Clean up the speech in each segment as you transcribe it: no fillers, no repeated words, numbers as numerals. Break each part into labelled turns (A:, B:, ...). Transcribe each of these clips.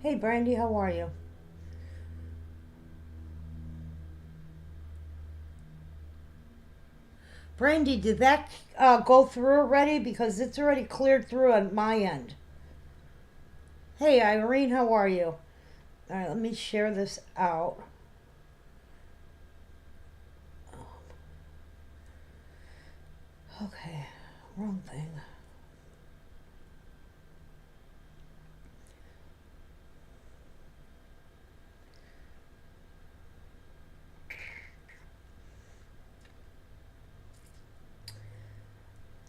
A: Hey, Brandy, how are you? Brandy, did that go through already? Because it's already cleared through on my end. Hey, Irene, how are you? All right, let me share this out. Okay, wrong thing.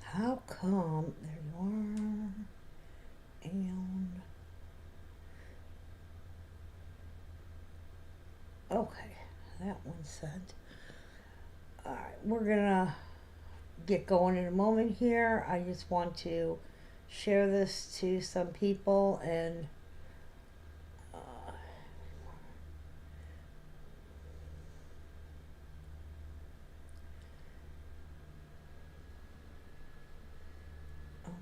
A: How come? There you are. And okay, that one's sent. All right, we're gonna get going in a moment here. I just want to share this to some people and uh, okay.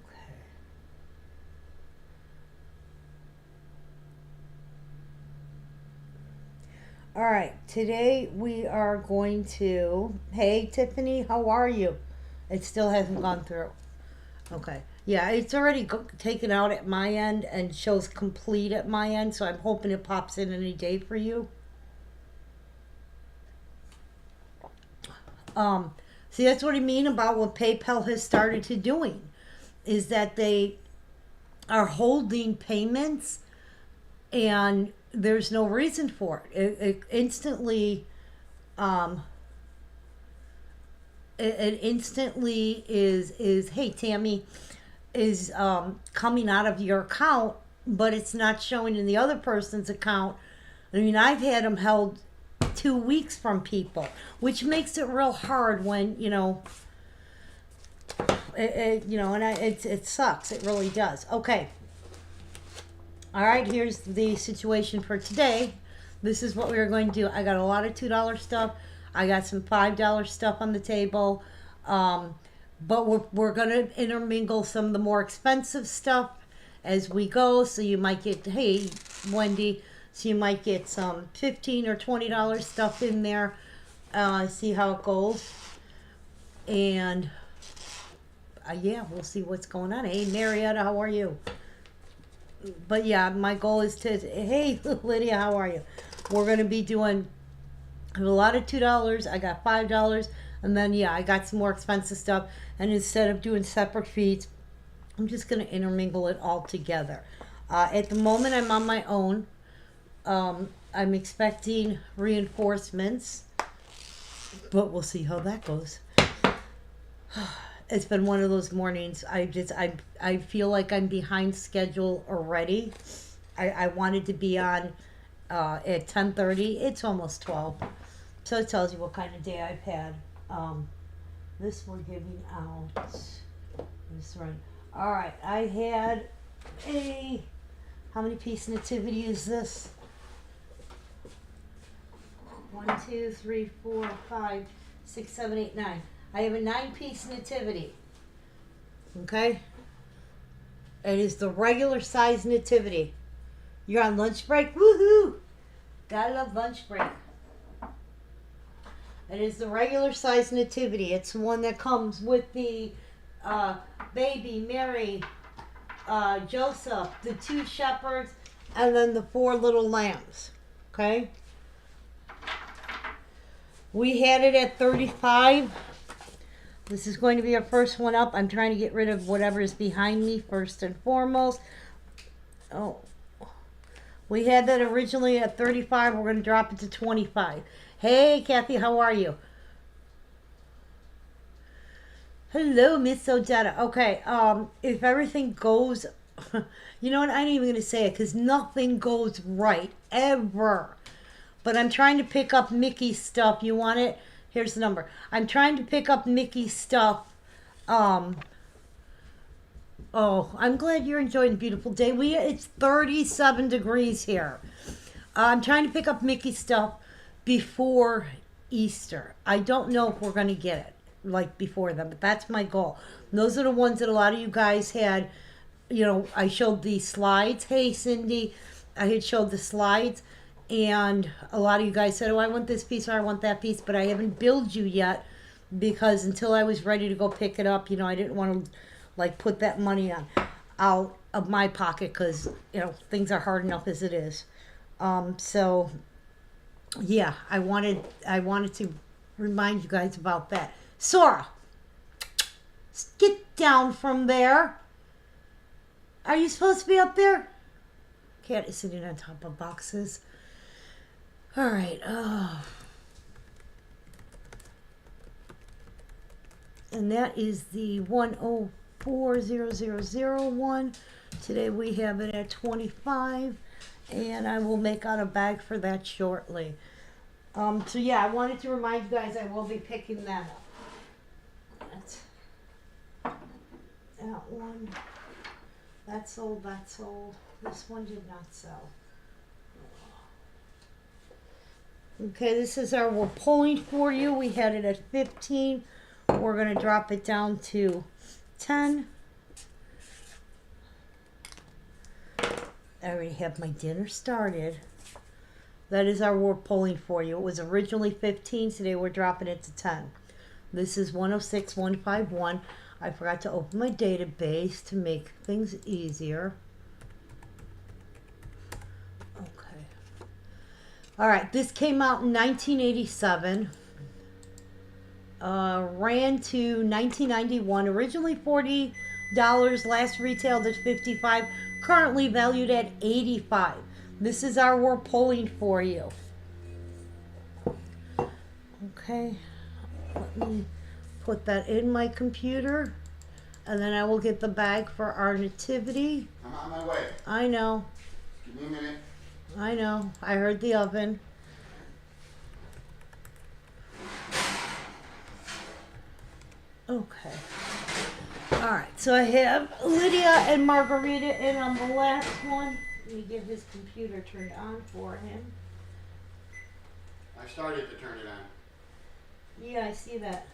A: All right, today we are going to. Hey, Tiffany, how are you? It still hasn't gone through. Okay. Yeah, it's already taken out at my end and shows complete at my end, so I'm hoping it pops in any day for you. Um, See, that's what I mean about what PayPal has started to doing, is that they are holding payments and there's no reason for it. It instantly, um, it instantly is hey Tammy, is coming out of your account, but it's not showing in the other person's account. I mean, I've had them held 2 weeks from people, which makes it real hard when it sucks. It really does. Okay, all right. Here's the situation for today. This is what we are going to do. I got a lot of $2 stuff. I got some $5 stuff on the table. Um, but we're going to intermingle some of the more expensive stuff as we go. So you might get, hey, Wendy, so you might get some $15 or $20 stuff in there. See how it goes. And yeah, we'll see what's going on. Hey, Marietta, how are you? But yeah, my goal is to, hey, Lydia, how are you? We're going to be doing I have a lot of $2. I got $5. And then, yeah, I got some more expensive stuff. And instead of doing separate feeds, I'm just going to intermingle it all together. At the moment, I'm on my own. I'm expecting reinforcements, but we'll see how that goes. It's been one of those mornings. I feel like I'm behind schedule already. I wanted to be on at 10:30. It's almost 12, so it tells you what kind of day I've had. This we're giving out. This run. All right, I had a. How many piece nativity is this? 1, 2, 3, 4, 5, 6, 7, 8, 9. I have a 9-piece nativity. Okay? It is the regular size nativity. You're on lunch break? Woohoo! Gotta love lunch break. It is the regular size nativity. It's the one that comes with the baby, Mary, Joseph, the 2 shepherds, and then the 4 little lambs. Okay? We had it at 35. This is going to be our first one up. I'm trying to get rid of whatever is behind me first and foremost. Oh, we had that originally at 35. We're going to drop it to 25. Hey, Kathy, how are you? Hello, Miss Odetta. Okay, if everything goes, you know what? I ain't even going to say it because nothing goes right ever. But I'm trying to pick up Mickey's stuff. You want it? Here's the number. I'm trying to pick up Mickey's stuff. Um, oh, I'm glad you're enjoying the beautiful day. It's 37 degrees here. I'm trying to pick up Mickey's stuff before Easter. I don't know if we're going to get it like before then, but that's my goal. And those are the ones that a lot of you guys had. I showed these slides. Hey, Cindy. I had showed the slides, and a lot of you guys said, "Oh, I want this piece or I want that piece," but I haven't billed you yet because until I was ready to go pick it up, I didn't want to like put that money out of my pocket because things are hard enough as it is. So yeah, I wanted to remind you guys about that. Sora, get down from there. Are you supposed to be up there? Cat is sitting on top of boxes. All right. And that is the 1040001. Today we have it at 25, and I will make out a bag for that shortly. So yeah, I wanted to remind you guys I will be picking that up. That's that one. That sold, that sold. This one did not sell. Okay, this is our, we're pulling for you. We had it at 15. We're going to drop it down to 10. I already have my dinner started. That is our we're pulling for you. It was originally 15. Today we're dropping it to 10. This is 106151. I forgot to open my database to make things easier. Okay. All right, this came out in 1987. Ran to 1991. Originally $40. Last retailed at $55. Currently valued at $85. This is our we're pulling for you. Okay. Let me put that in my computer, and then I will get the bag for our nativity.
B: I'm on my way.
A: I know.
B: Give me a minute.
A: I know. I heard the oven. Okay. All right. So I have Lydia and Margarita in on the last one. Let me get his computer turned on for him.
B: I started to turn it on.
A: Yeah, I see that.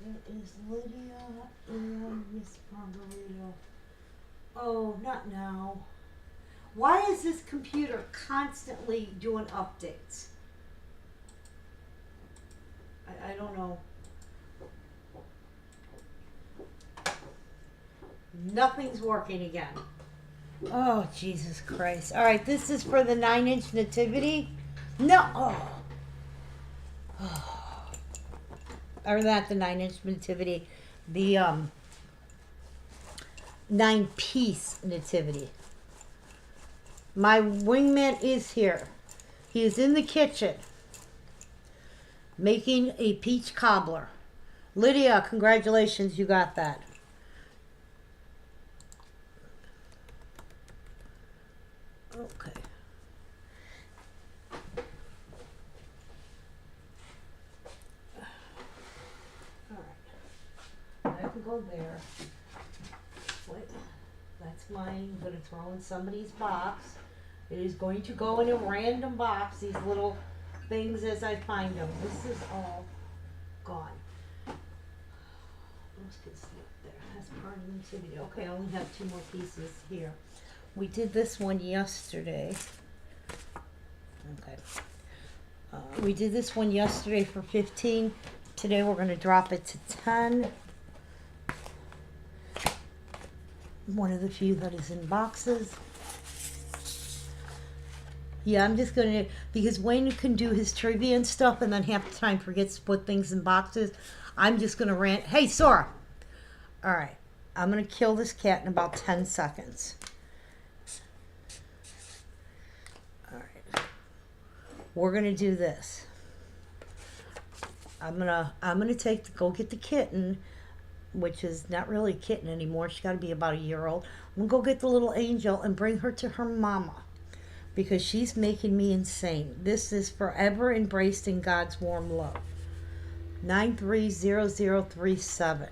A: It is Lydia and Miss Margarita. Oh, not now. Why is this computer constantly doing updates? I don't know. Nothing's working again. Oh, Jesus Christ. All right, this is for the 9-inch nativity. No. Oh. Or not the 9-inch nativity. The 9-piece nativity. My wingman is here. He is in the kitchen making a peach cobbler. Lydia, congratulations, you got that. Okay. All right. I can go there. Wait. That's mine. I'm going to throw in somebody's box. It is going to go in a random box, these little things as I find them. This is all gone. Let's get stuff there. That's part of the nativity. Okay, I only have 2 more pieces here. We did this one yesterday. Okay. We did this one yesterday for 15. Today we're going to drop it to 10. One of the few that is in boxes. Yeah, I'm just going to, because Wayne can do his trivia and stuff and then half the time forgets to put things in boxes. I'm just going to rant. Hey, Sora. All right. I'm going to kill this cat in about 10 seconds. All right. We're going to do this. I'm going to go get the kitten, which is not really a kitten anymore. She's got to be about a year old. I'm going to go get the little angel and bring her to her mama, because she's making me insane. This is forever embraced in God's warm love. 930037.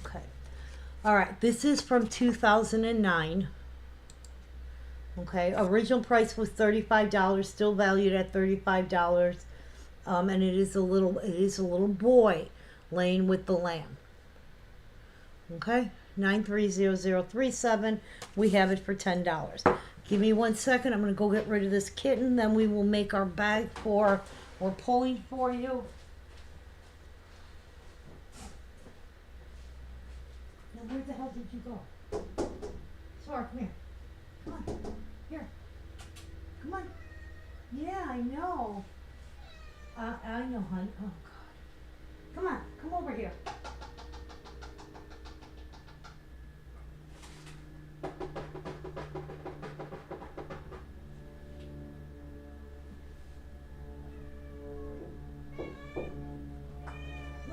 A: Okay. All right, this is from 2009. Okay, original price was $35, still valued at $35. And it is a little boy laying with the lamb. Okay, 930037. We have it for $10. Give me 1 second. I'm gonna go get rid of this kitten. Then we will make our bag for we're pulling for you. Now where the hell did you go? Sora, come here. Come on. Here. Come on. Yeah, I know. I know, hon. Oh, God. Come on. Come over here.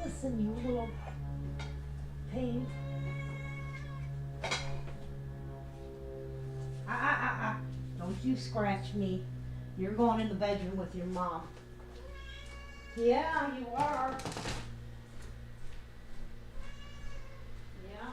A: Listen, you little pain. Don't you scratch me. You're going in the bedroom with your mom. Yeah, you are. Yeah.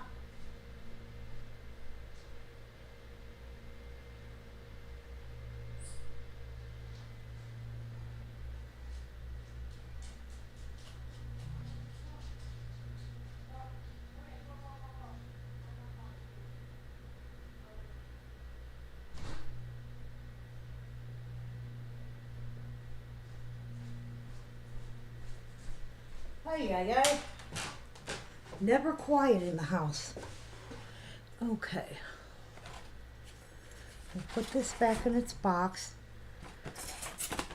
A: Ay. Never quiet in the house. Okay. We'll put this back in its box.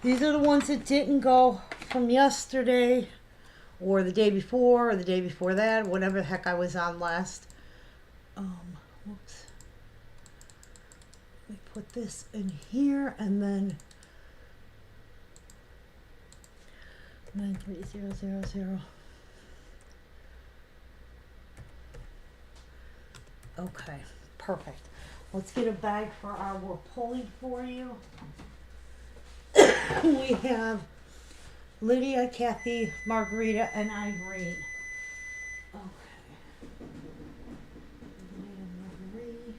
A: These are the ones that didn't go from yesterday or the day before or the day before that, whatever the heck I was on last. Whoops. Let me put this in here and then 93000. Okay, perfect. Let's get a bag for our we're pulling for you. We have Lydia, Kathy, Margarita, and Irene. Okay. Lydia, Margarita,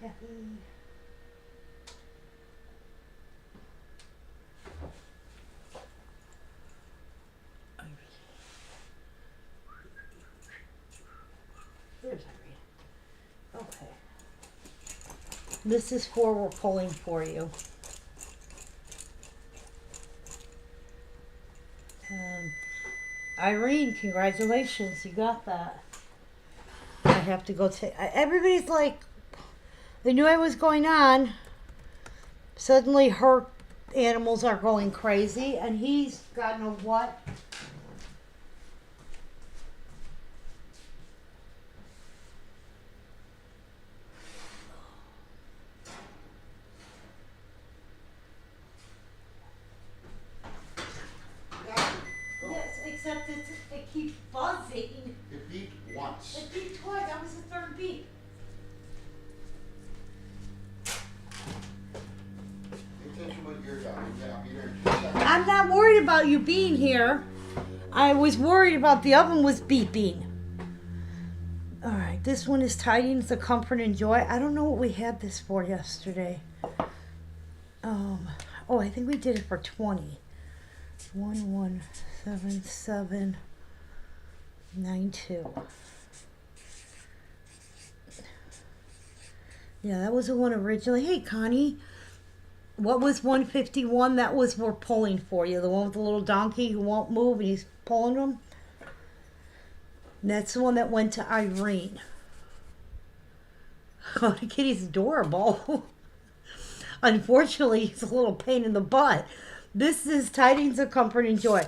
A: Kathy. There's Irene. Okay. This is for we're pulling for you. Irene, congratulations, you got that. I have to go take. Everybody's like, they knew I was going on. Suddenly, her animals are going crazy, and he's God knows what. Except it keeps buzzing.
B: It beeped once.
A: It beeped twice. That was the third beep.
B: Pay attention what you're doing. Yeah, I'll be there in 2 seconds.
A: I'm not worried about you being here. I was worried about the oven was beeping. All right, this one is Tidings of Comfort and Joy. I don't know what we had this for yesterday. Oh, I think we did it for 20. 117792. Yeah, that was the one originally. Hey, Connie, what was 151? That was we're pulling for you. The one with the little donkey who won't move and he's pulling them. And that's the one that went to Irene. Oh, the kitty's adorable. Unfortunately, he's a little pain in the butt. This is Tidings of Comfort and Joy.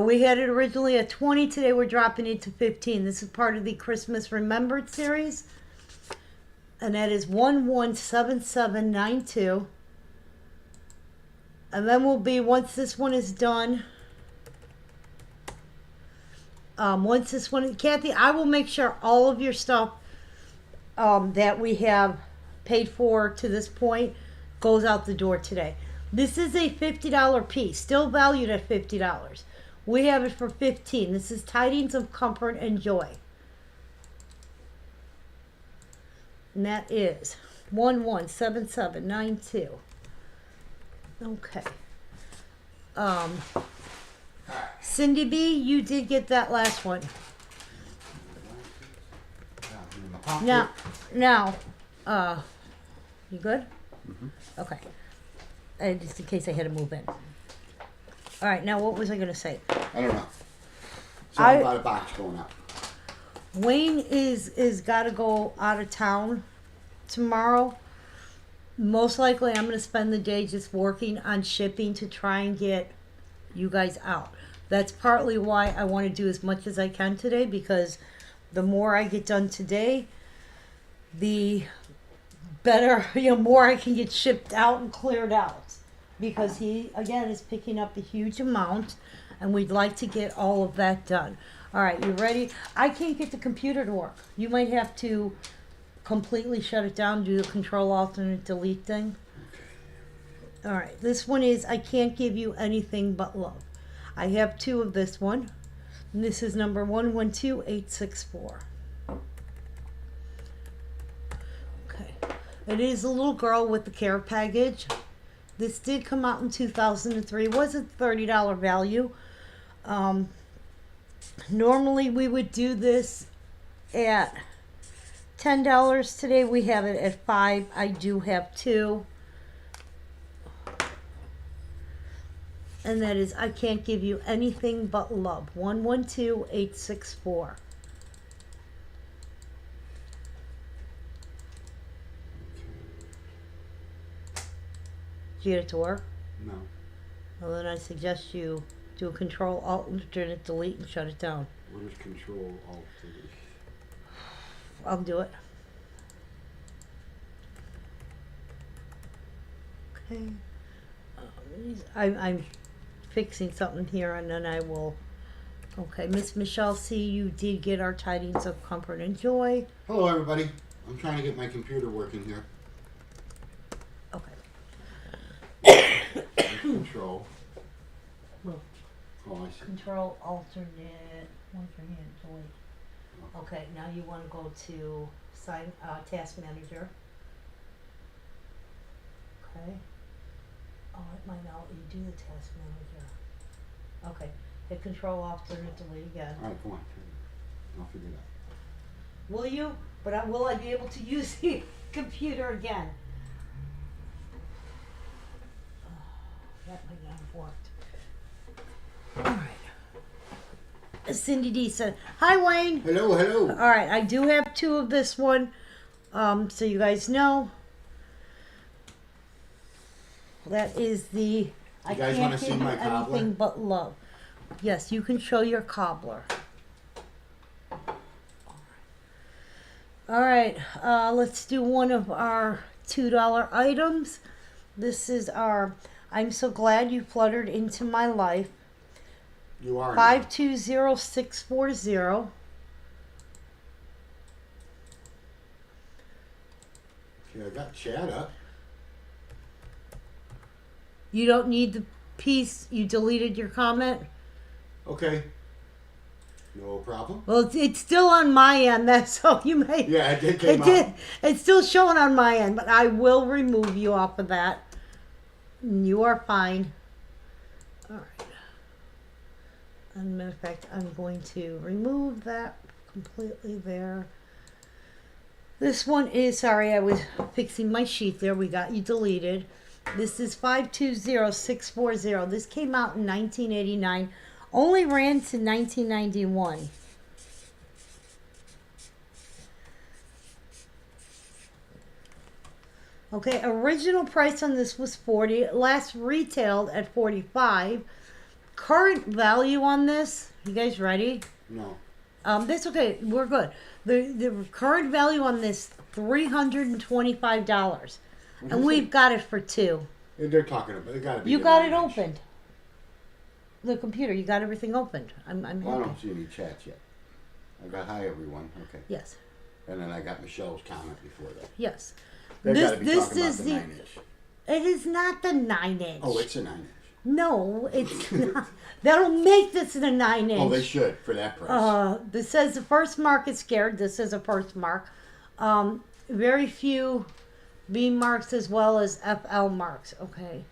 A: We had it originally at 20. Today we're dropping it to 15. This is part of the Christmas Remembered series. And that is 117792. And then we'll be, once this one is done, Kathy, I will make sure all of your stuff that we have paid for to this point goes out the door today. This is a $50 piece, still valued at $50. We have it for $15. This is Tidings of Comfort and Joy. and that is 117792. Okay. Cindy B, you did get that last one. Now, you good? Okay. Just in case I had to move in. All right, now what was I going to say?
B: I don't know. Something about a box going up.
A: Wayne is got to go out of town tomorrow. Most likely I'm going to spend the day just working on shipping to try and get you guys out. That's partly why I want to do as much as I can today, because the more I get done today, the better, more I can get shipped out and cleared out. Because he, again, is picking up a huge amount, and we'd like to get all of that done. All right, you ready? I can't get the computer to work. You might have to completely shut it down, do the control alternate delete thing. All right, this one is I can't give you anything but love. I have two of this one. And this is number 112864. Okay. It is a little girl with the care package. This did come out in 2003. It was a $30 value. Normally we would do this at $10. Today we have it at $5. I do have two. And that is I can't give you anything but love. 112864. Did you get it to work?
B: No.
A: Well, then I suggest you do a control alt alternate delete and shut it down.
B: What is control alt delete?
A: I'll do it. Okay. I'm fixing something here, and then I will. Okay, Miss Michelle C., you did get our tidings of comfort and joy.
B: Hello, everybody. I'm trying to get my computer working here.
A: Okay.
B: Control.
A: Well,
B: Oh, I see.
A: control alternate. One for hand delete. Okay, now you want to go to sign task manager. Okay. Oh, it might not let you do the task manager. Okay, hit control alternate delete again.
B: All right, come on. I'll figure it out.
A: Will you? But will I be able to use the computer again? Oh, that might not have worked. All right. Cindy D said, "Hi, Wayne."
B: Hello, hello.
A: All right, I do have two of this one, so you guys know. That is the I
B: guys
A: can't
B: wanna see
A: give you
B: my cobbler?
A: anything but love. Yes, you can show your cobbler. All right, let's do one of our $2 items. This is our I'm so glad you fluttered into my life.
B: You are.
A: 520640.
B: Okay, I got chat up.
A: You don't need the piece. You deleted your comment.
B: Okay. No problem.
A: Well, it's still on my end. That's so you may.
B: Yeah, it did came
A: It did.
B: out.
A: It's still showing on my end, but I will remove you off of that. You are fine. All right. As a matter of fact, I'm going to remove that completely there. This one is, sorry, I was fixing my sheet there. We got you deleted. This is 520640. This came out in 1989. Only ran to 1991. Okay, original price on this was 40. Last retailed at 45. Current value on this, you guys ready?
B: No.
A: That's okay. We're good. The current value on this $325, and we've got it for $2.
B: They're talking about. They got to be.
A: You
B: the
A: got it
B: 9-inch.
A: opened. The computer, you got everything opened. I'm
B: Well, I
A: happy.
B: don't see any chats yet. I got hi everyone. Okay.
A: Yes,
B: And then I got Michelle's comment before that.
A: yes.
B: They got to be
A: This
B: talking about
A: is
B: the
A: the.
B: 9-inch.
A: It is not the 9-inch.
B: Oh, it's a 9-inch.
A: No, it's not. That'll make this the 9-inch.
B: Oh, they should for that price.
A: This says the first mark is scared. This is a first mark. very few B marks as well as FL marks. Okay.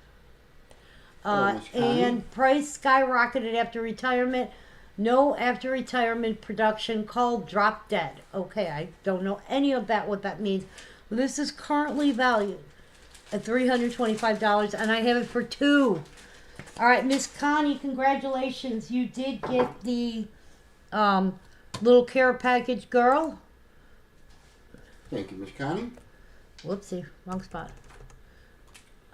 B: Miss Connie.
A: And price skyrocketed after retirement. No after retirement production called drop dead. Okay, I don't know any of that, what that means. This is currently valued at $325, and I have it for 2. All right, Miss Connie, congratulations. You did get the little care package, girl.
B: Thank you, Miss Connie.
A: Whoopsie, wrong spot.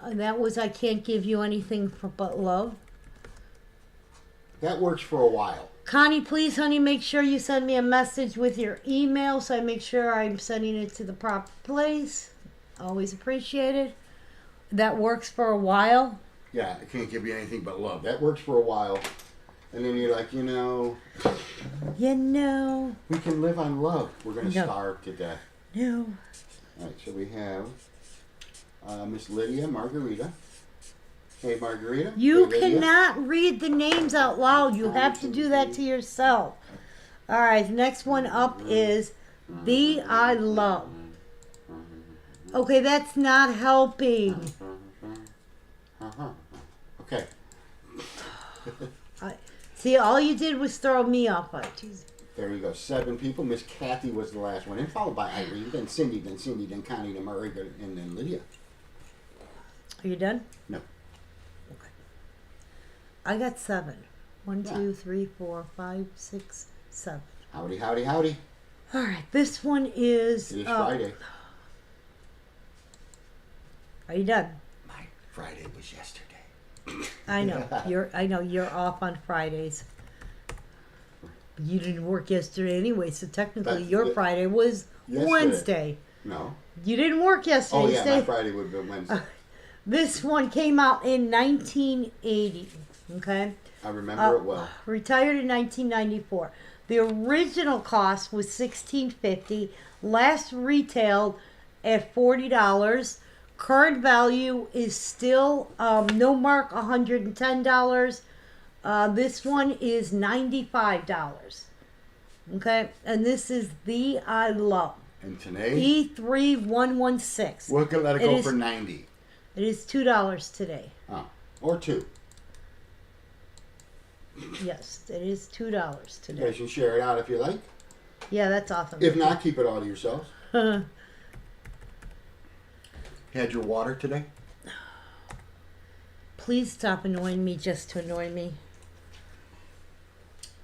A: That was I can't give you anything for but love.
B: That works for a while.
A: Connie, please, honey, make sure you send me a message with your email so I make sure I'm sending it to the proper place. Always appreciated. That works for a while.
B: Yeah, I can't give you anything but love. That works for a while. And then you're like,
A: You know.
B: we can live on love. We're going to
A: No.
B: starve to death.
A: No.
B: All right, so we have Miss Lydia Margarita. Hey, Margarita.
A: You
B: Hey, Lydia.
A: cannot read the names out loud. You have to do that to yourself. All right, next one up is The I Love. Okay, that's not helping.
B: Okay.
A: See, all you did was throw me off.
B: There we go. 7 people. Miss Kathy was the last one, and followed by Irene, then Cindy, then Connie, then Margarita, and then Lydia.
A: Are you done?
B: No.
A: Okay. I got 7. 1,
B: Yeah.
A: 2, 3, 4, 5, 6, 7.
B: Howdy, howdy, howdy.
A: All right, this one is.
B: It is Friday.
A: Are you done?
B: My Friday was yesterday.
A: I know you're off on Fridays. You didn't work yesterday anyway, so technically
B: That's
A: your
B: it.
A: Friday was
B: Yesterday.
A: Wednesday.
B: No.
A: You didn't work yesterday.
B: Oh, yeah,
A: Stay-
B: my Friday would have been Wednesday.
A: This one came out in 1980. Okay.
B: I remember it well.
A: Retired in 1994. The original cost was $16.50. Last retailed at $40. Current value is still no mark $110. This one is $95. Okay, and this is The I Love.
B: And today,
A: E3116.
B: we're going to let it
A: It
B: go
A: is-
B: for 90.
A: It is $2 today.
B: Oh, or 2.
A: Yes, it is $2
B: You
A: today.
B: guys can share it out if you like.
A: Yeah, that's awesome.
B: If not, keep it all to yourselves. Had your water today?
A: Please stop annoying me just to annoy me.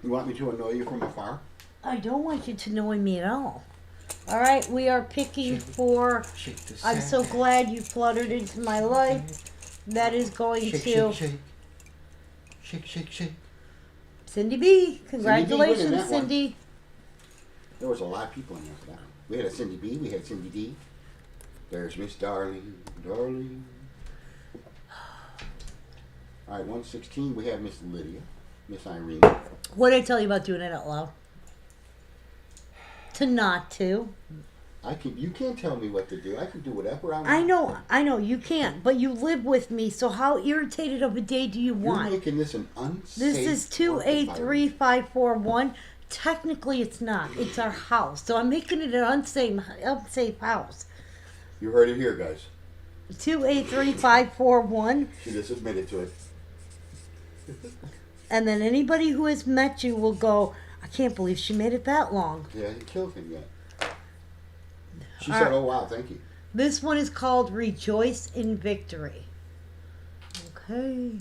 B: You want me to annoy you from afar?
A: I don't want you to annoy me at all. All right, we are picking for.
B: Shake the
A: I'm so glad you fluttered into my life. That is going
B: shake,
A: to
B: shake, shake. Shake, shake, shake.
A: Cindy B.
B: winning
A: Congratulations,
B: that one.
A: Cindy.
B: There was a lot of people in there for that one. We had a Cindy B, we had Cindy D. There's Miss Darling, Darling. All right, 116, we have Miss Lydia, Miss Irene.
A: What did I tell you about doing it out loud? To not to.
B: You can't tell me what to do. I can do whatever I want.
A: I know, you can't, but you live with me, so how irritated of a day do you
B: You're
A: want?
B: making this an unsafe.
A: This is
B: work environment.
A: 283541. Technically, it's not. It's our house. So I'm making it an unsafe house.
B: You heard it here, guys.
A: 283541.
B: She just admitted to it.
A: And then anybody who has met you will go, I can't believe she made it that long.
B: Yeah, you killed him yet. She
A: All
B: said,
A: right.
B: "Oh wow, thank you."
A: This one is called Rejoice in Victory. Okay.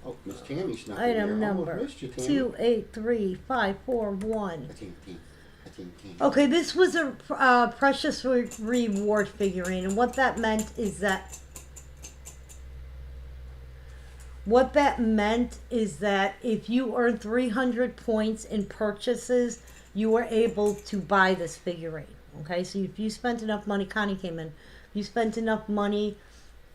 B: Oh, Miss Tammy snuck in
A: Item
B: there. Almost
A: number
B: missed you, Tammy.
A: 283541.
B: I think.
A: Okay, this was a precious reward figurine, and what that meant is that if you earn 300 points in purchases, you were able to buy this figurine. Okay, so if you spent enough money, Connie came in, you spent enough money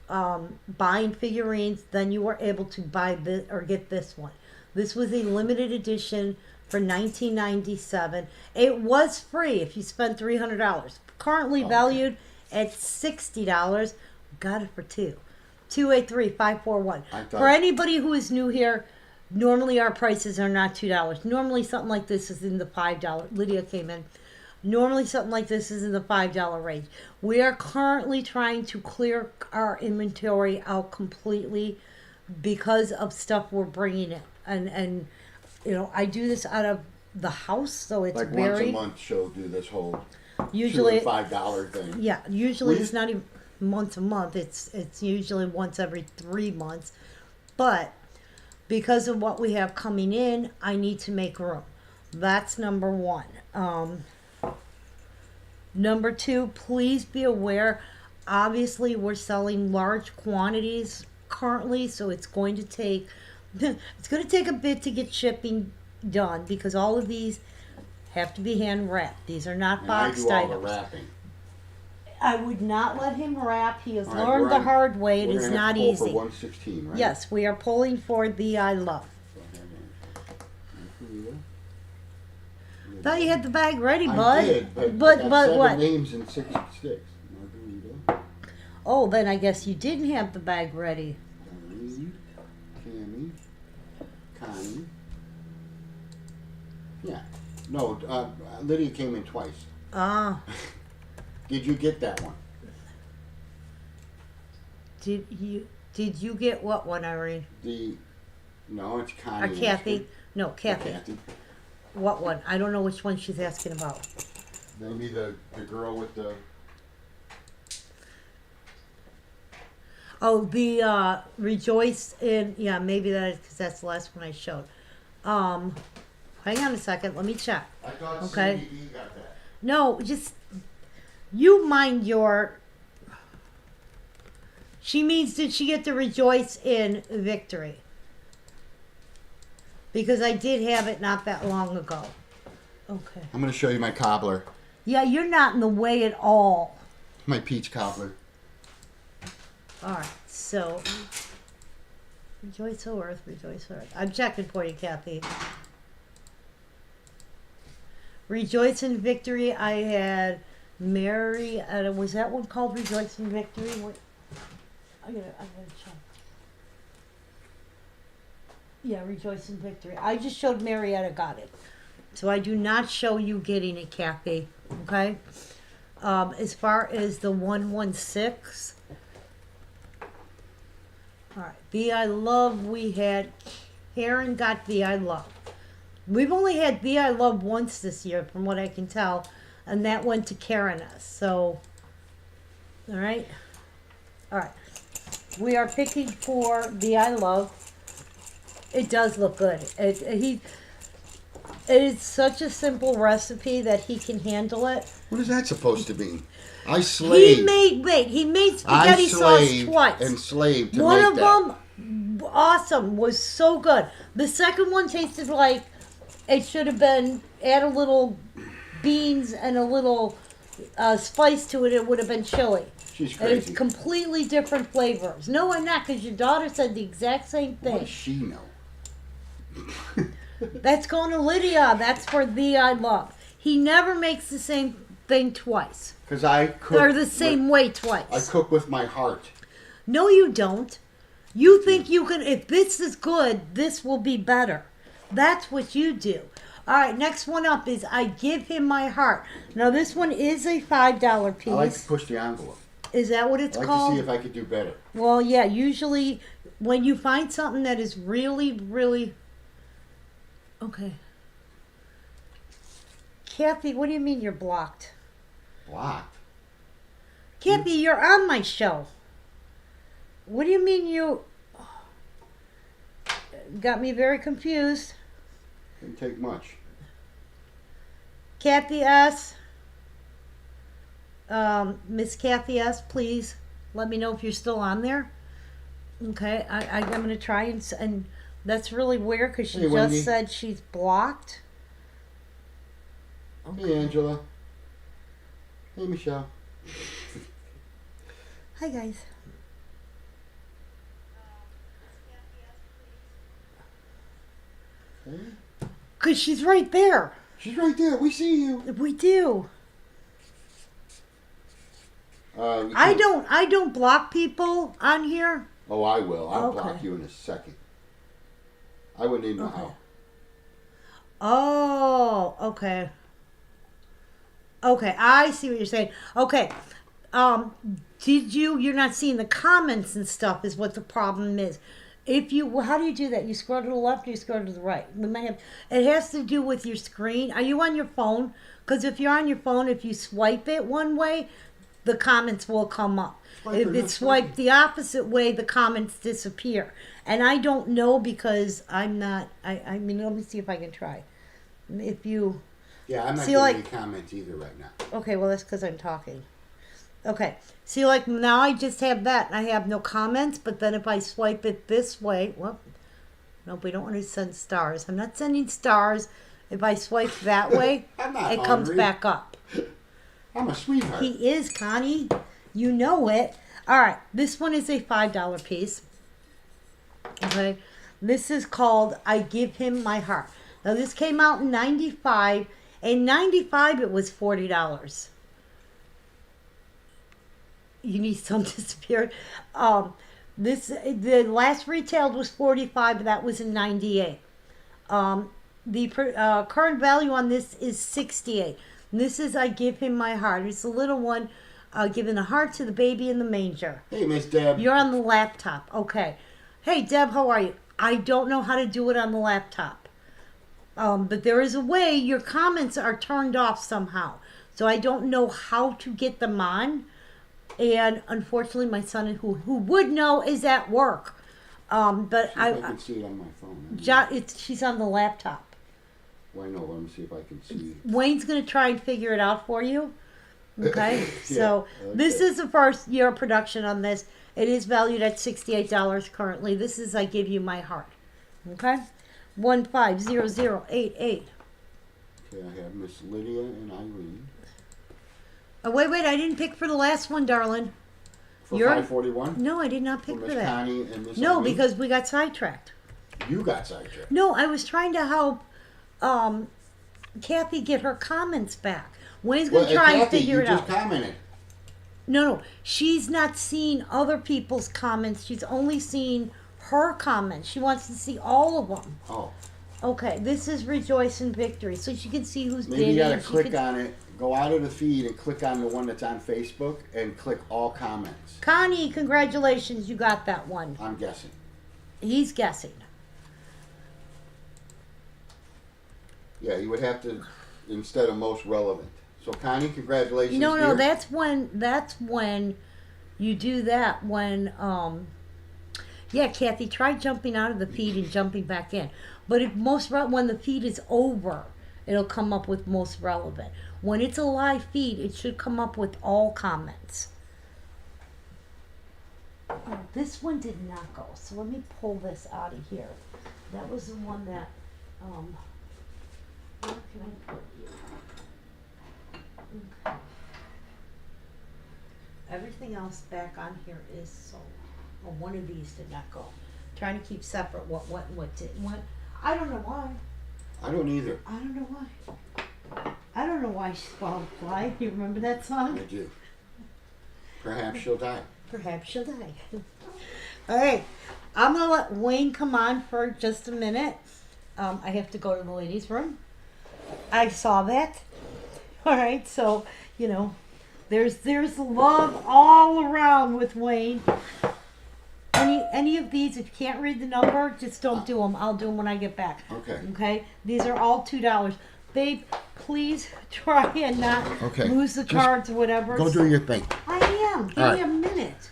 A: buying figurines, then you were able to buy this or get this one. This was a limited edition for $19.97. It was free if you spent $300. Currently valued at $60. Got it for 283541. For anybody who is new here, normally our prices are not $2. Normally something like this is in the $5. Lydia came in. Normally something like this is in the $5 range. We are currently trying to clear our inventory out completely because of stuff we're bringing in. And I do this out of the house, so it's
B: Like
A: very...
B: once a month, she'll do this whole
A: Usually,
B: $2 and $5 thing.
A: yeah, usually
B: We
A: it's not even once a month. It's usually once every 3 months. But because of what we have coming in, I need to make room. That's number one. Number two, please be aware. Obviously, we're selling large quantities currently, so it's going to take a bit to get shipping done because all of these have to be hand wrapped. These are not
B: And I
A: boxed
B: do all
A: items.
B: the wrapping.
A: I would not let him wrap. He has
B: All right,
A: learned
B: we're
A: the
B: on-
A: hard way. It
B: we're
A: is
B: gonna have
A: not
B: to pull
A: easy.
B: for 116, right?
A: Yes, we are pulling for the I love. Thought you had the bag ready, bud.
B: I did, but I got 7
A: what?
B: names and 6 sticks. Margarita,
A: Oh, then I guess you didn't have the bag ready.
B: Darlene, Cammy, Connie. Yeah. No, Lydia came in twice.
A: Ah,
B: Did you get that one?
A: did you get what one, Irene?
B: No, it's
A: Or
B: Connie.
A: Kathy?
B: asking.
A: No, Kathy.
B: Kathy.
A: What one? I don't know which one she's asking about.
B: Maybe the girl with the.
A: Oh, the rejoice in, yeah, maybe that is because that's the last one I showed. Hang on a second, let me check.
B: I thought
A: Okay.
B: Cindy B got that.
A: No, just you mind your. She means, did she get to rejoice in victory? Because I did have it not that long ago. Okay.
B: I'm going to show you my cobbler,
A: Yeah, you're not in the way at all.
B: my peach cobbler.
A: All right, so rejoice, O earth, rejoice, O earth. I'm checking for you, Kathy. Rejoice in victory. I had Mary. Was that one called Rejoice in Victory? What? I gotta check. Yeah, Rejoice in Victory. I just showed Marietta got it, so I do not show you getting it, Kathy. Okay. As far as the 116. All right, Be I Love. We had Karen got Be I Love. We've only had Be I Love once this year, from what I can tell, and that went to Karen S. So, all right. We are picking for Be I Love. It does look good. It is such a simple recipe that he can handle it.
B: What is that supposed to mean? I slaved.
A: He made spaghetti sauce twice.
B: And slaved to
A: One
B: make
A: of
B: that.
A: them, awesome, was so good. The second one tasted like it should have been, add a little beans and a little spice to it. It would have been chili.
B: She's
A: And
B: crazy.
A: it's completely different flavors. No, I'm not, because your daughter said the exact same
B: What
A: thing.
B: does she know?
A: That's going to Lydia. That's for the I love. He never makes the same thing twice.
B: Because I cook.
A: Or the same way twice.
B: I cook with my heart.
A: No, you don't. You think you can, if this is good, this will be better. That's what you do. All right, next one up is I Give Him My Heart. Now, this one is a $5 piece.
B: I like to push the envelope.
A: Is that what it's
B: I like
A: called?
B: to see if I could do better.
A: Well, yeah, usually when you find something that is really, really... Okay. Kathy, what do you mean you're blocked?
B: Blocked?
A: Kathy, you're on my show. What do you mean you... Got me very confused.
B: Didn't take much.
A: Kathy S. Miss Kathy S., please let me know if you're still on there. Okay, I'm going to try and that's really weird because she
B: Hey,
A: just
B: Wendy.
A: said she's blocked.
B: Hey, Angela. Hey, Michelle.
A: Hi, guys.
B: Hey.
A: Because she's right there.
B: She's right there. We see you.
A: We do.
B: We
A: I
B: can't-
A: don't block people on here.
B: Oh, I will. I'll
A: Okay.
B: block you in a second. I wouldn't even know
A: Okay.
B: how.
A: Oh, okay. Okay, I see what you're saying. Okay. Um, you're not seeing the comments and stuff is what the problem is. If you, well, how do you do that? You scroll to the left or you scroll to the right? We might have, it has to do with your screen. Are you on your phone? Because if you're on your phone, if you swipe it one way, the comments will come up. If it's swiped the opposite way, the comments disappear. And I don't know because I'm not, I mean, let me see if I can try. If you,
B: Yeah, I'm not
A: See,
B: getting
A: like-
B: any comments either right now.
A: okay, well, that's because I'm talking. Okay. See, like now I just have that and I have no comments, but then if I swipe it this way, well, nope, we don't want to send stars. I'm not sending stars. If I swipe that way,
B: I'm not
A: it comes
B: hungry.
A: back up.
B: I'm a sweetheart.
A: He is, Connie. You know it. All right. This one is a $5 piece. Okay. This is called I Give Him My Heart. Now, this came out in 95. In 95, it was $40. You need some disappeared. The last retailed was 45. That was in 98. The current value on this is 68. And this is I Give Him My Heart. It's a little one giving a heart to the baby in the manger.
B: Hey, Miss Deb.
A: You're on the laptop. Okay. Hey, Deb, how are you? I don't know how to do it on the laptop. But there is a way. Your comments are turned off somehow. So I don't know how to get them on. And unfortunately, my son, who would know, is at work. But
B: See if I can see it on my phone.
A: she's on the laptop.
B: Why no? Let me see if I can see.
A: Wayne's going to try and figure it out for you. Okay?
B: Yeah,
A: So
B: I like
A: this
B: that.
A: is the first year of production on this. It is valued at $68 currently. This is I Give You My Heart. Okay? 150088.
B: Okay, I have Miss Lydia and Irene.
A: Oh, wait, I didn't pick for the last one, darling.
B: For
A: You're-
B: 541?
A: No, I did not
B: For
A: pick for
B: Miss
A: that.
B: Connie and Miss
A: No,
B: Irene?
A: because we got sidetracked.
B: You got sidetracked.
A: No, I was trying to help Kathy get her comments back. Wayne's going to try and
B: Kathy,
A: figure
B: you
A: it
B: just
A: out.
B: commented.
A: No, she's not seeing other people's comments. She's only seeing her comments. She wants to see all of them.
B: Oh.
A: Okay, this is Rejoice in Victory. So she can see who's
B: Maybe you
A: bidding.
B: gotta
A: She
B: click
A: can-
B: on it, go out of the feed and click on the one that's on Facebook and click all comments.
A: Connie, congratulations. You got that one.
B: I'm guessing.
A: He's guessing.
B: Yeah, you would have to, instead of most relevant. So Connie, congratulations.
A: No,
B: dear.
A: that's when you do that when yeah, Kathy, try jumping out of the feed and jumping back in. But if when the feed is over, it'll come up with most relevant. When it's a live feed, it should come up with all comments. Oh, this one did not go. So let me pull this out of here. That was the one that where can I put you? Okay. Everything else back on here is sold. Oh, one of these did not go. Trying to keep separate what didn't. What I don't know why.
B: I don't either.
A: I don't know why. I don't know why she's called Fly. You remember that
B: I
A: song?
B: do. Perhaps she'll die.
A: Perhaps she'll die. All right. I'm gonna let Wayne come on for just a minute. I have to go to the ladies' room. I saw that. All right, so you know, there's love all around with Wayne. Any of these, if you can't read the number, just don't do them. I'll do them when I get back.
B: Okay.
A: Okay. These are all $2. Babe, please try and not lose the
B: just
A: cards or whatever.
B: Go do your thing.
A: I am. Give
B: All
A: me
B: right.
A: a minute.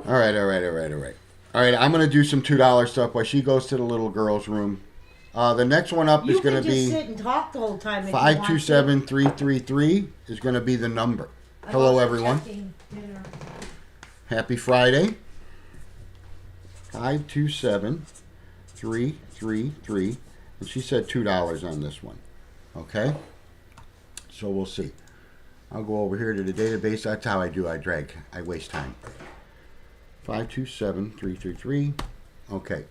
B: All right. All right, I'm going to do some $2 stuff while she goes to the little girl's room. The next one up
A: You
B: is going
A: can
B: to
A: just
B: be
A: sit and talk the whole time if you want to.
B: 527333 is going to be the number.
A: I'm
B: Hello,
A: also
B: everyone.
A: checking dinner.
B: Happy Friday. 527333. And she said $2 on this one. Okay? So we'll see. I'll go over here to the database. That's how I do. I waste time. 527333. Okay.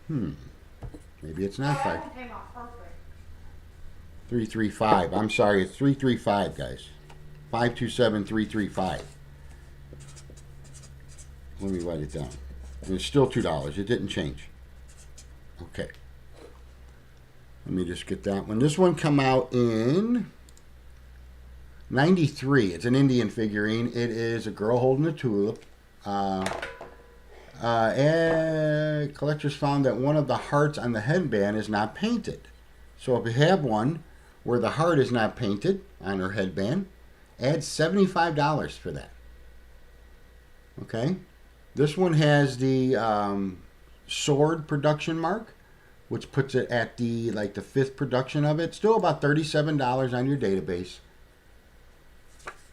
B: Maybe it's not 5.
A: Came out perfect.
B: 335. I'm sorry, it's 335, guys. 527335. Let me write it down. And it's still $2. It didn't change. Okay. Let me just get that one. This one come out in 93. It's an Indian figurine. It is a girl holding a tulip. Collectors found that one of the hearts on the headband is not painted. So if you have one where the heart is not painted on her headband, add $75 for that. Okay? This one has the sword production mark, which puts it at the fifth production of it. Still about $37 on your database.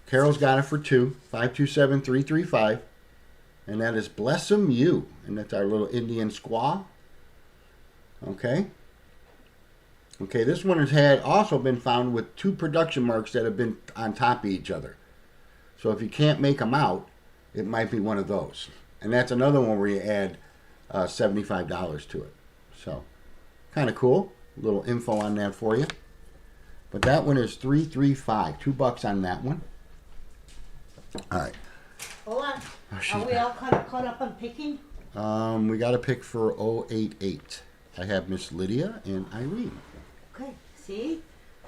B: Carol's got it for 527-335. And that is Bless 'em You. And that's our little Indian squaw. Okay. Okay, this one has also been found with 2 production marks that have been on top of each other. So if you can't make them out, it might be one of those. And that's another one where you add $75 to it. So, kind of cool. A little info on that for you. But that one is $335. $2 on that one. All right.
A: Hold on. Are we all kind of caught up on picking?
B: We got a pick for 088. I have Miss Lydia and Irene.
A: Okay. See?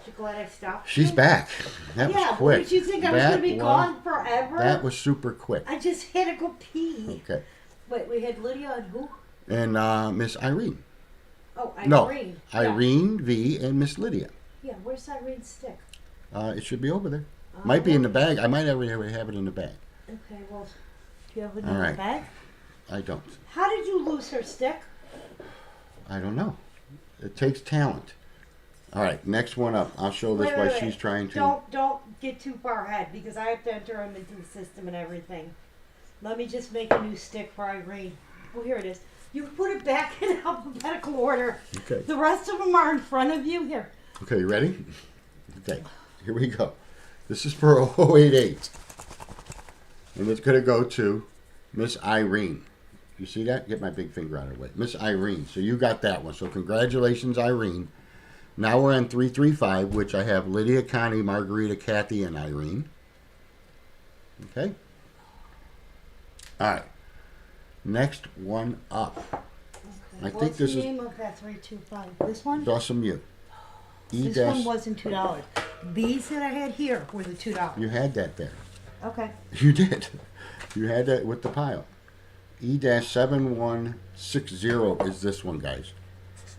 A: You're glad I stopped.
B: She's back. That was quick.
A: Did you think I was going to be gone forever?
B: That was super quick.
A: I just had to go pee.
B: Okay.
A: Wait, we had Lydia and who?
B: And Miss Irene.
A: Oh, Irene.
B: No,
A: Yeah.
B: Irene V and Miss Lydia.
A: Yeah, where's Irene's stick?
B: It should be over there. Might be in the bag. I might already have it in the bag.
A: Okay, well, do you have it in
B: All
A: the
B: right.
A: bag?
B: I don't.
A: How did you lose her stick?
B: I don't know. It takes talent. All right, next one up. I'll show this while she's trying to.
A: Don't get too far ahead because I have to enter them into the system and everything. Let me just make a new stick for Irene. Oh, here it is. You put it back in alphabetical order.
B: Okay.
A: The rest of them are in front of you. Here.
B: Okay, you ready? Okay, here we go. This is for 088. And it's going to go to Miss Irene. You see that? Get my big finger out of the way. Miss Irene. So you got that one. So congratulations, Irene. Now we're on 335, which I have Lydia, Connie, Margarita, Kathy, and Irene. Okay? All right. Next one up.
A: Okay.
B: What's the
A: name of that 325? This one?
B: Awesome You.
A: This one wasn't $2. These that I had here were the $2.
B: You had that there.
A: Okay.
B: You did. You had that with the pile. E-7160 is this one, guys.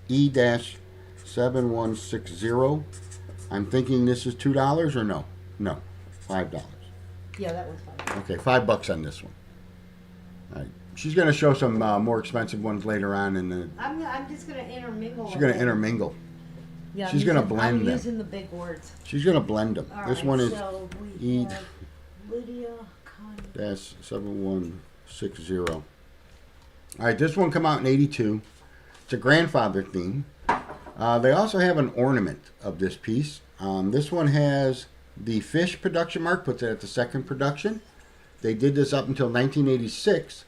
B: E-7160. I'm thinking this is $2 or no? No. $5.
A: Yeah, that was fine.
B: Okay, $5 on this one. All right. She's going to show some more expensive ones later on.
A: I'm just going to intermingle.
B: She's going to intermingle.
A: Yeah,
B: she's going to blend them.
A: I'm using the big words.
B: She's going to blend them.
A: All
B: this
A: right,
B: one is
A: so we have Lydia, Connie.
B: That's 7160. All right, this one come out in 82. It's a grandfather theme. They also have an ornament of this piece. This one has the fish production mark, puts it at the second production. They did this up until 1986.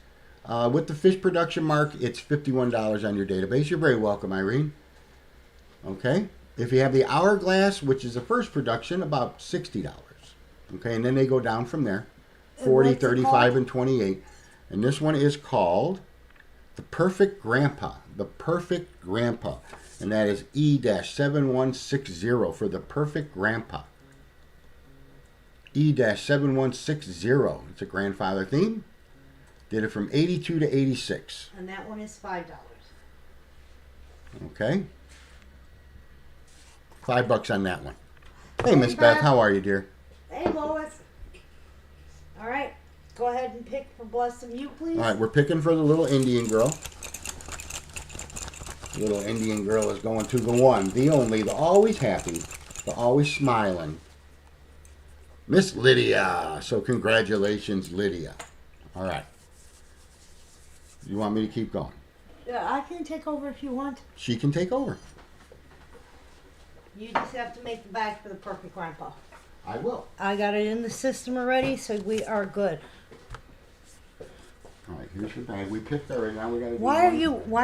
B: With the fish production mark, it's $51 on your database. You're very welcome, Irene. Okay. If you have the hourglass, which is the first production, about $60. Okay, and then they go down from there. 40, 35, and 28. And this one is called The Perfect Grandpa. The Perfect Grandpa. And that is E-7160 for The Perfect Grandpa. E-7160. It's a grandfather theme. Did it from 82 to 86.
A: And that one is $5.
B: Okay. $5 on that one. Hey, Miss Beth, how are you, dear?
A: Hey, Lois. All right. Go ahead and pick for Bless 'em You, please.
B: All right, we're picking for the little Indian girl. Little Indian girl is going to the one, the only, the always happy, the always smiling, Miss Lydia. So congratulations, Lydia. All right. You want me to keep going?
A: Yeah, I can take over if you want.
B: She can take over.
A: You just have to make the bag for the Perfect Grandpa.
B: I will.
A: I got it in the system already, so we are good.
B: All right, here's your bag. We picked already. Now we got to do
A: Why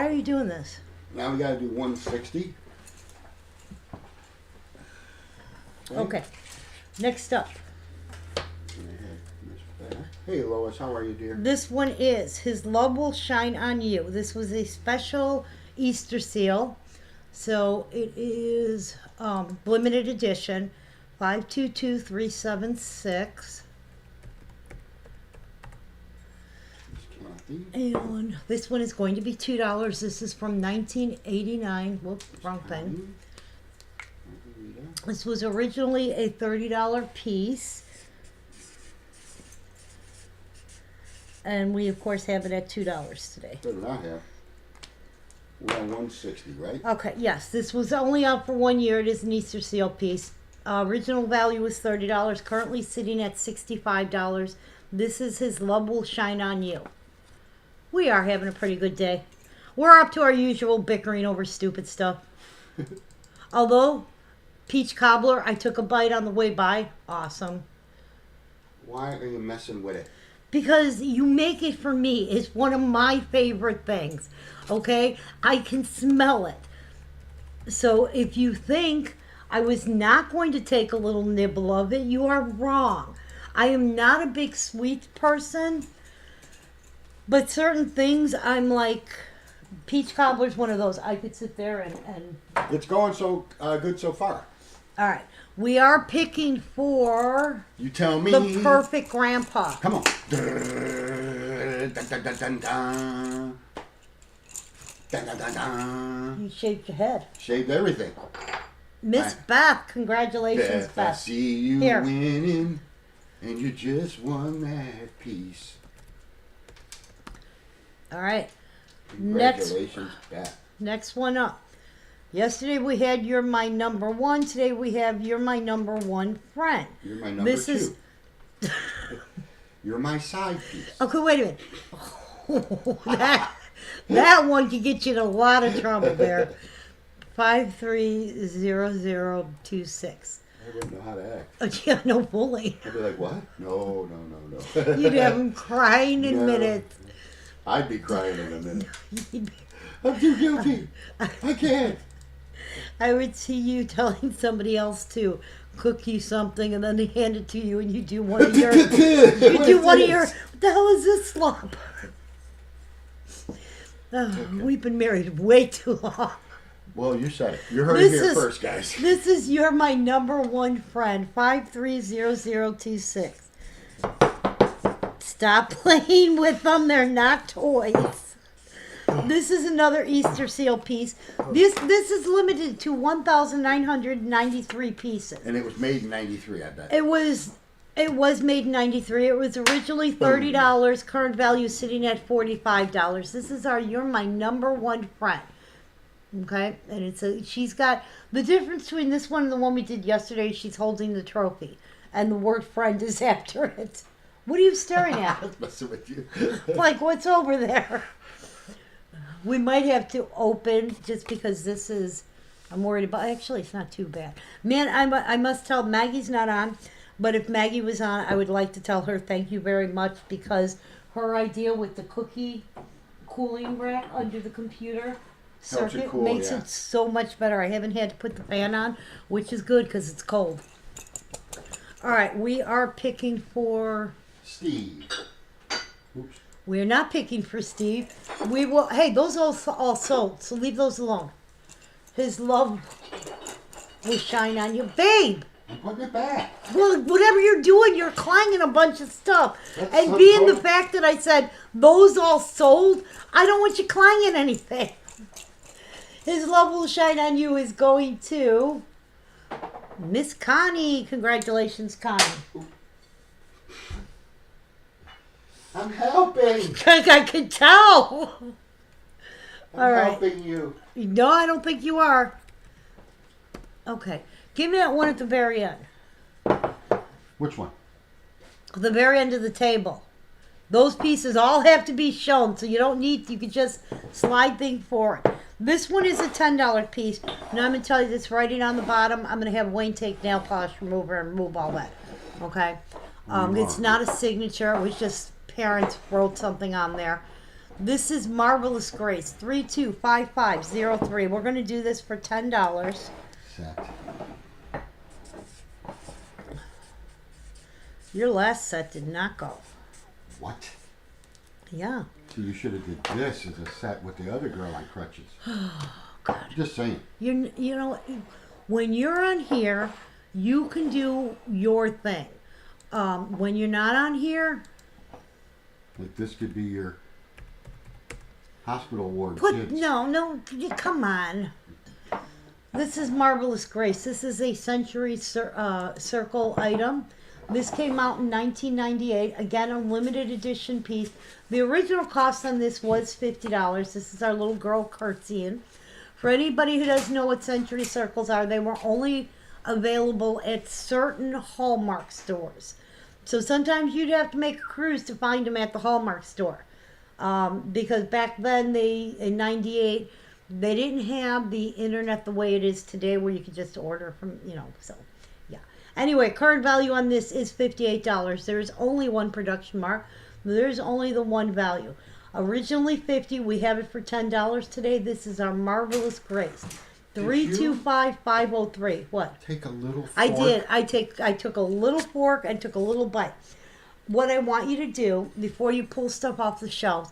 A: are you doing this?
B: Now we got to do 160.
A: Okay. Next up.
B: Hey, Lois, how are you, dear?
A: This one is His Love Will Shine on You. This was a special Easter seal. So it is limited edition. 522376. And this one is going to be $2. This is from 1989. Whoops, wrong thing. This was originally a $30 piece. And we, of course, have it at $2 today.
B: What did I have? We're on 160, right?
A: Okay, yes. This was only out for 1 year. It is an Easter seal piece. Original value was $30. Currently sitting at $65. This is His Love Will Shine on You. We are having a pretty good day. We're up to our usual bickering over stupid stuff. Although, peach cobbler, I took a bite on the way by. Awesome.
B: Why are you messing with it?
A: Because you make it for me. It's one of my favorite things. Okay? I can smell it. So if you think I was not going to take a little nibble of it, you are wrong. I am not a big sweet person. But certain things, I'm like, peach cobbler's one of those. I could sit there and
B: It's going so good so far.
A: all right. We are picking for
B: You tell me.
A: the perfect grandpa.
B: Come on. Dun, dun, dun, dun, dun. Dun, dun, dun, dun.
A: You shaved your head.
B: Shaved everything.
A: Miss Beth, congratulations,
B: I
A: Beth.
B: see you
A: Here.
B: winning, and you just won that piece.
A: All right. Next,
B: Congratulations, Beth.
A: next one up. Yesterday we had You're My Number One. Today we have You're My Number One Friend.
B: You're my number
A: This
B: two.
A: is-
B: You're my side piece.
A: Okay, wait a minute. that one could get you in a lot of trouble there. 530026.
B: I wouldn't know how to act.
A: Oh, yeah, no bully.
B: I'd be like, what? No.
A: You'd have him crying in
B: No.
A: minutes.
B: I'd be crying in a minute.
A: You'd be-
B: I'm too guilty. I can't.
A: I would see you telling somebody else to cook you something, and then they hand it to you, and you do one of your. What the hell is this slop? Oh, we've been married way too long.
B: Well, you said it. You heard it
A: This
B: here
A: is-
B: first, guys.
A: This is You're My Number One Friend, 530026. Stop playing with them. They're not toys. This is another Easter seal piece. This is limited to 1,993 pieces.
B: And it was made in 93, I bet.
A: It was made in 93. It was originally $30. Current value sitting at $45. This is our You're My Number One Friend. Okay? And she's got the difference between this one and the one we did yesterday. She's holding the trophy. And the word friend is after it. What are you staring
B: I
A: at?
B: was messing with you.
A: Like, what's over there? We might have to open just because this is, I'm worried about, actually it's not too bad. Man, I must tell, Maggie's not on, but if Maggie was on, I would like to tell her thank you very much, because her idea with the cookie cooling rack under the computer
B: Helps it
A: circuit
B: cool,
A: makes
B: yeah.
A: it so much better. I haven't had to put the fan on, which is good because it's cold. All right, we are picking for...
B: Steve. Oops.
A: We're not picking for Steve. We will. Hey, those all sold, so leave those alone. His love will shine on you, babe.
B: I'm putting it back.
A: Well, whatever you're doing, you're clanging a bunch of stuff.
B: That's
A: And
B: so
A: being the
B: cool.
A: fact that I said those all sold, I don't want you clanging anything. His love will shine on you is going to Miss Connie. Congratulations, Connie.
B: I'm helping.
A: I could tell.
B: I'm
A: All right.
B: helping you.
A: No, I don't think you are. Okay. Give me that one at the very end.
B: Which one?
A: The very end of the table. Those pieces all have to be shown, so you don't need, you can just slide things forward. This one is a $10 piece. Now I'm going to tell you this writing on the bottom. I'm going to have Wayne take nail polish remover and remove all that. Okay? It's not a signature. It was just parents wrote something on there. This is Marvelous Grace, 325503. We're going to do this for $10.
B: Set.
A: Your last set did not go.
B: What?
A: Yeah.
B: So you should have did this as a set with the other girl on crutches.
A: God.
B: Just saying.
A: You know, when you're on here, You can do your thing. When you're not on here,
B: Like this could be your hospital ward
A: put
B: kids.
A: no, come on. This is Marvelous Grace. This is a Century Circle item. This came out in 1998. Again, a limited edition piece. The original cost on this was $50. This is our little girl curtsying. For anybody who doesn't know what Century Circles are, they were only available at certain Hallmark stores. So sometimes you'd have to make a cruise to find them at the Hallmark store. Because back then, in 98, they didn't have the internet the way it is today where you could just order from, so yeah. Anyway, current value on this is $58. There's only one production mark. There's only the one value. Originally $50, we have it for $10 today. This is our Marvelous Grace. 325503. What?
B: Take a little fork.
A: I did. I took a little fork and took a little bite. What I want you to do before you pull stuff off the shelves,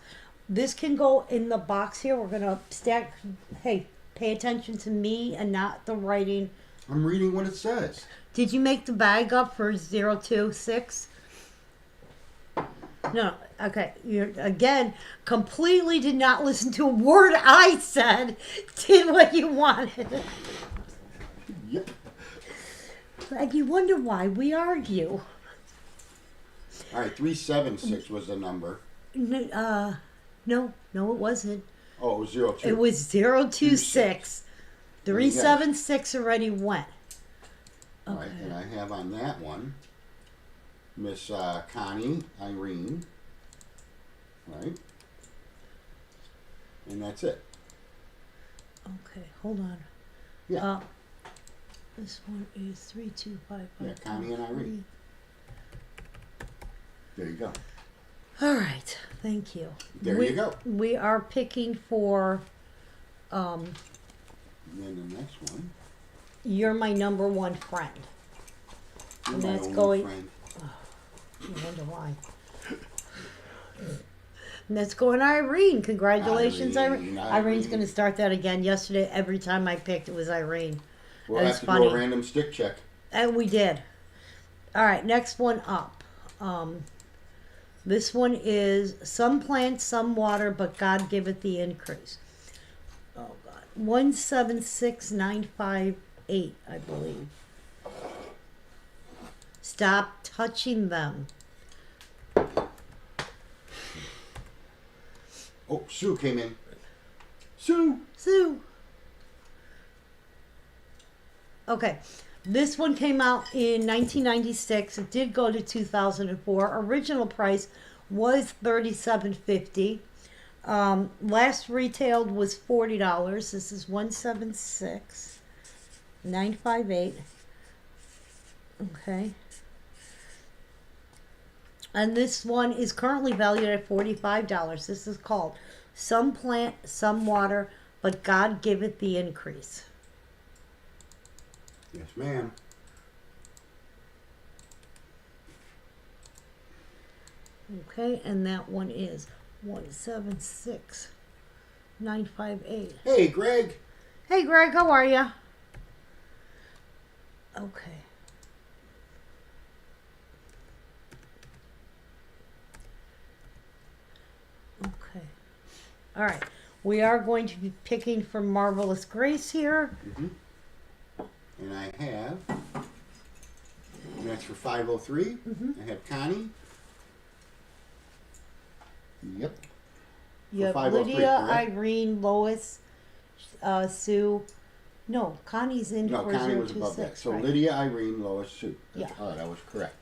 A: this can go in the box here. We're gonna stack. Hey, pay attention to me and not the writing.
B: I'm reading what it says.
A: Did you make the bag up for 026? No. Okay. You again completely did not listen to a word I said. Did what you wanted.
B: Yep.
A: And you wonder why we argue.
B: All right, 376 was the number.
A: No, it wasn't.
B: Oh, it was 02.
A: It was 026. 376 already went.
B: All right, and I have on that one Miss Connie Irene. Right? And that's it.
A: Okay, hold on.
B: Yeah.
A: This one is 3255.
B: Yeah, Connie and Irene. There you go.
A: All right, thank you.
B: There you go.
A: We are picking for
B: And then the next one.
A: You're My Number One Friend.
B: You're
A: And
B: my
A: that's
B: only
A: going.
B: friend.
A: You wonder why. And that's going Irene. Congratulations, Irene. Irene's going to start that again. Yesterday, every time I picked, it was Irene.
B: We'll
A: That
B: have
A: was
B: to
A: funny.
B: do a random stick check.
A: And we did. All right, next one up. This one is some plants, some water, but God giveth the increase. Oh, God. 176958, I believe. Stop touching them.
B: Oh, Sue came in. Sue!
A: Sue. Okay. This one came out in 1996. It did go to 2004. Original price was $37.50. Last retailed was $40. This is 176958. Okay. And this one is currently valued at $45. This is called Some Plant, Some Water, but God Giveth the Increase.
B: Yes, ma'am.
A: Okay, and that one is 176958.
B: Hey, Greg.
A: Hey, Greg, how are you? Okay. Okay. All right. We are going to be picking from Marvelous Grace here.
B: Mm-hmm. And I have, and that's for 503.
A: Mm-hmm.
B: I have Connie. Yep.
A: You have
B: 503,
A: Lydia,
B: correct?
A: Irene, Lois, Sue. No, Connie's in
B: No,
A: for
B: Connie was above
A: 026.
B: that. So
A: right?
B: Lydia, Irene, Lois, Sue.
A: Yeah.
B: All right, I was correct.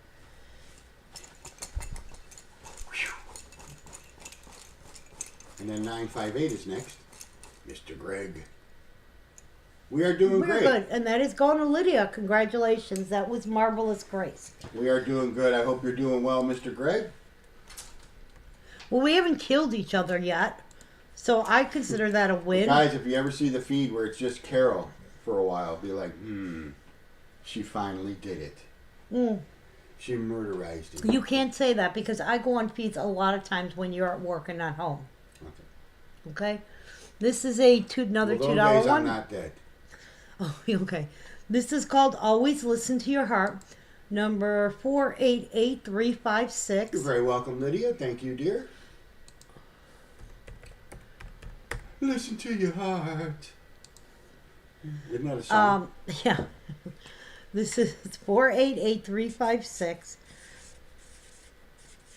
B: And then 958 is next. Mr. Greg. We are doing
A: We're
B: great.
A: good. And that is going to Lydia. Congratulations. That was Marvelous Grace.
B: We are doing good. I hope you're doing well, Mr. Greg.
A: Well, we haven't killed each other yet. So I consider that a win.
B: Guys, if you ever see the feed where it's just Carol for a while, be like, she finally did it. She murderized it.
A: You can't say that because I go on feeds a lot of times when you're at work and not home. Okay? This is another
B: Well,
A: $2
B: those days
A: one.
B: I'm not dead.
A: Oh, okay. This is called Always Listen to Your Heart, number 488356.
B: You're very welcome, Lydia. Thank you, dear. Listen to your heart. Isn't that a song?
A: Yeah. This is 488356.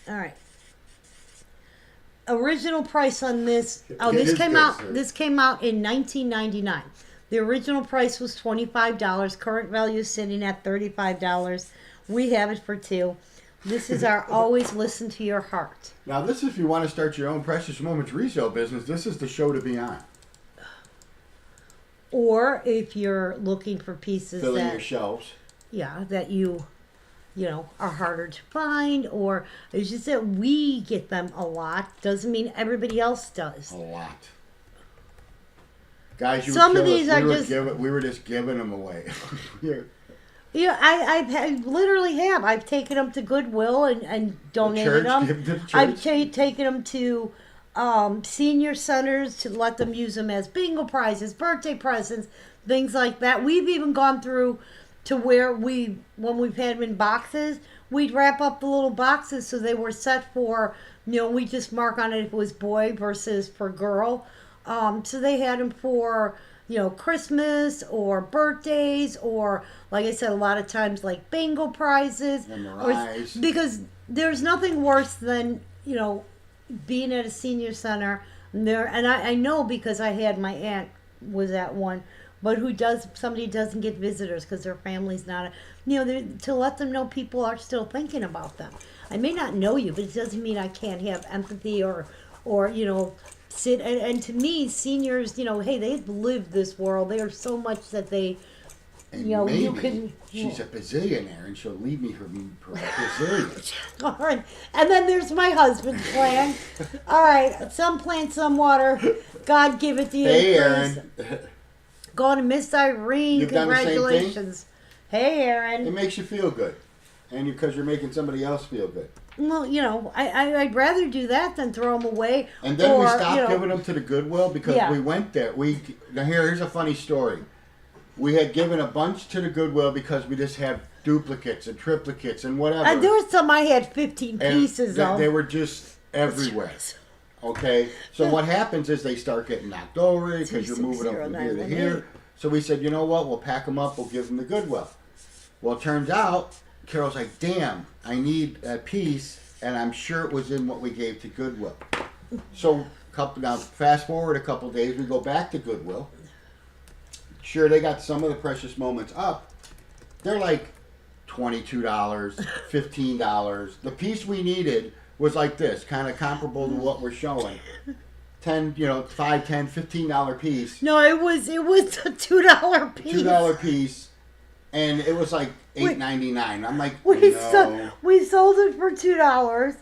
A: All right. Original price on this. Oh,
B: It
A: this
B: is
A: came
B: good,
A: out.
B: sir.
A: This came out in 1999. The original price was $25. Current value is sitting at $35. We have it for $2. This is our Always Listen to Your Heart.
B: Now, this is if you want to start your own Precious Moments resale business. This is the show to be on.
A: Or if you're looking for pieces
B: Filling
A: that,
B: your shelves.
A: yeah, that you know, are harder to find, or it's just that we get them a lot. Doesn't mean everybody else does.
B: A lot. Guys, you
A: Some
B: would
A: of
B: kill
A: these
B: us.
A: are just-
B: We were just giving them away. Yeah.
A: Yeah, I literally have. I've taken them to Goodwill and donated them.
B: Give to the church.
A: I've taken them to senior centers to let them use them as bingo prizes, birthday presents, things like that. We've even gone through to where when we've had them in boxes, we'd wrap up the little boxes so they were set for, we just mark on it if it was boy versus for girl. So they had them for, Christmas or birthdays, or like I said, a lot of times like bingo prizes.
B: Memorize.
A: Because there's nothing worse than, being at a senior center there, and I know because I had my aunt was at one, but somebody doesn't get visitors because their family's not, to let them know people are still thinking about them. I may not know you, but it doesn't mean I can't have empathy or sit and to me, seniors, hey, they've lived this world. They are so much that they,
B: And
A: maybe
B: maybe
A: you can.
B: she's a bazillionaire and she'll leave me for a bazillion.
A: All right, and then there's my husband's plan. All right, some plant, some water. God give it to you.
B: Hey,
A: please.
B: Aaron.
A: Going to Miss Irene.
B: You've done the same thing?
A: Congratulations. Hey, Aaron.
B: It makes you feel good. And because you're making somebody else feel good.
A: Well, I'd rather do that than throw them away.
B: And then we
A: or,
B: stopped giving them to the Goodwill because
A: Yeah.
B: we went there. Now here's a funny story. We had given a bunch to the Goodwill because we just have duplicates and triplicates and whatever.
A: There was some I had 15
B: And
A: pieces of.
B: they were just everywhere. Okay? So what happens is they start getting knocked over because you're moving them from here to here. So we said, you know what? We'll pack them up. We'll give them to Goodwill. Well, it turns out, Carol's like, damn, I need a piece, and I'm sure it was in what we gave to Goodwill. So now fast forward a couple days, we go back to Goodwill. Sure, they got some of the Precious Moments up. They're like $22, $15. The piece we needed was like this, kind of comparable to what we're showing. $5, $10, $15 piece.
A: No, it was a $2 piece.
B: $2 piece, and it was like $8.99. I'm like,
A: We
B: no.
A: we sold it for $2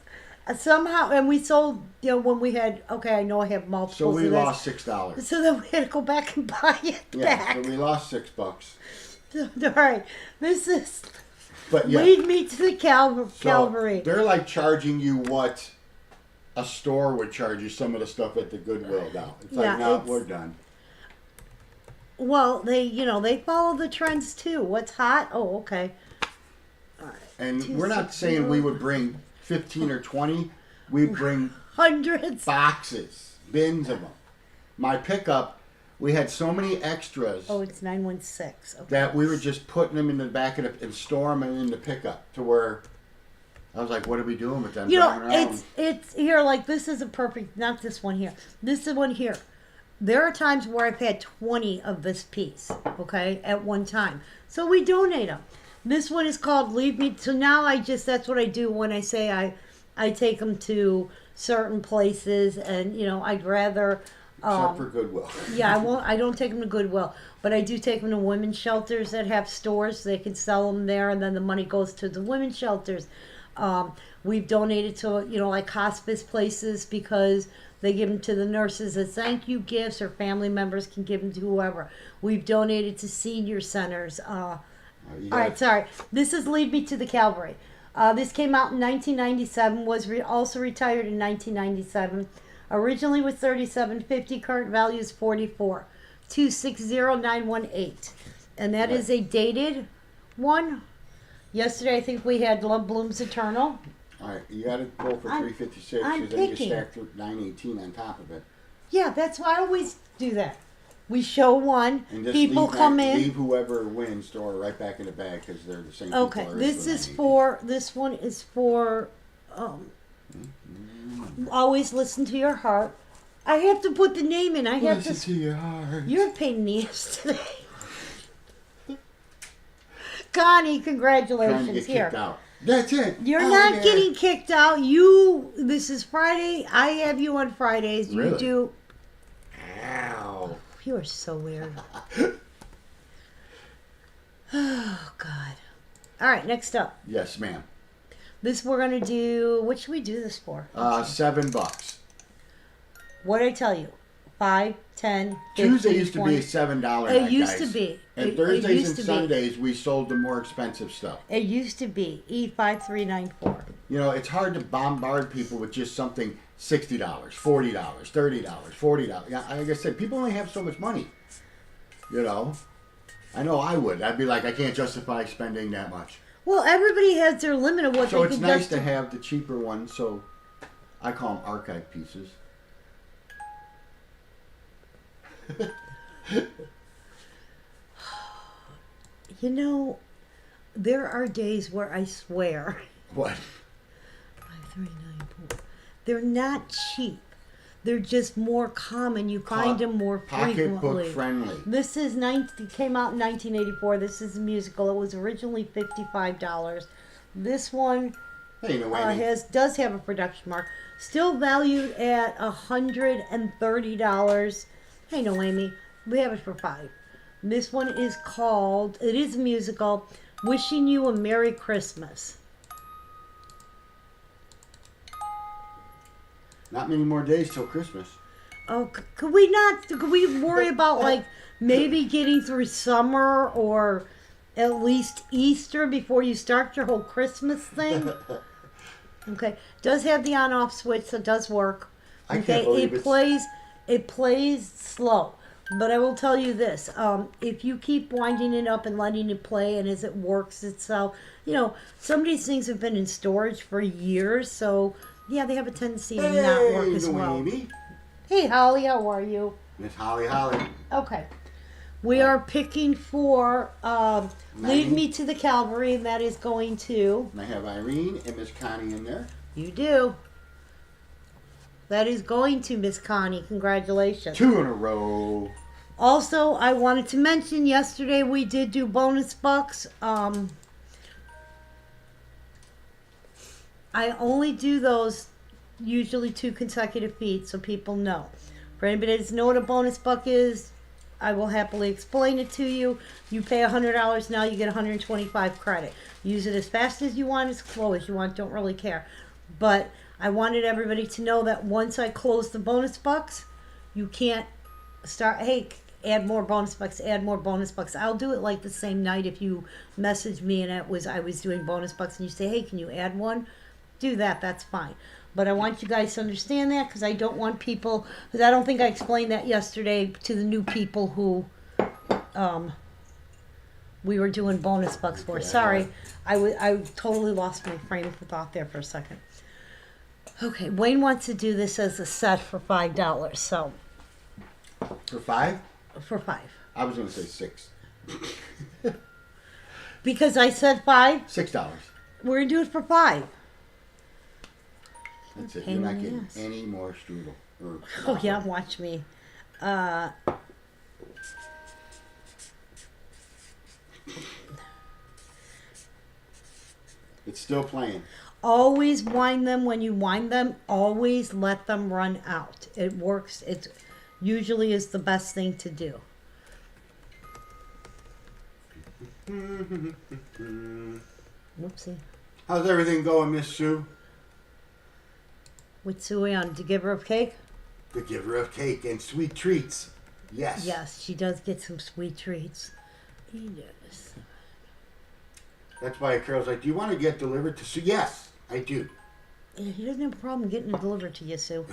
A: somehow, and we sold when we had. Okay, I know I have multiples.
B: So we
A: of
B: lost
A: this.
B: $6.
A: So then we had to go back and buy it
B: Yeah,
A: back.
B: so we lost $6.
A: All right, this is
B: But yeah,
A: lead me to the
B: so
A: Calvary.
B: they're like charging you what a store would charge you. Some of the stuff at the Goodwill now. It's like,
A: Yeah,
B: no,
A: it's-
B: we're done.
A: Well, they follow the trends too. What's hot? Oh, okay.
B: And we're not saying we would bring 15 or 20. We bring
A: Hundreds.
B: boxes, bins of them. My pickup, we had so many extras
A: Oh, it's 916. Okay.
B: that we were just putting them in the back of and storing them in the pickup to where I was like, what are we doing with them? Driving around.
A: it's here. Like this is a perfect. Not this one here. This is one here. There are times where I've had 20 of this piece. Okay, at one time. So we donate them. This one is called Leave Me. So now that's what I do when I say I take them to certain places, and I'd rather.
B: Except for Goodwill.
A: Yeah, I don't take them to Goodwill, but I do take them to women's shelters that have stores. They can sell them there, and then the money goes to the women's shelters. We've donated to like hospice places because they give them to the nurses as thank you gifts, or family members can give them to whoever. We've donated to senior centers. All right, sorry. This is Lead Me to the Calvary. This came out in 1997. Was also retired in 1997. Originally was $37.50. Current value is $44. 260918. and that
B: Right.
A: is a dated one. Yesterday, I think we had Love Blooms Eternal.
B: All right, you got to go for
A: I'm-
B: 356,
A: I'm
B: and then you
A: picking.
B: stack 918 on top of it.
A: Yeah, that's why I always do that. We show one,
B: And just
A: people
B: leave,
A: come in.
B: leave whoever wins, throw it right back in the bag because they're the same
A: Okay,
B: people.
A: this one is for, always listen to your heart. I have to put the name in. I have
B: Listen
A: to.
B: to your heart.
A: You're a pain in the ass today. Connie,
B: Trying to
A: congratulations.
B: get
A: Here.
B: kicked out. That's it.
A: You're
B: Oh,
A: not
B: yeah.
A: getting kicked out. This is Friday. I have you on Fridays. You
B: Really?
A: do.
B: Ow.
A: You are so weird. Oh, God. All right, next up.
B: Yes, ma'am.
A: This we're going to do. What should we do this for?
B: $7.
A: What did I tell you? 5, 10, 15,
B: Tuesday used to
A: 20.
B: be a $7
A: It
B: night,
A: used
B: guys.
A: to be.
B: And
A: It
B: Thursdays
A: used
B: and
A: to be.
B: Sundays, we sold the more expensive stuff.
A: It used to be E5394.
B: You know, it's hard to bombard people with just something $60, $40, $30, $40. Yeah, like I said, people only have so much money. You know, I know I would. I'd be like, I can't justify spending that much.
A: Well, everybody has their limit of what
B: So
A: they
B: it's
A: can
B: nice
A: just.
B: to have the cheaper ones. So I call them archive pieces.
A: You know, there are days where I swear.
B: What?
A: 5394. They're not cheap. They're just more common. You find them more frequently.
B: Pocketbook friendly.
A: This is came out in 1984. This is a musical. It was originally $55. This one
B: Hey, no way.
A: does have a production mark. Still valued at $130. Hey, Noemi, we have it for $5. This one is called. It is a musical. Wishing You a Merry Christmas.
B: Not many more days till Christmas.
A: Oh, could we not? Could we worry about like maybe getting through summer or at least Easter before you start your whole Christmas thing? Okay, does have the on-off switch, so it does work.
B: I
A: Okay,
B: can't believe
A: it plays slow. But I will tell you this: if you keep winding it up and letting it play, and as it works itself, you know some of these things have been in storage for years, so. Yeah, they have a tendency to not work as well.
B: Noemi.
A: Hey, Holly, how are you?
B: Miss Holly.
A: Okay. We are picking for Lead Me to the Calvary, and that is going to...
B: And I have Irene and Miss Connie in there.
A: You do. That is going to Miss Connie. Congratulations.
B: 2 in a row.
A: Also, I wanted to mention yesterday we did do bonus bucks. I only do those usually 2 consecutive feet so people know. For anybody that doesn't know what a bonus buck is, I will happily explain it to you. You pay $100 now, you get 125 credit. Use it as fast as you want, as slow as you want, don't really care. But I wanted everybody to know that once I close the bonus bucks, you can't start, hey, add more bonus bucks, add more bonus bucks. I'll do it like the same night if you message me and I was doing bonus bucks and you say, hey, can you add one? Do that, that's fine. But I want you guys to understand that because I don't want people, because I don't think I explained that yesterday to the new people who we were doing bonus bucks for.
B: Yeah.
A: Sorry, I totally lost my frame of thought there for a second. Okay, Wayne wants to do this as a set for $5, so.
B: For 5?
A: For $5.
B: I was going to say 6.
A: Because I said $5,
B: $6.
A: we're going to do it for $5.
B: That's it.
A: Pain
B: You're not
A: in the
B: getting
A: ass.
B: any more strudel.
A: Oh yeah, watch me.
B: It's still playing.
A: Always wind them when you wind them. Always let them run out. It works. It usually is the best thing to do. Whoopsie.
B: How's everything going, Miss Sue?
A: With Sue on the giver of cake?
B: The giver of cake and sweet treats. Yes.
A: Yes, she does get some sweet treats. He does.
B: That's why Carol's like, do you want to get delivered to Sue? Yes, I do.
A: Yeah, he doesn't have a problem getting it delivered to you, Sue.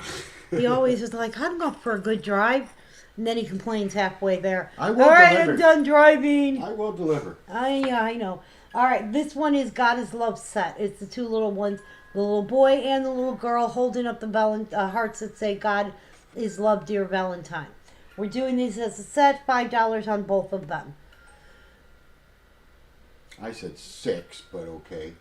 A: He always is like, I'm going for a good drive. And then he complains halfway there.
B: I will
A: All right,
B: deliver.
A: I'm done driving.
B: I will deliver.
A: I know. All right, this one is God is Love set. It's the two little ones, the little boy and the little girl holding up the hearts that say God is love, dear Valentine. We're doing these as a set, $5 on both of them.
B: I said 6, but okay.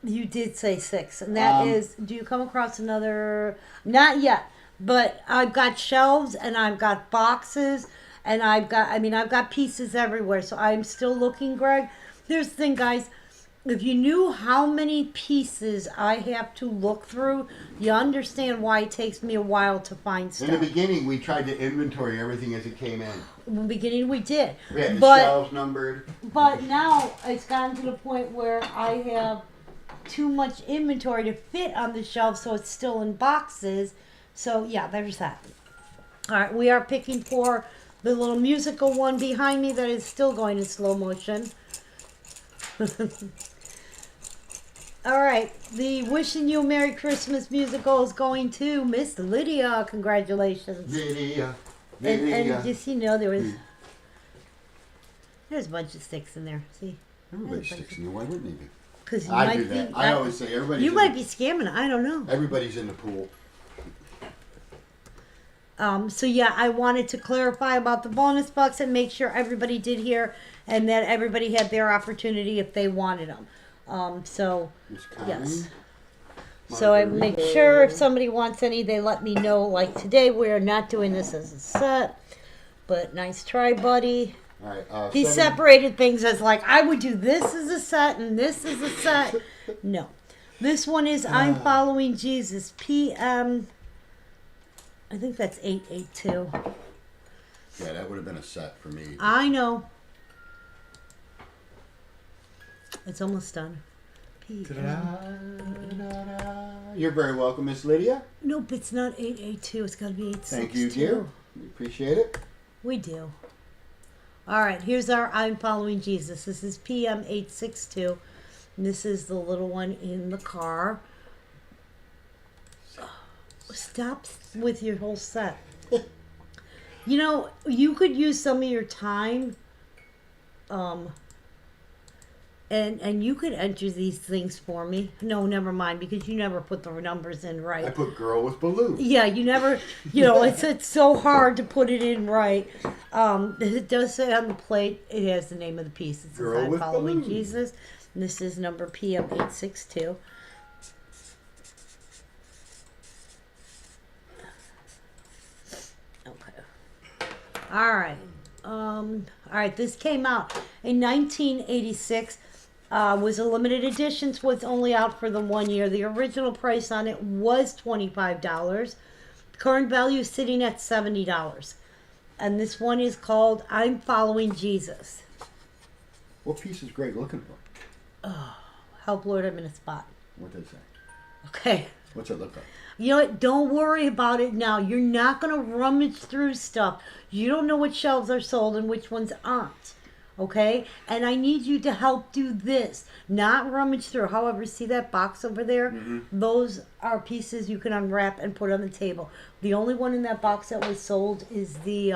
A: You did say 6, and that is. Do you come across another? Not yet, but I've got shelves and I've got boxes and I've got pieces everywhere. So I'm still looking, Greg. Here's the thing, guys. If you knew how many pieces I have to look through, you understand why it takes me a while to find stuff.
B: In the beginning, we tried to inventory everything as it came in.
A: In the beginning, we did.
B: We had the
A: but
B: shelves numbered.
A: but now it's gotten to the point where I have too much inventory to fit on the shelf, so it's still in boxes. So yeah, there's that. All right, we are picking for the little musical one behind me that is still going in slow motion. All right, the Wishing You a Merry Christmas musical is going to Miss Lydia. Congratulations.
B: Lydia.
A: And just, there's a bunch of sticks in there. See?
B: Everybody sticks in there. Why wouldn't they be?
A: Because you
B: I
A: might
B: do that.
A: be.
B: I always say everybody's
A: You might be scamming. I don't know.
B: Everybody's in the pool.
A: So yeah, I wanted to clarify about the bonus bucks and make sure everybody did hear and that everybody had their opportunity if they wanted them. So yes. So I make sure if somebody wants any, they let me know. Like today, we're not doing this as a set, but nice try, buddy.
B: All right.
A: He separated things as like, I would do this as a set and this as a set. No. This one is I'm Following Jesus. PM, I think that's 882.
B: Yeah, that would have been a set for me.
A: I know. It's almost done.
B: You're very welcome, Miss Lydia.
A: Nope, it's not 882. It's got to be 862.
B: Thank you, dear. We appreciate it.
A: We do. All right, here's our I'm Following Jesus. This is PM 862. And this is the little one in the car. Stop with your whole set. You know, you could use some of your time and you could enter these things for me. No, never mind, because you never put the numbers in right.
B: I put girl with balloon.
A: Yeah, you never, it's so hard to put it in right. It does say on the plate, it has the name of the piece. It says
B: Girl
A: I'm
B: with
A: Following
B: balloon.
A: Jesus. And this is number PM 862. Okay. All right. All right, this came out in 1986. Was a limited edition, so it's only out for the 1 year. The original price on it was $25. Current value is sitting at $70. And this one is called I'm Following Jesus.
B: What piece is Greg looking for?
A: Help, Lord, I'm in a spot.
B: What does it say?
A: Okay.
B: What's it look like?
A: You know what? Don't worry about it now. You're not going to rummage through stuff. You don't know which shelves are sold and which ones aren't. Okay? And I need you to help do this. Not rummage through. However, see that box over there? Mm-hmm. Those are pieces you can unwrap and put on the table. The only one in that box that was sold is the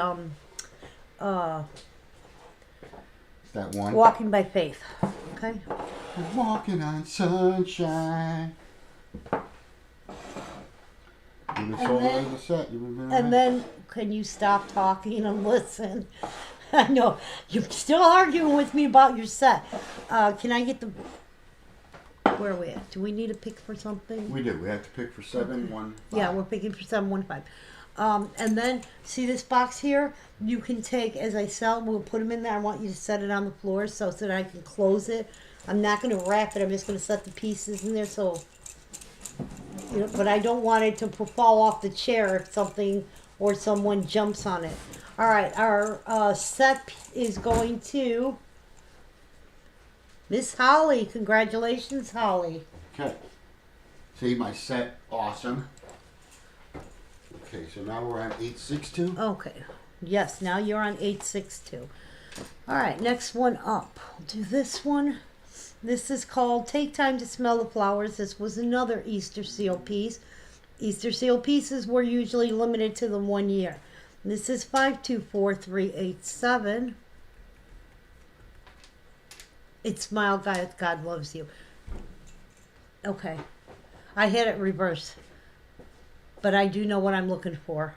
B: That one?
A: Walking by Faith. Okay?
B: Walking on sunshine. You were sold
A: then-
B: as a set. You were
A: And then, can you stop talking and listen? I know, you're still arguing with me about your set. Can I get the... Where are we at? Do we need to pick for something?
B: We do. We have to pick for 715.
A: Yeah, we're picking for 715. And then, see this box here? You can take, as I sell, we'll put them in there. I want you to set it on the floor so that I can close it. I'm not going to wrap it. I'm just going to set the pieces in there so... but I don't want it to fall off the chair if something or someone jumps on it. All right, our set is going to Miss Holly. Congratulations, Holly.
B: Okay. See my set? Awesome. Okay, so now we're on 862.
A: Okay. Yes, now you're on 862. All right, next one up. I'll do this one. This is called Take Time to Smell the Flowers. This was another Easter seal piece. Easter seal pieces were usually limited to the 1 year. This is 524387. It's Smile Guys, God Loves You. Okay. I had it reversed. But I do know what I'm looking for.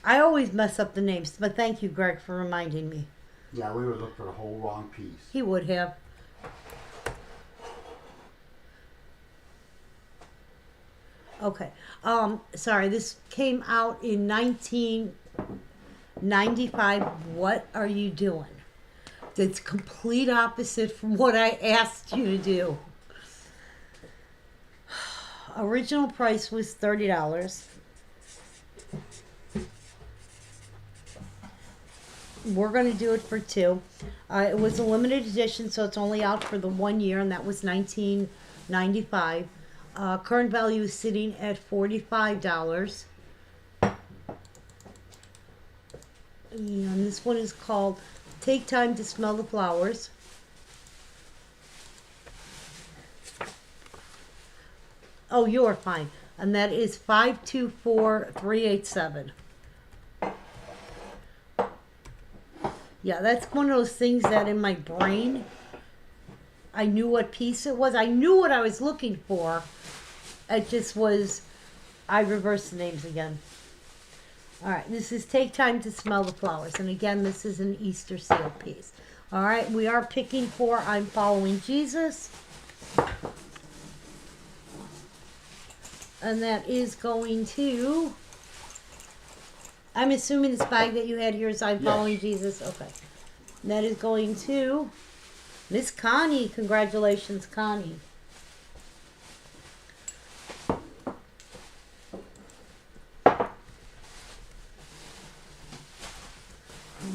A: I always mess up the names, but thank you, Greg, for reminding me.
B: Yeah, we would look for the whole wrong piece.
A: He would have. Okay. Sorry, this came out in 1995. What are you doing? It's complete opposite from what I asked you to do. Original price was $30. We're going to do it for two. It was a limited edition, so it's only out for the 1 year, and that was 1995. Current value is sitting at $45. And this one is called Take Time to Smell the Flowers. Oh, you're fine. And that is 524387. Yeah, that's one of those things that in my brain, I knew what piece it was. I knew what I was looking for. It just was, I reversed the names again. All right, this is Take Time to Smell the Flowers. And again, this is an Easter seal piece. All right, we are picking for I'm Following Jesus. And that is going to, I'm assuming this bag that you had here is I'm Following Jesus. Okay. And that is going to Miss Connie. Congratulations, Connie.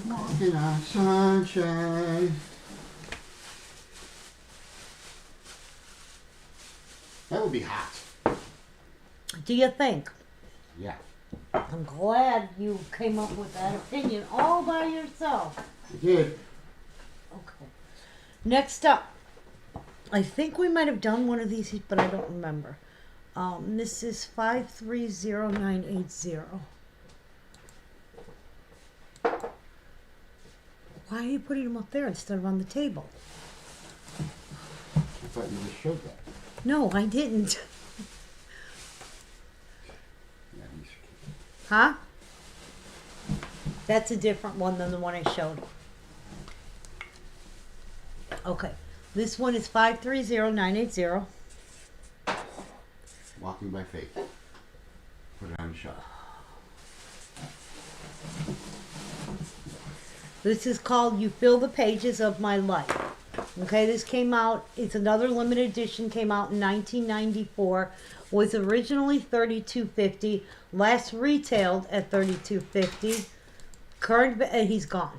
B: Walking on sunshine. That would be hot.
A: Do you think?
B: Yeah.
A: I'm glad you came up with that opinion all by yourself.
B: I did.
A: Okay. Next up, I think we might have done one of these, but I don't remember. This is 530980. Why are you putting them up there instead of on the table?
B: I thought you just showed that.
A: No, I didn't.
B: Yeah, he's...
A: Huh? That's a different one than the one I showed. Okay. This one is 530980.
B: Walking by faith. Put it on the shelf.
A: This is called You Fill the Pages of My Life. Okay, this came out, it's another limited edition, came out in 1994, was originally $32.50, last retailed at $32.50. Current, he's gone.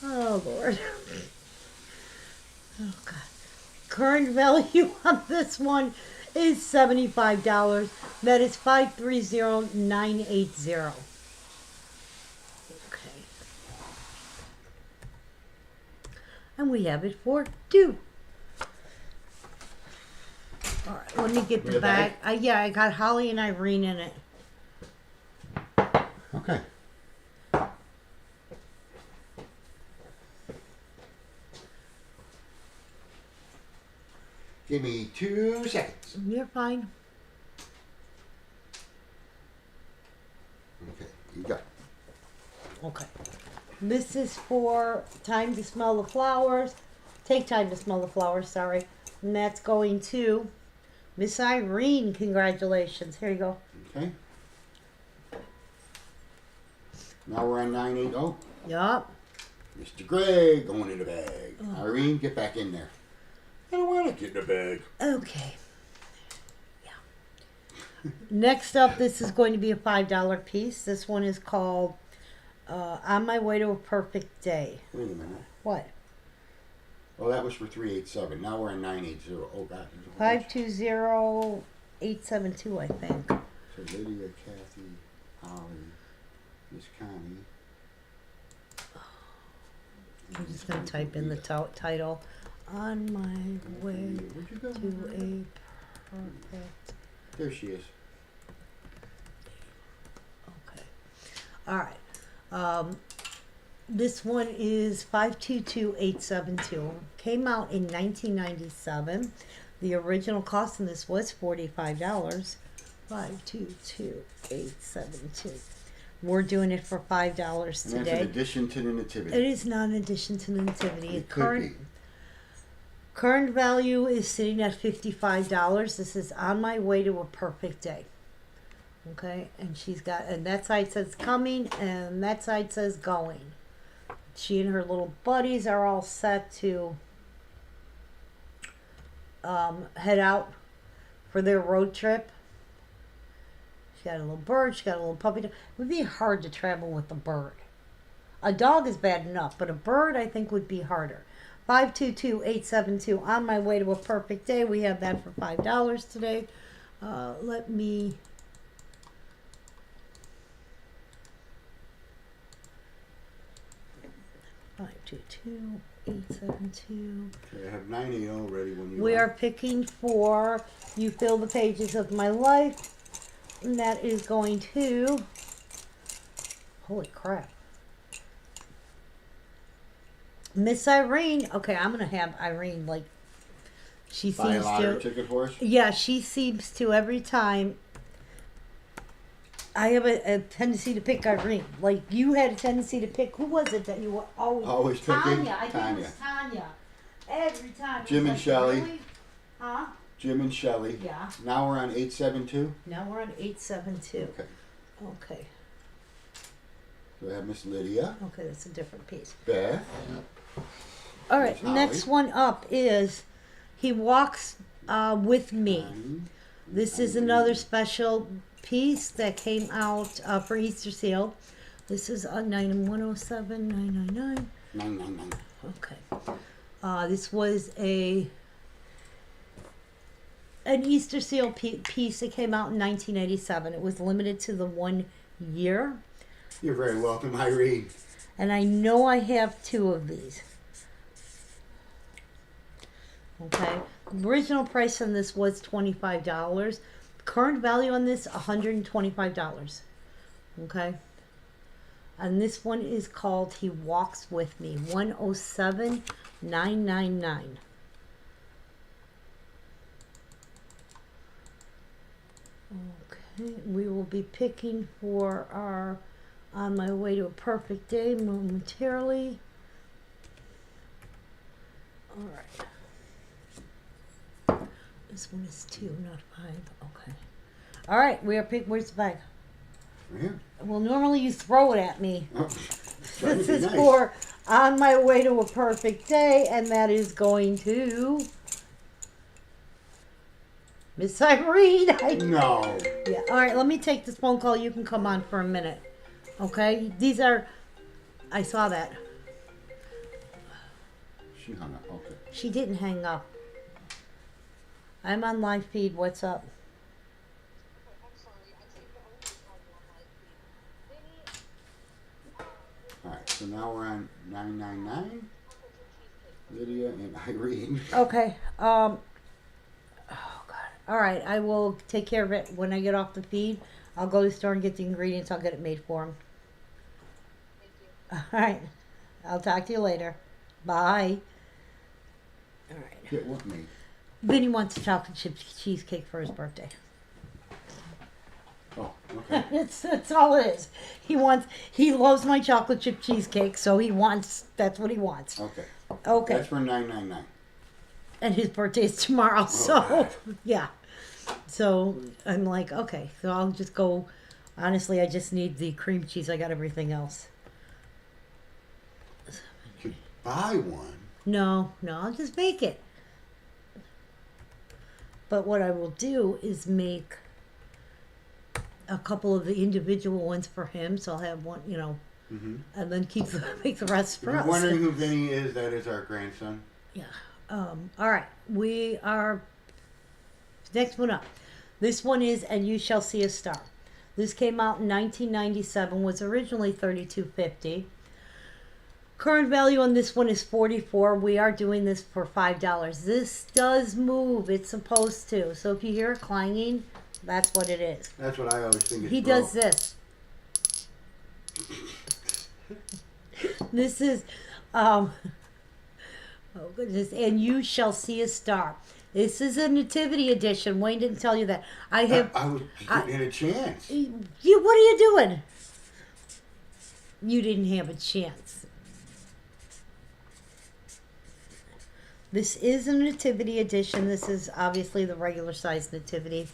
A: Oh, Lord. Oh, God. Current value on this one is $75. That is 530980. Okay. And we have it for two. All right, let me get the bag. Yeah, I got Holly and Irene in it.
B: Okay. Give me 2 seconds.
A: You're fine.
B: Okay, you got it.
A: Okay. This is for Time to Smell the Flowers. Take Time to Smell the Flowers, sorry. And that's going to Miss Irene. Congratulations. Here you go.
B: Okay. Now we're on 980.
A: Yup.
B: Mr. Greg going in the bag. Oh. Irene, get back in there. I don't want to get in the bag.
A: Okay. Yeah. Next up, this is going to be a $5 piece. This one is called On My Way to a Perfect Day.
B: Wait a minute.
A: What?
B: Oh, that was for 387. Now we're on 980. Oh, God.
A: 520872, I think.
B: So Lydia, Kathy, Holly, Miss Connie.
A: I'm just going to type in the title. On my way to a perfect...
B: There she is.
A: All right. This one is 522872. Came out in 1997. The original cost in this was $45. 522872. We're doing it for $5
B: And that's
A: today.
B: in addition to the nativity.
A: It is not in addition to the nativity.
B: It could be.
A: Current value is sitting at $55. This is on my way to a perfect day. Okay, and she's got, and that side says coming, and that side says going. She and her little buddies are all set to head out for their road trip. She got a little bird, she got a little puppy dog. It would be hard to travel with a bird. A dog is bad enough, but a bird I think would be harder. 522872. On my way to a perfect day. We have that for $5 today. Let me... Five two two 872.
B: Okay, I have 980 ready when you
A: We are picking for You Fill the Pages of My Life. And that is going to... Holy crap. Miss Irene. Okay, I'm going to have Irene, like, she
B: buy a
A: seems
B: lottery
A: to...
B: ticket for us?
A: Yeah, she seems to every time. I have a tendency to pick Irene. Like, you had a tendency to pick... Who was it that you were
B: Always picking?
A: Tanya. I think
B: Tanya.
A: it was Tanya. Every time.
B: Jim and Shelley.
A: Really? Huh?
B: Jim and Shelley.
A: Yeah.
B: Now we're on 872.
A: Now we're on 872.
B: Okay.
A: Okay.
B: So I have Miss Lydia.
A: Okay, that's a different piece.
B: Beth.
A: All right,
B: Miss Holly.
A: next one up is He Walks With Me. This is another special piece that came out for Easter sale. This is on 9107,999.
B: 999.
A: Okay. This was an Easter sale piece that came out in 1987. It was limited to the 1 year.
B: You're very welcome, Irene.
A: And I know I have 2 of these. Okay. The original price on this was $25. Current value on this, $125. Okay. And this one is called He Walks With Me. 107,999. Okay. We will be picking for our On My Way to a Perfect Day momentarily. All right. This one is 2, not 5. Okay. All right, we are picking. Where's the bag?
B: Right here.
A: Well, normally you throw it at me.
B: Oh, trying
A: This
B: to be
A: is
B: nice.
A: for On My Way to a Perfect Day, and that is going to Miss Irene.
B: No.
A: Yeah. All right, let me take this phone call. You can come on for a minute. Okay? These are... I saw that.
B: She hung up. Okay.
A: She didn't hang up. I'm on live feed. What's up?
B: Alright, so now we're on 999. Lydia and Irene.
A: Okay. Oh God. All right. I will take care of it when I get off the feed. I'll go to the store and get the ingredients. I'll get it made for him. All right. I'll talk to you later. Bye. All right.
B: Get what me?
A: Vinny wants a chocolate chip cheesecake for his birthday.
B: Oh, okay.
A: That's all it is. He loves my chocolate chip cheesecake, so that's what he wants.
B: Okay.
A: Okay.
B: That's for 999.
A: And his birthday is tomorrow, so
B: God.
A: yeah. So I'm like, okay, so I'll just go. Honestly, I just need the cream cheese. I got everything else.
B: You buy one.
A: No, I'll just make it. But what I will do is make a couple of the individual ones for him. So I'll have one,
B: Mm-hmm.
A: and then make the rest for
B: If you're
A: us.
B: wondering who Vinny is, that is our grandson.
A: Yeah. All right. We are next one up. This one is And You Shall See a Star. This came out in 1997. Was originally $32.50. Current value on this one is $44. We are doing this for $5. This does move. It's supposed to. So if you hear it clanging, that's what it is.
B: That's what I always think is
A: He does this. This is, oh goodness, and you shall see a star. This is a nativity edition. Wayne didn't tell you that. I have.
B: I was giving it a chance.
A: You. What are you doing? You didn't have a chance. This is a nativity edition. This is obviously the regular size nativity.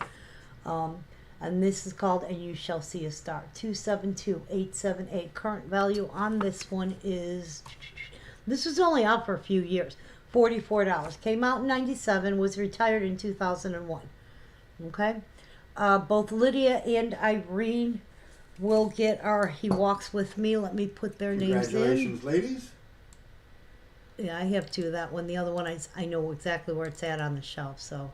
A: And this is called And You Shall See a Star. 272878. Current value on this one is, this was only out for a few years. $44. Came out in 97, was retired in 2001. Okay? Both Lydia and Irene will get our He Walks With Me. Let me put their names in.
B: Congratulations, ladies.
A: Yeah, I have two. That one. The other one, I know exactly where it's at on the shelf. So,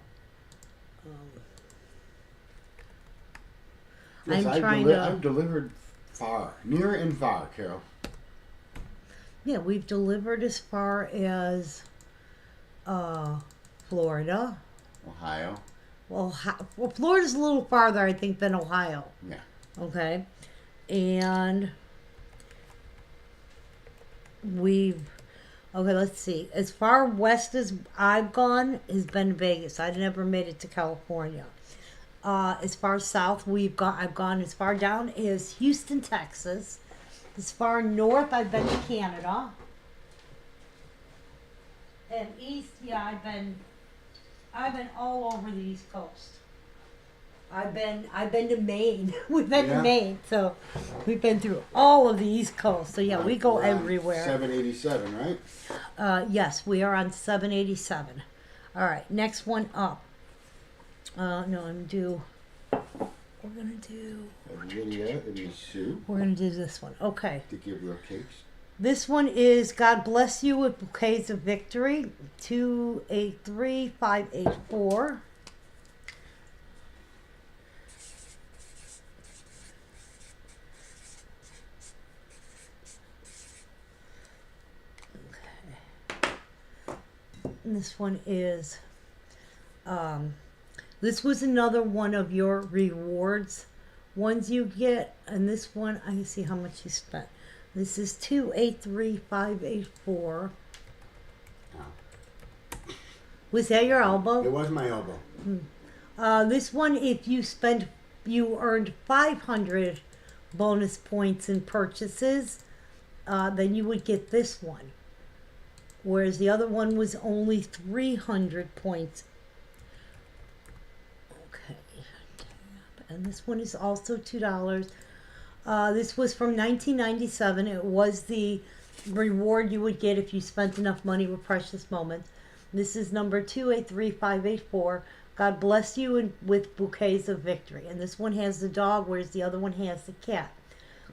B: Yes, I've delivered far, near and far, Carol.
A: Yeah, we've delivered as far as Florida.
B: Ohio.
A: Well, Florida's a little farther, I think, than Ohio.
B: Yeah.
A: Okay. And okay, let's see. As far west as I've gone has been Vegas. I never made it to California. As far south I've gone as far down as Houston, Texas. As far north I've been to Canada. And east, yeah, I've been all over the East Coast. I've been to Maine. We've been to Maine, so we've been through all of the East Coast. So yeah, we go everywhere.
B: 787, right?
A: Yes, we are on 787. All right, next one up. No, we're gonna do
B: Lydia and Miss Sue.
A: We're gonna do this one. Okay.
B: To give real cakes.
A: This one is God Bless You with Bouquets of Victory. 283584. And this one is, this was another one of your rewards ones you get. And this one, I can see how much you spent. This is 283584.
B: Oh.
A: Was that your elbow?
B: It was my elbow.
A: This one, if you earned 500 bonus points in purchases, then you would get this one. Whereas the other one was only 300 points. Okay. And this one is also $2. This was from 1997. It was the reward you would get if you spent enough money with Precious Moments. This is number 283584. God Bless You with Bouquets of Victory. And this one has the dog, whereas the other one has the cat.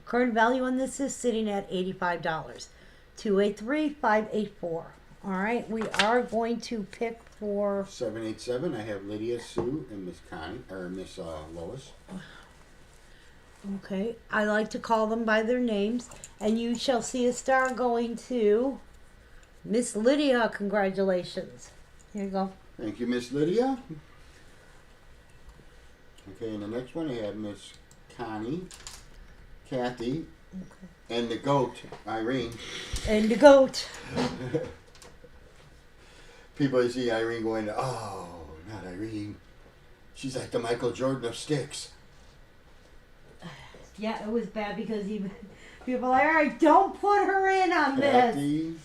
A: Current value on this is sitting at $85. 283584. All right, we are going to pick for
B: 787. I have Lydia, Sue, and Miss Connie or Miss Lois.
A: Okay, I like to call them by their names. And You Shall See a Star going to Miss Lydia. Congratulations. Here you go.
B: Thank you, Miss Lydia. Okay, and the next one I have Miss Connie, Kathy, and the goat, Irene.
A: And the goat.
B: People see Irene going, oh, not Irene. She's like the Michael Jordan of sticks.
A: Yeah, it was bad because even people are like, all right, don't put her in on
B: Kathy,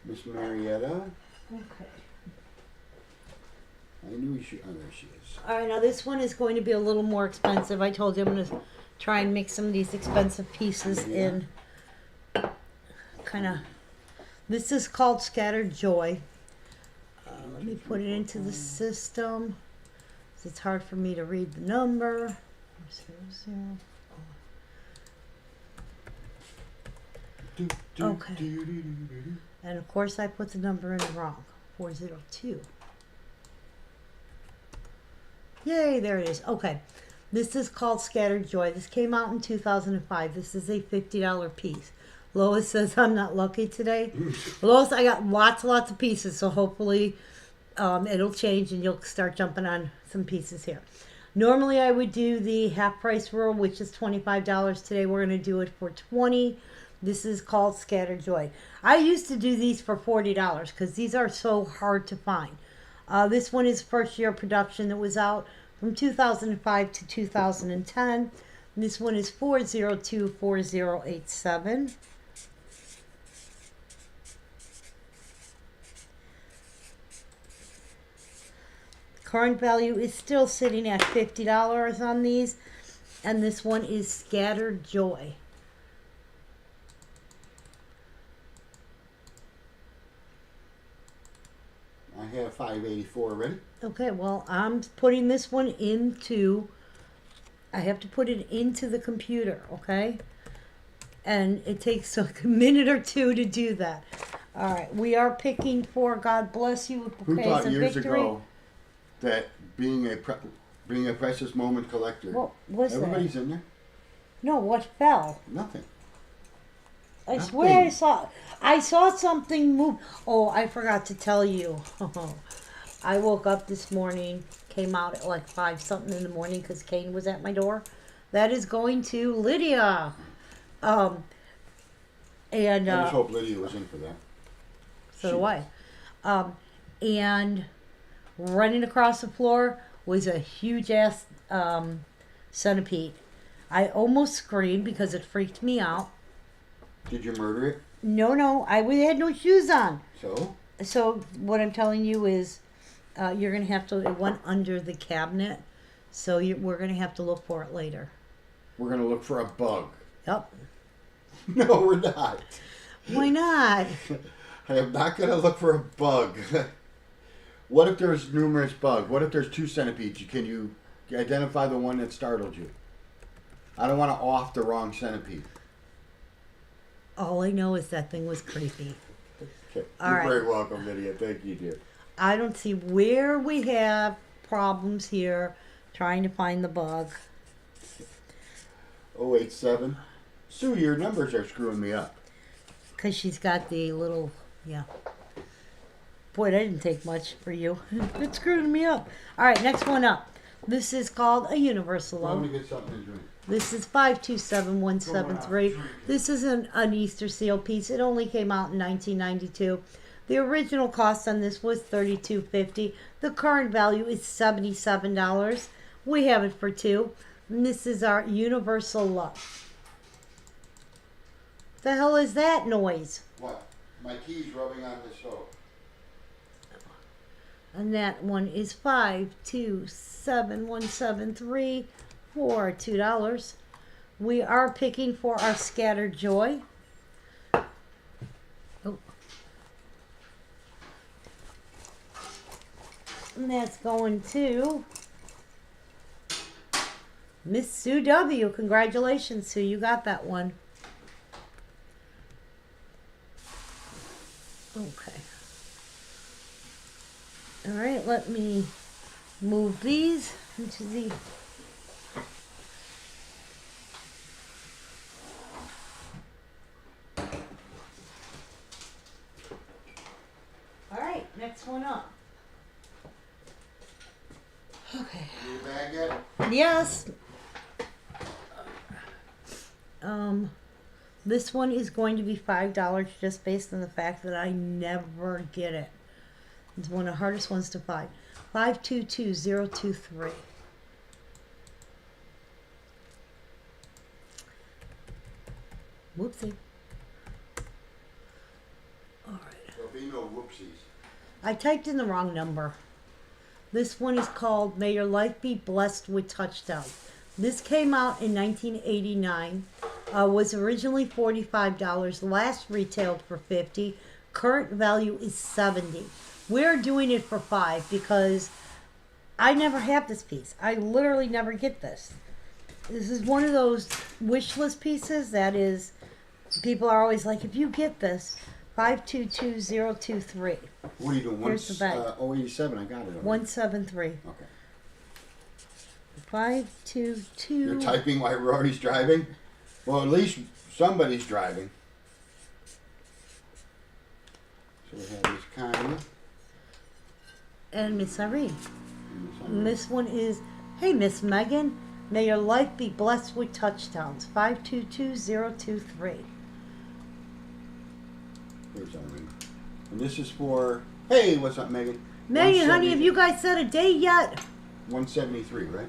B: Miss Marietta.
A: Okay.
B: I knew she. Oh, there she is.
A: All right, now this one is going to be a little more expensive. I told you I'm going to try and make some of these expensive pieces in kind of. This is called Scattered Joy. Let me put it into the system. It's hard for me to read the number. 0, 0. Okay. And of course I put the number in wrong. 402. Yay, there it is. Okay. This is called Scattered Joy. This came out in 2005. This is a $50 piece. Lois says I'm not lucky today. Lois, I got lots of pieces, so hopefully it'll change and you'll start jumping on some pieces here. Normally I would do the half price rule, which is $25. Today we're going to do it for $20. This is called Scattered Joy. I used to do these for $40 because these are so hard to find. This one is first year production that was out from 2005 to 2010. This one is 4024087. Current value is still sitting at $50 on these. And this one is Scattered Joy.
B: I have 584 already.
A: Okay, well, I'm putting this one into, I have to put it into the computer, okay? And it takes a minute or two to do that. All right, we are picking for God Bless You with
B: Who
A: Bouquets
B: thought
A: of
B: years
A: Victory.
B: ago that being a precious moment collector?
A: What was
B: Everybody's
A: that?
B: in there.
A: No, what fell?
B: Nothing.
A: I swear
B: Nothing.
A: I saw something move. Oh, I forgot to tell you. I woke up this morning, came out at like 5 something in the morning because Kane was at my door. That is going to Lydia. And
B: I just hope Lydia was in for that.
A: so do I. And running across the floor was a huge ass centipede. I almost screamed because it freaked me out.
B: Did you murder it?
A: No, I had no shoes on.
B: So?
A: So what I'm telling you is, you're gonna have to. It went under the cabinet, so we're gonna have to look for it later.
B: We're going to look for a bug.
A: Yep.
B: No, we're not.
A: Why not?
B: I am not going to look for a bug. What if there's numerous bugs? What if there's 2 centipedes? Can you identify the one that startled you? I don't want to off the wrong centipede.
A: All I know is that thing was creepy.
B: Okay.
A: All
B: You're
A: right.
B: very welcome, Lydia. Thank you, dear.
A: I don't see where we have problems here trying to find the bug.
B: 087. Sue, your numbers are screwing me up.
A: Because she's got the little, yeah. Boy, that didn't take much for you. It screwed me up. All right, next one up. This is called a Universal
B: I'm
A: Loan.
B: going to get something to drink.
A: This is 527173. This is an Easter seal piece. It only came out in 1992. The original cost on this was $32.50. The current value is $77. We have it for 2. And this is our Universal Love. The hell is that noise?
B: What? My key's rubbing on the stove.
A: And that one is 527173 for $2. We are picking for our Scattered Joy. Oh. And that's going to Miss Sue W. Congratulations, Sue. You got that one. Okay. All right, let me move these into the... All right, next one up. Okay.
B: Your bag yet?
A: Yes. This one is going to be $5 just based on the fact that I never get it. It's one of the hardest ones to find. 522023. Whoopsie. All right.
B: There'll be no whoopsies.
A: I typed in the wrong number. This one is called May Your Life Be Blessed with Touchdowns. This came out in 1989. Was originally $45. Last retailed for $50. Current value is $70. We're doing it for $5 because I never have this piece. I literally never get this. This is one of those wish list pieces that is, people are always like, if you get this, 522023.
B: What are you doing?
A: Here's the bag.
B: 087, I got it. already.
A: 173.
B: Okay.
A: 522.
B: You're typing while Rory's driving? Well, at least somebody's driving. So we have Miss Connie.
A: And Miss Irene. And this one is, hey, Miss Megan, may your life be blessed with touchdowns. 522023.
B: Here's Eileen. And this is for, hey, what's up, Megan?
A: Megan, honey, have you guys set a date yet?
B: 173, right?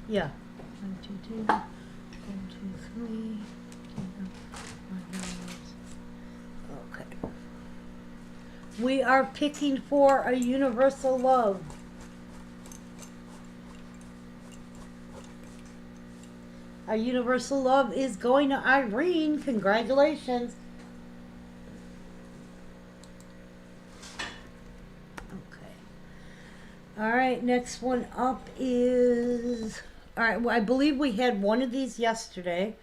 A: Yeah. 1, 2, 2, 1, 2, 3. Okay. We are picking for a universal love. Our universal love is going to Irene. Congratulations. All right, next one up is, all right, well, I believe we had one of these yesterday.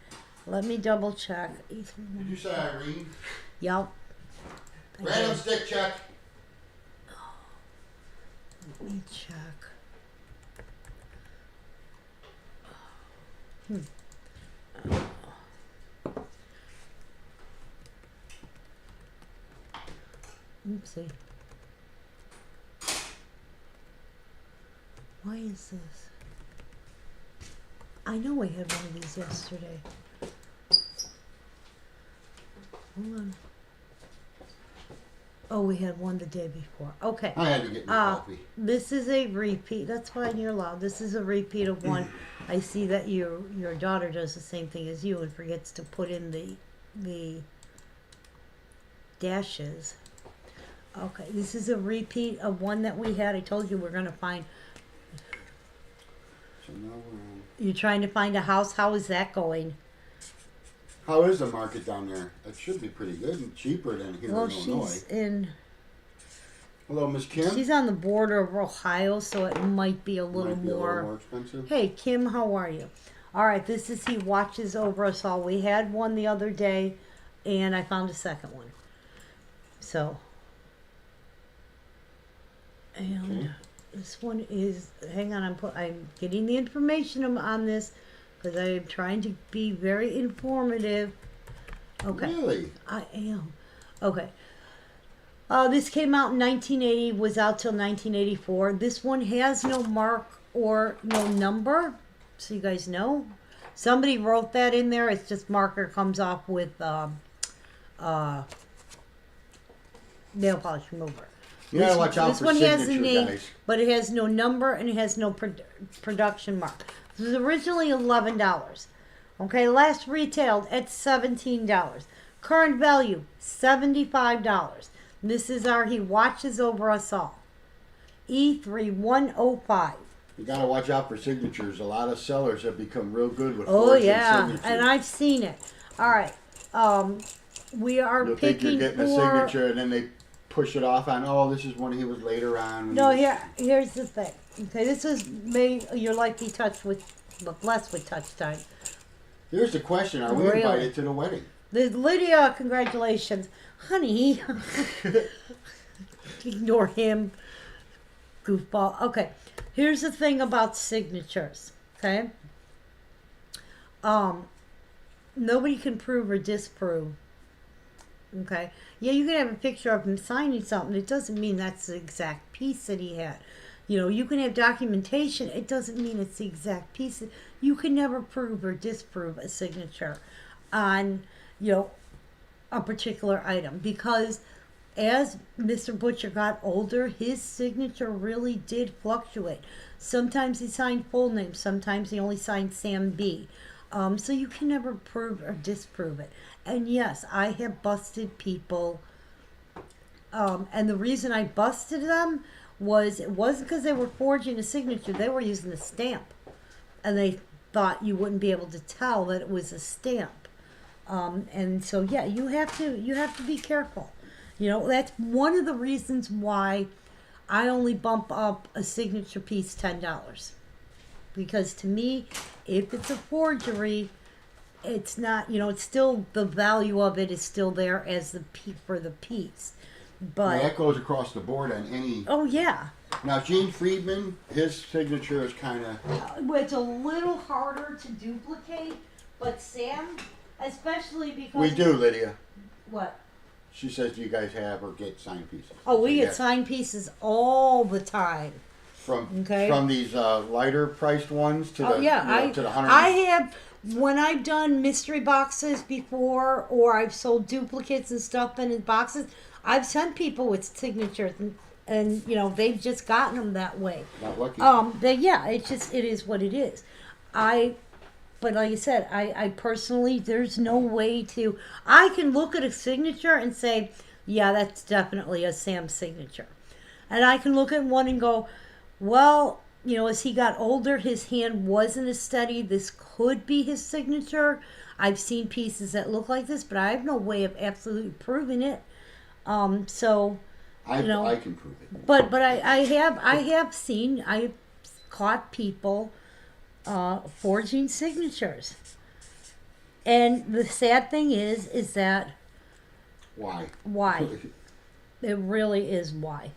A: Let me double check.
B: Did you say Irene?
A: Yep.
B: Random stick check.
A: Let me check. Oopsie. Why is this? I know we had one of these yesterday. Hold on. Oh, we had one the day before. Okay.
B: I had to get my coffee.
A: This is a repeat. That's fine. You're allowed. This is a repeat of one. I see that your daughter does the same thing as you and forgets to put in the dashes. Okay. This is a repeat of one that we had. I told you we're gonna find.
B: So now we're on.
A: You're trying to find a house. How is that going?
B: How is the market down there? It should be pretty good and cheaper than here in Illinois.
A: She's in.
B: Hello, Miss Kim.
A: She's on the border of Ohio, so it might be a little
B: Might be
A: more.
B: a little more expensive.
A: Hey, Kim, how are you? All right, this is He Watches Over Us All. We had one the other day, and I found a second one. So, and
B: Okay.
A: this one is. Hang on, I'm getting the information on this because I am trying to be very informative. Okay.
B: Really?
A: I am. Okay. This came out in 1980, was out till 1984. This one has no mark or no number, so you guys know. Somebody wrote that in there. It's just marker comes off with nail polish remover.
B: You gotta watch out
A: This
B: for
A: one has a
B: signature,
A: name,
B: guys.
A: but it has no number and it has no production mark. This was originally $11. Okay, last retailed at $17. Current value, $75. This is our He Watches Over Us All. E3105.
B: You gotta watch out for signatures. A lot of sellers have become real good with
A: Oh
B: forging
A: yeah,
B: signatures.
A: and I've seen it. All right, we are
B: You'll think
A: picking
B: you're getting
A: for.
B: a signature, and then they push it off on. Oh, this is one he was later on. when
A: No,
B: he was-
A: here's the thing. Okay, this is your life be touched with, but blessed with touch time.
B: Here's the question: are we
A: Really?
B: invited to the wedding?
A: Lydia, congratulations, honey. Ignore him, goofball. Okay, here's the thing about signatures. Okay, nobody can prove or disprove. Okay, yeah, you can have a picture of him signing something. It doesn't mean that's the exact piece that he had. You know, you can have documentation. It doesn't mean it's the exact piece. You can never prove or disprove a signature on, a particular item, because as Mr. Butcher got older, his signature really did fluctuate. Sometimes he signed full names, sometimes he only signed Sam B. So you can never prove or disprove it. And yes, I have busted people, and the reason I busted them it wasn't because they were forging a signature, they were using a stamp. And they thought you wouldn't be able to tell that it was a stamp. And so yeah, you have to be careful. That's one of the reasons why I only bump up a signature piece $10. Because to me, if it's a forgery, it's not, it's still, the value of it is still there as the for the piece. But
B: Now, that goes across the board on any.
A: oh yeah,
B: Now, Gene Friedman, his signature is kind of.
A: it's a little harder to duplicate. But Sam, especially because
B: We do, Lydia.
A: What?
B: She says, "Do you guys have or get signed pieces?"
A: Oh, we
B: So,
A: get
B: yeah.
A: signed pieces all the time. Okay.
B: From these lighter priced ones to
A: Oh
B: the
A: yeah,
B: to the 100.
A: I have, when I've done mystery boxes before, or I've sold duplicates and stuff in boxes. I've sent people with signatures, and they've just gotten them that way.
B: Not lucky.
A: Yeah, it is what it is. But like I said, I personally, there's no way to. I can look at a signature and say, yeah, that's definitely a Sam signature, and I can look at one and go, well, as he got older, his hand wasn't as steady. This could be his signature. I've seen pieces that look like this, but I have no way of absolutely proving it. So,
B: I can prove it.
A: But I have caught people forging signatures, and the sad thing is that
B: Why?
A: It really is why.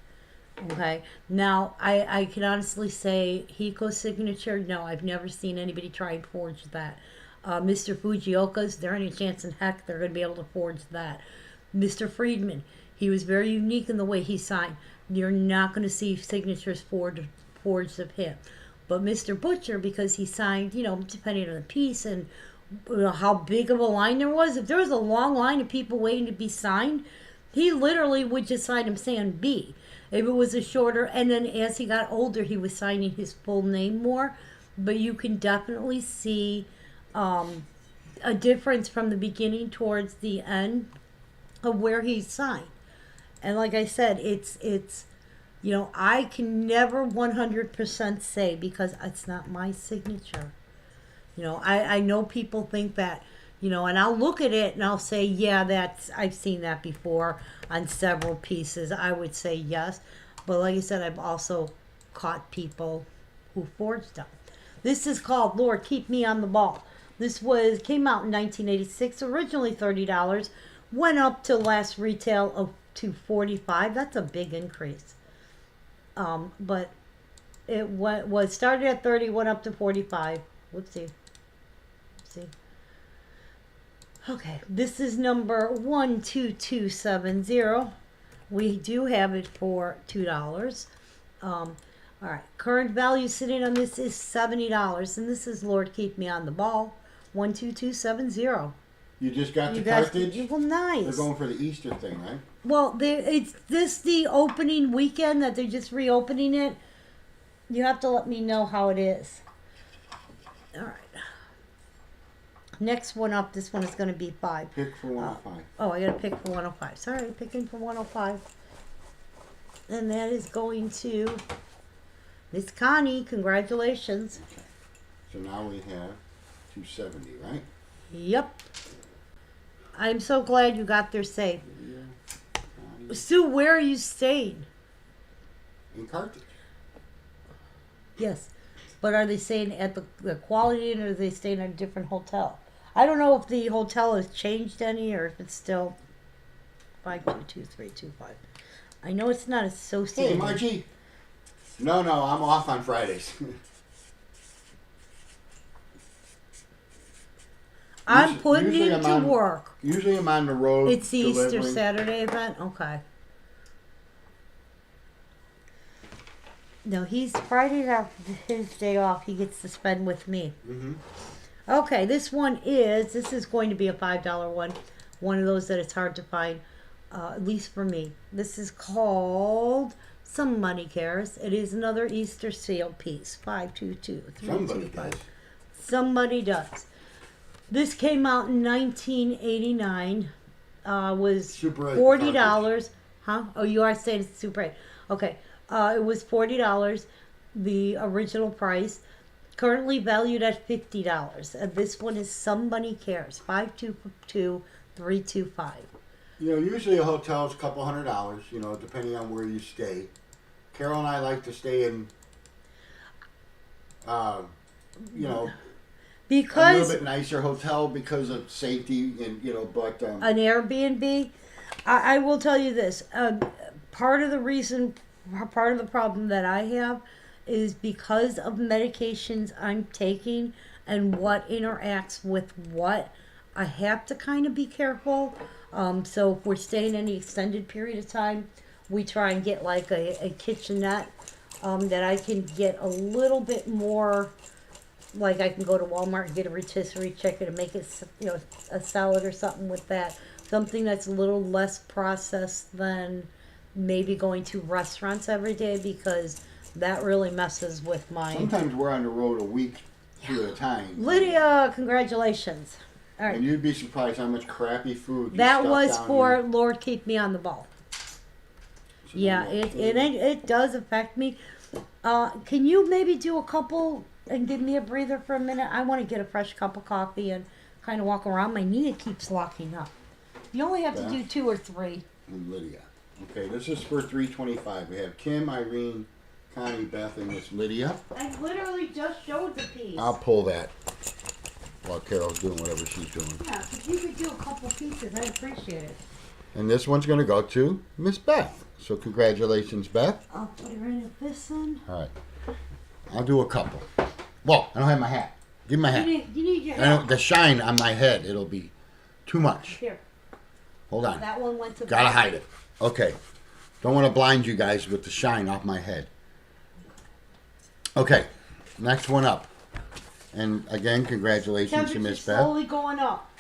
A: Okay. Now, I can honestly say Hiko's signature, no, I've never seen anybody try and forge that. Mr. Fujioka's, there ain't a chance in heck they're going to be able to forge that. Mr. Friedman, he was very unique in the way he signed. You're not going to see signatures forged of him. But Mr. Butcher, because he signed, depending on the piece and how big of a line there was, if there was a long line of people waiting to be signed, he literally would just sign him saying B. If it was a shorter, and then as he got older, he was signing his full name more. But you can definitely see a difference from the beginning towards the end of where he signed. And like I said, it's I can never 100% say, because it's not my signature. I know people think that, and I'll look at it and I'll say, yeah, I've seen that before on several pieces. I would say yes. But like I said, I've also caught people who forged them. This is called Lord Keep Me on the Ball. This came out in 1986, originally $30, went up to last retail to $45. That's a big increase. But it was started at 30, went up to 45. Whoopsie. Okay, this is number 12270. We do have it for $2. All right, current value sitting on this is $70, and this is Lord Keep Me on the Ball, 12270.
B: You just got the cartridge?
A: Well, nice.
B: They're going for the Easter thing, right?
A: Well, it's the opening weekend that they're just reopening it. You have to let me know how it is. All right. Next one up, this one is going to be 5.
B: Pick for 105.
A: I got to pick for 105. Sorry, picking for 105. And that is going to Miss Connie. Congratulations.
B: Okay. So now we have 270, right?
A: Yep. I'm so glad you got there safe.
B: Yeah.
A: Sue, where are you staying?
B: In Carthage.
A: Yes. But are they staying at the Quality Inn, or are they staying at a different hotel? I don't know if the hotel has changed any, or if it's still 522325. I know it's not associated.
B: Hey, Margie. No, I'm off on Fridays.
A: I'm putting it to work.
B: Usually I'm on the road.
A: It's the Easter Saturday event? Okay. No, Friday's his day off. He gets to spend with me.
B: Mm-hmm.
A: Okay, this is going to be a $5 one. One of those that it's hard to find, at least for me. This is called Somebody Cares. It is another Easter sale piece. 522325. Somebody does. This came out in 1989. Was
B: Super
A: $40. Huh? Oh, you are saying it's Super 8. Okay. It was $40, the original price. Currently valued at $50. And this one is Somebody Cares. 522325.
B: Usually a hotel's a couple $100, depending on where you stay. Carol and I like to stay in,
A: because
B: a little bit nicer hotel because of safety and, but...
A: an Airbnb, I will tell you this. Part of the problem that I have is because of medications I'm taking and what interacts with what. I have to kind of be careful. So if we're staying any extended period of time, we try and get like a kitchenette that I can get a little bit more, like I can go to Walmart and get a rotisserie chicken and make it, a salad or something with that. Something that's a little less processed than maybe going to restaurants every day, because that really messes with my...
B: Sometimes we're on the road a week at a time.
A: Lydia, congratulations. All right.
B: And you'd be surprised how much crappy food you
A: That
B: stuff
A: was
B: down
A: for
B: here.
A: Lord Keep Me on the Ball.
B: So
A: Yeah, it does affect me. Can you maybe do a couple and give me a breather for a minute? I want to get a fresh cup of coffee and kind of walk around. My knee keeps locking up. You only have to do 2 or 3.
B: And Lydia. Okay, this is for $3.25. We have Kim, Irene, Connie, Beth, and Miss Lydia.
A: I literally just showed the piece.
B: I'll pull that while Carol's doing whatever she's doing.
A: Yeah, if you could do a couple pieces, I'd appreciate it.
B: And this one's going to go to Miss Beth. So congratulations, Beth.
A: I'll put her in this one.
B: All right. I'll do a couple. Whoa, I don't have my hat. Give me my hat.
A: You need your
B: I don't, the shine on my head, it'll be too much.
A: Here.
B: Hold on.
A: That one went to...
B: Gotta hide it. Okay. Don't want to blind you guys with the shine off my head. Okay. Next one up. And again, congratulations to Miss Beth.
A: Slowly going up.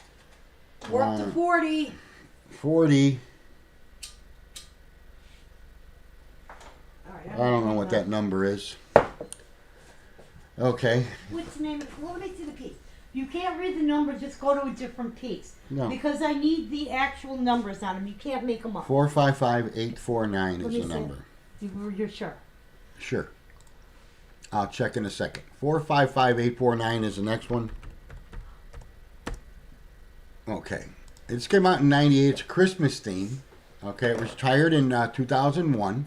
A: We're up to 40.
B: 40.
A: All right,
B: I don't know what that number is. Okay.
A: What's the name? Let me see the piece. You can't read the numbers, just go to a different piece.
B: No.
A: Because I need the actual numbers on them. You can't make them up.
B: 455849
A: Let
B: is
A: me
B: the
A: see.
B: number.
A: You're sure?
B: Sure. I'll check in a second. 455849 is the next one. Okay. This came out in '98. It's a Christmas theme. Okay, it was retired in 2001.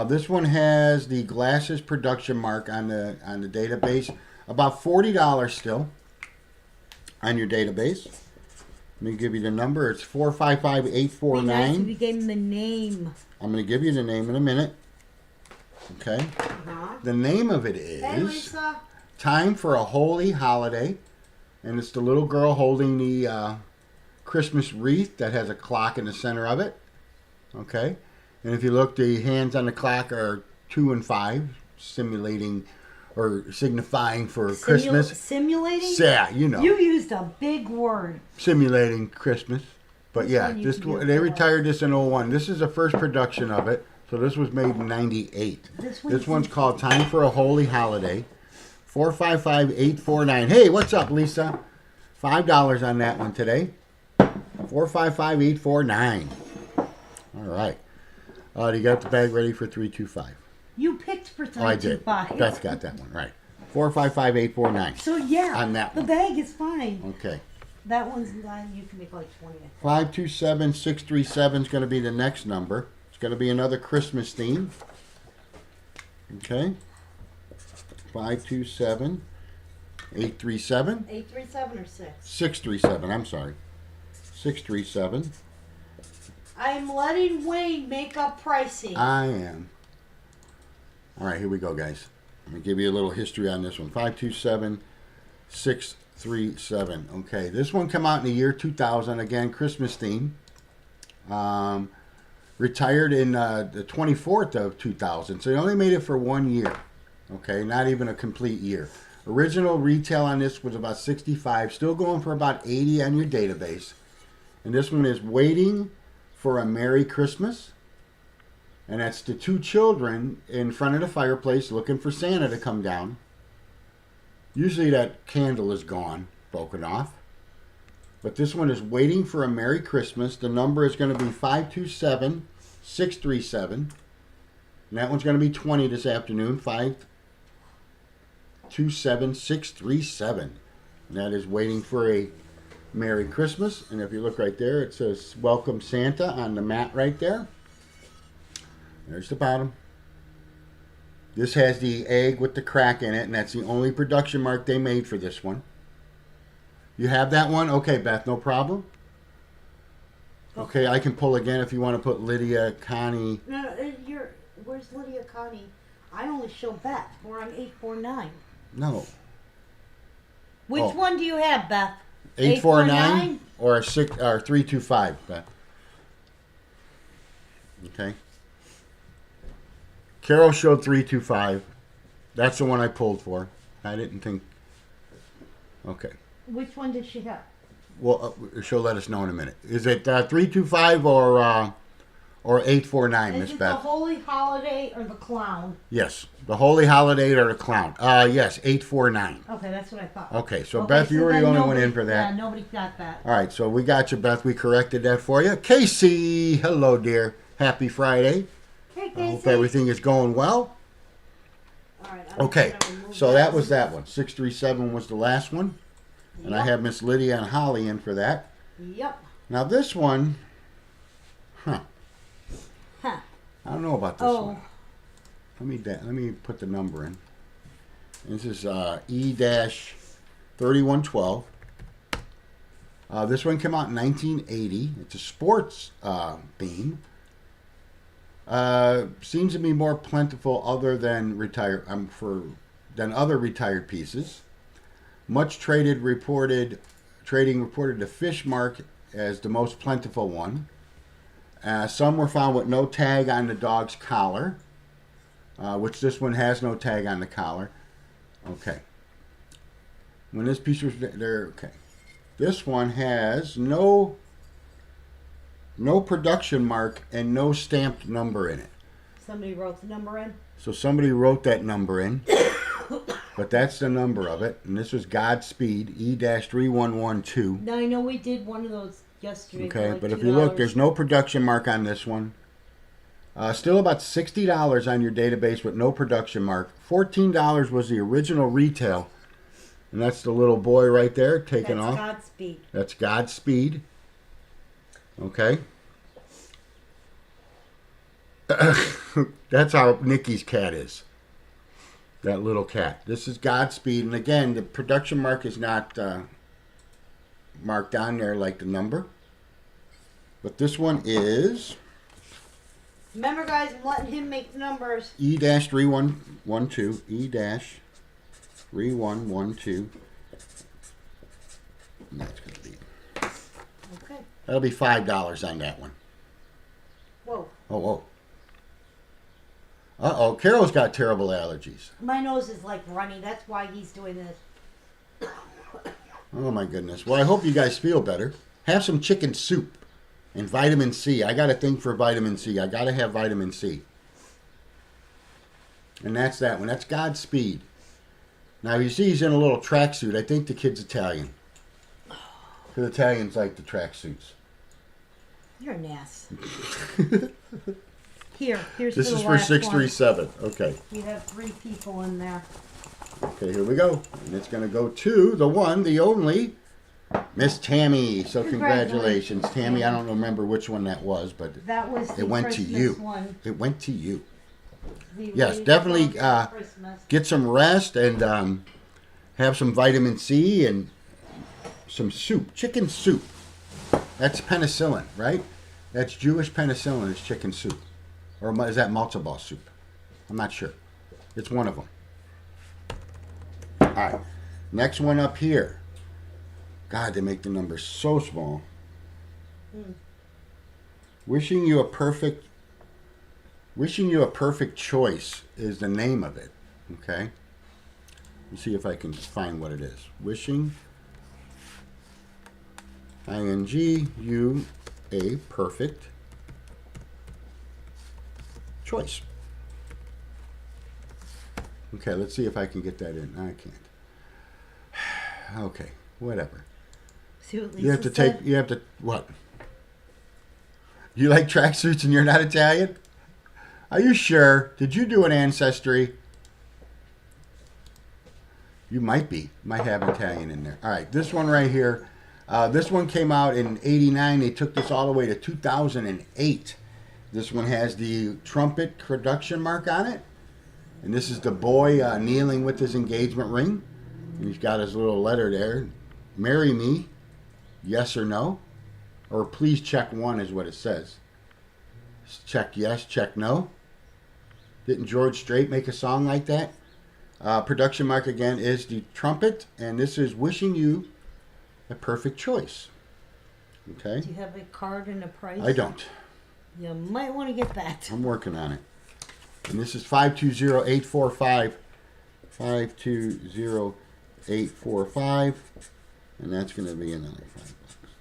B: This one has the Glasses production mark on the database. About $40 still on your database. Let me give you the number. It's 455849.
A: You gave him the name.
B: I'm going to give you the name in a minute. Okay. The name of it is
A: Hey, Lisa.
B: Time for a Holy Holiday. And it's the little girl holding the Christmas wreath that has a clock in the center of it. Okay. And if you look, the hands on the clock are 2 and 5, simulating or signifying for Christmas.
A: Simulating?
B: Yeah, you know.
A: You used a big word.
B: Simulating Christmas. But
A: This
B: yeah,
A: one you
B: this
A: can do
B: they
A: for-
B: retired this in '01. This is the first production of it. So this was made in '98. This one's called Time for a Holy Holiday. 455849. Hey, what's up, Lisa? $5 on that one today. 455849. All right. You got the bag ready for 325.
A: You picked for 3,
B: Oh, I did.
A: 2, 5.
B: Beth got that one right. 455849.
A: So yeah,
B: On that
A: the
B: one.
A: bag is fine.
B: Okay.
A: That one's you can make like 20.
B: 527637 is going to be the next number. It's going to be another Christmas theme. Okay. 527837.
A: 837 or 6.
B: 637. I'm sorry. 637.
A: I'm letting Wayne make up pricing.
B: I am. All right, here we go, guys. Let me give you a little history on this one. 527637. Okay, this one came out in the year 2000. Again, Christmas theme. Retired in the 24th of 2000. So he only made it for 1 year. Okay, not even a complete year. Original retail on this was about 65. Still going for about 80 on your database. And this one is Waiting for a Merry Christmas. And that's the 2 children in front of the fireplace looking for Santa to come down. Usually that candle is gone, broken off. But this one is Waiting for a Merry Christmas. The number is going to be 527637. And that one's going to be 20 this afternoon. 527637. And that is Waiting for a Merry Christmas. And if you look right there, it says Welcome Santa on the mat right there. There's the bottom. This has the egg with the crack in it, and that's the only production mark they made for this one. You have that one? Okay, Beth, no problem. Okay, I can pull again if you want to put Lydia, Connie.
A: No, where's Lydia Connie? I only show Beth. We're on 849.
B: No.
A: Which
B: Oh.
A: one do you have, Beth?
B: 849 or 325, Beth. Okay. Carol showed 325. That's the one I pulled for. I didn't think. Okay.
A: Which one did she have?
B: Well, she'll let us know in a minute. Is it 325 or 849,
A: Is
B: Miss
A: it the
B: Beth?
A: Holy Holiday or the Clown?
B: Yes, the Holy Holiday or the Clown. Yes, 849.
A: Okay, that's what I thought.
B: Okay, so
A: Okay,
B: Beth, you were the
A: then
B: only one
A: nobody-
B: in for that.
A: Yeah, nobody got that.
B: All right, so we got you, Beth. We corrected that for you. Casey, hello, dear. Happy Friday.
A: Hey,
B: I
A: Casey.
B: hope everything is going well.
A: All right,
B: Okay,
A: gonna remove
B: so that was that one. 637 was the last one. And I
A: Yep.
B: have Miss Lydia and Holly in for that.
A: Yep.
B: Now this one,
A: Huh.
B: I don't know about this
A: Oh.
B: one. Let me put the number in. This is E-3112. This one came out in 1980. It's a sports theme. Seems to be more plentiful other than other retired pieces. Much trading reported the fish mark as the most plentiful one. Some were found with no tag on the dog's collar, which this one has no tag on the collar. Okay. When this piece was there, okay. This one has no production mark and no stamped number in it.
A: Somebody wrote the number in?
B: So somebody wrote that number in. But that's the number of it. And this was Godspeed, E-3112.
A: Now, I know we did one of those yesterday. for
B: Okay,
A: like
B: but if you look,
A: $2.
B: there's no production mark on this one. Still about $60 on your database with no production mark. $14 was the original retail. And that's the little boy right there taking
A: That's
B: off.
A: Godspeed.
B: That's Godspeed. Okay. That's how Nikki's cat is. That little cat. This is Godspeed. And again, the production mark is not marked on there like the number. But this one is
A: Remember, guys, I'm letting him make the numbers.
B: E-3112. E-3112. And that's going to be.
A: Okay.
B: That'll be $5 on that one.
A: Whoa.
B: Oh. Uh-oh. Carol's got terrible allergies.
A: My nose is like runny. That's why he's doing this.
B: Oh, my goodness. Well, I hope you guys feel better. Have some chicken soup and vitamin C. I got a thing for vitamin C. I got to have vitamin C. And that's that one. That's Godspeed. Now, you see he's in a little tracksuit. I think the kid's Italian. Because Italians like the tracksuits.
A: You're an ass. Here's
B: This
A: the
B: is for
A: last
B: 637. Okay.
A: one. You have 3 people in there.
B: Okay, here we go. And it's going to go to the one, the only, Miss Tammy. So congratulations, Tammy. I don't remember which one that was, but
A: That was the
B: it went to
A: Christmas
B: you.
A: one.
B: It went to you.
A: The
B: Yes,
A: Lady
B: definitely,
A: Gaga Christmas.
B: Get some rest and have some vitamin C and some soup, chicken soup. That's penicillin, right? That's Jewish penicillin is chicken soup. Or is that matzo ball soup? I'm not sure. It's one of them. All right. Next one up here. God, they make the numbers so small. Wishing you a perfect choice is the name of it. Okay. Let's see if I can find what it is. Wishing ING a perfect choice. Okay, let's see if I can get that in. I can't. Okay, whatever.
A: See what Lisa
B: You have to
A: said?
B: you have to, what? You like tracksuits and you're not Italian? Are you sure? Did you do an ancestry? You might be. Might have Italian in there. All right, this one right here. This one came out in '89. They took this all the way to 2008. This one has the trumpet production mark on it. And this is the boy kneeling with his engagement ring. And he's got his little letter there. Marry me, yes or no. Or please check one is what it says. Check yes, check no. Didn't George Strait make a song like that? Production mark again is the trumpet. And this is wishing you a perfect choice. Okay.
A: Do you have a card and a price?
B: I don't.
A: You might want to get that.
B: I'm working on it. And this is 520845. 520845. And that's going to be another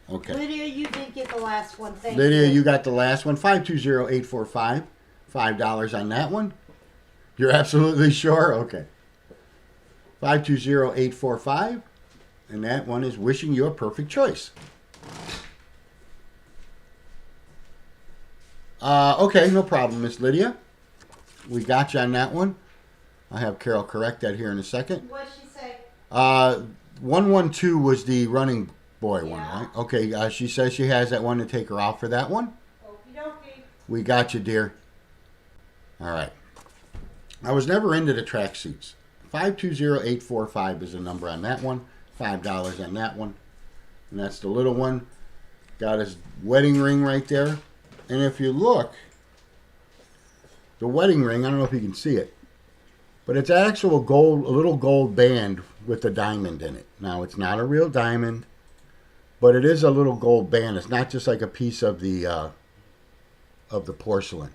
B: $5. Okay.
A: Lydia, you did get the last one. Thank
B: Lydia,
A: you.
B: you got the last one. 520845. $5 on that one. You're absolutely sure? Okay. 520845. And that one is wishing you a perfect choice. Okay, no problem, Miss Lydia. We got you on that one. I'll have Carol correct that here in a second.
A: What'd she say?
B: 112 was the running boy one,
A: Yeah.
B: right? Okay, she says she has that one to take her off for that one.
A: Okie dokie.
B: We got you, dear. All right. I was never into the track suits. 520845 is the number on that one. $5 on that one. And that's the little one. Got his wedding ring right there. And if you look, the wedding ring, I don't know if you can see it, but it's actual gold, a little gold band with a diamond in it. Now, it's not a real diamond, but it is a little gold band. It's not just like a piece of the porcelain.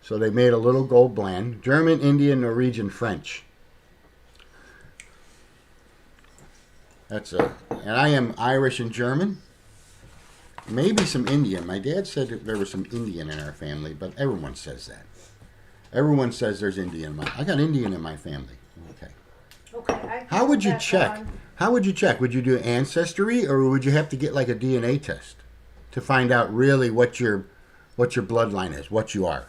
B: So they made a little gold band. German, Indian, Norwegian, French. And I am Irish and German. Maybe some Indian. My dad said that there was some Indian in our family, but everyone says that. Everyone says there's Indian. I got Indian in my family. Okay.
A: Okay.
B: How would you check? How would you check? Would you do ancestry, or would you have to get like a DNA test to find out really what your bloodline is, what you are?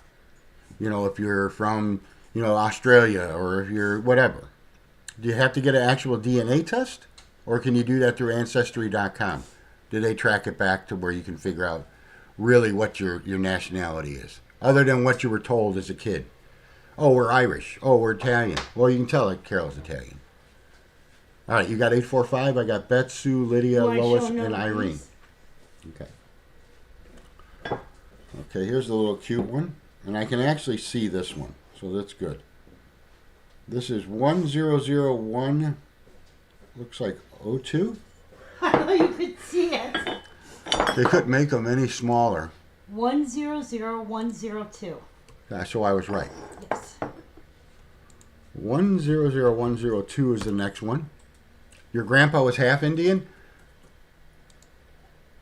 B: You know, if you're from, Australia, or if you're whatever. Do you have to get an actual DNA test, or can you do that through Ancestry.com? Do they track it back to where you can figure out really what your nationality is, other than what you were told as a kid? Oh, we're Irish. Oh, we're Italian. Well, you can tell that Carol's Italian. All right, you got 845. I got Beth, Sue, Lydia, Lois, and Irene. Okay. Okay, here's the little cute one. And I can actually see this one, so that's good. This is 1001, looks like 02.
A: I know you could see it.
B: They couldn't make them any smaller.
A: 100102.
B: So I was right.
A: Yes.
B: 100102 is the next one. Your grandpa was half Indian?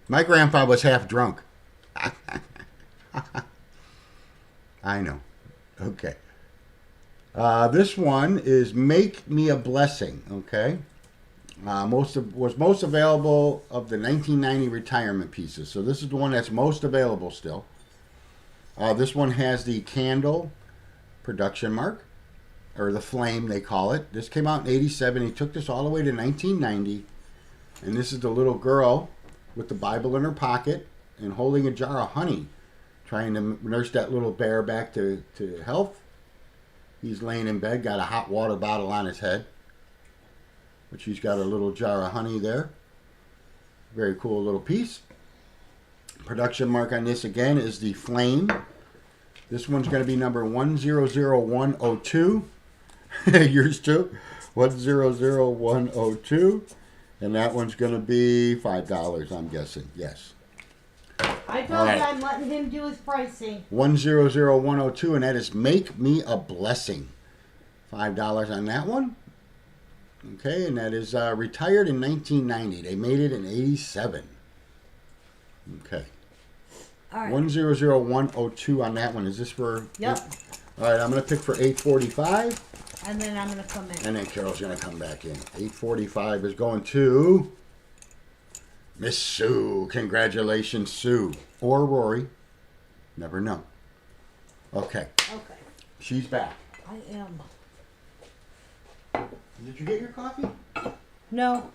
B: My grandpa was half drunk. I know. Okay. This one is Make Me a Blessing, okay? Was most available of the 1990 retirement pieces. So this is the one that's most available still. This one has the candle production mark, or the flame they call it. This came out in 87. He took this all the way to 1990. And this is the little girl with the Bible in her pocket and holding a jar of honey, trying to nurse that little bear back to health. He's laying in bed, got a hot water bottle on his head, but she's got a little jar of honey there. Very cool little piece. Production mark on this again is the flame. This one's going to be number 100102. Yours too. 100102. And that one's going to be $5, I'm guessing. Yes.
A: I told you I'm letting him do his pricing.
B: 100102, and that is Make Me a Blessing. $5 on that one. Okay, and that is retired in 1990. They made it in 87. Okay.
A: All right.
B: 100102 on that one. Is this for?
A: Yep.
B: All right, I'm going to pick for 845.
A: And then I'm going to come in.
B: And then Carol's going to come back in. 845 is going to Miss Sue. Congratulations, Sue. Or Rory. Never know. Okay.
A: Okay.
B: She's back.
A: I am.
B: Did you get your coffee?
A: No.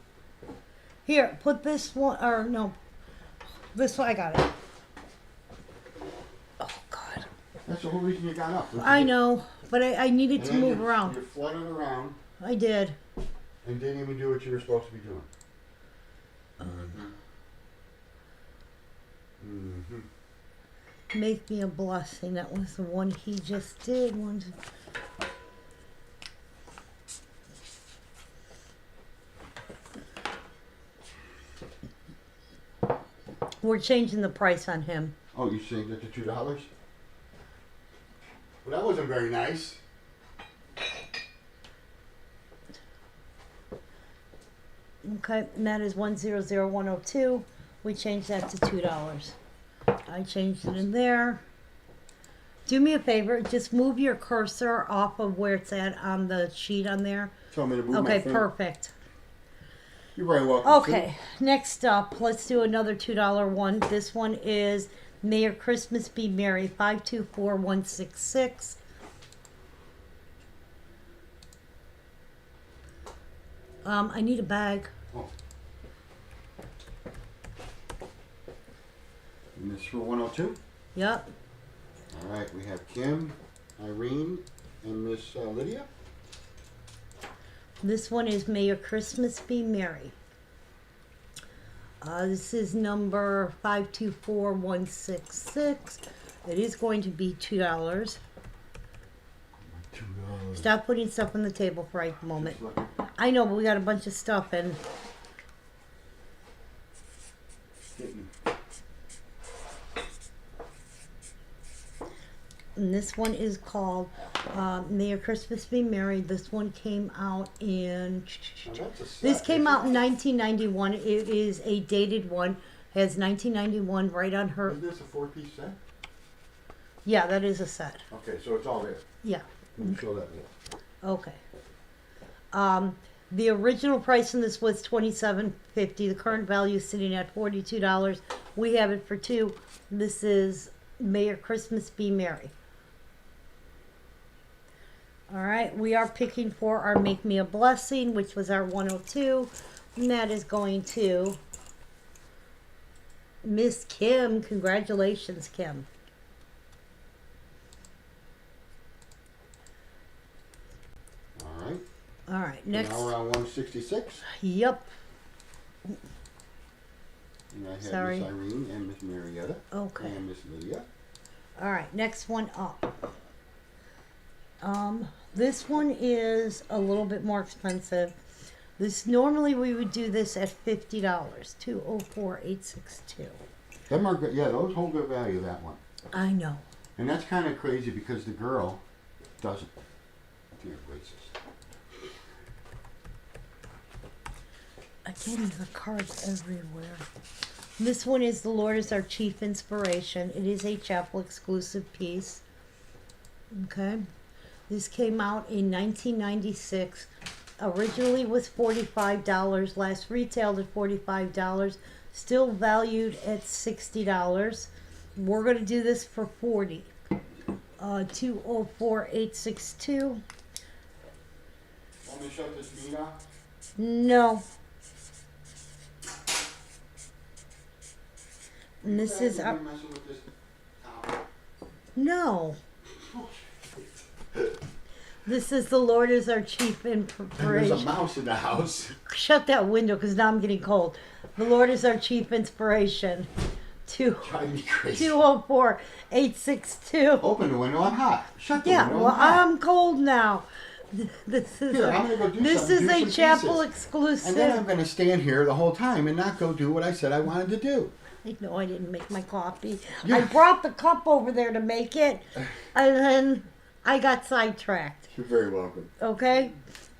A: Here, put this one, or no. This one, I got it. Oh, God.
B: That's the whole reason you got up.
A: I know, but I needed to move around.
B: You fluttered around
A: I did.
B: and didn't even do what you were supposed to be doing.
A: Make Me a Blessing. That was the one he just did. We're changing the price on him.
B: Oh, you changed it to $2? Well, that wasn't very nice.
A: Okay, and that is 100102. We changed that to $2. I changed it in there. Do me a favor, just move your cursor off of where it's at on the sheet on there.
B: Tell me to move
A: Okay,
B: my phone.
A: perfect.
B: You're very welcome.
A: Okay, next up, let's do another $2 one. This one is May Your Christmas Be Merry, 524166. I need a bag.
B: Oh. And this for 102?
A: Yep.
B: All right, we have Kim, Irene, and Miss Lydia.
A: This one is May Your Christmas Be Merry. This is number 524166. It is going to be $2.
B: $2.
A: Stop putting stuff on the table for right moment. I know, but we got a bunch of stuff and this one is called May Your Christmas Be Merry. This one came out in... This came out in 1991. It is a dated one. Has 1991 right on her...
B: Is this a 4-piece set?
A: Yeah, that is a set.
B: Okay, so it's all there.
A: Yeah.
B: Let me show that.
A: Okay. The original price on this was $27.50. The current value is sitting at $42. We have it for $2. This is May Your Christmas Be Merry. All right, we are picking for our Make Me a Blessing, which was our 102. And that is going to Miss Kim. Congratulations, Kim. All right, next.
B: Now we're on 166.
A: Yep.
B: And I have
A: Sorry.
B: Miss Irene and Miss Marietta.
A: Okay.
B: And Miss Lydia.
A: All right, next one up. This one is a little bit more expensive. This normally we would do this at $50. 204862.
B: Them are good. Yeah, those hold good value. That one.
A: I know.
B: And that's kind of crazy because the girl doesn't. Dear gracious.
A: Again, the cards everywhere. This one is The Lord is Our Chief Inspiration. It is a chapel exclusive piece. Okay. This came out in 1996. Originally was $45. Last retailed at $45. Still valued at $60. We're going to do this for $40. 204862.
B: Want me to shut this meat off?
A: No. And this is our...
B: Messing with this towel?
A: No. This is The Lord is Our Chief
B: There's a
A: Inspiration.
B: mouse in the house.
A: Shut that window because now I'm getting cold. The Lord is Our Chief Inspiration.
B: Drive me crazy.
A: 204862.
B: Open the window. I'm hot. Shut the
A: Yeah,
B: window.
A: well,
B: I'm hot.
A: I'm cold now. This is
B: Here, I'm gonna go do
A: this
B: something.
A: is
B: Do
A: a
B: some
A: chapel
B: pieces.
A: exclusive.
B: And then I'm going to stand here the whole time and not go do what I said I wanted to do.
A: No, I didn't make my coffee.
B: Yeah.
A: I brought the cup over there to make it, and then I got sidetracked.
B: You're very welcome.
A: Okay,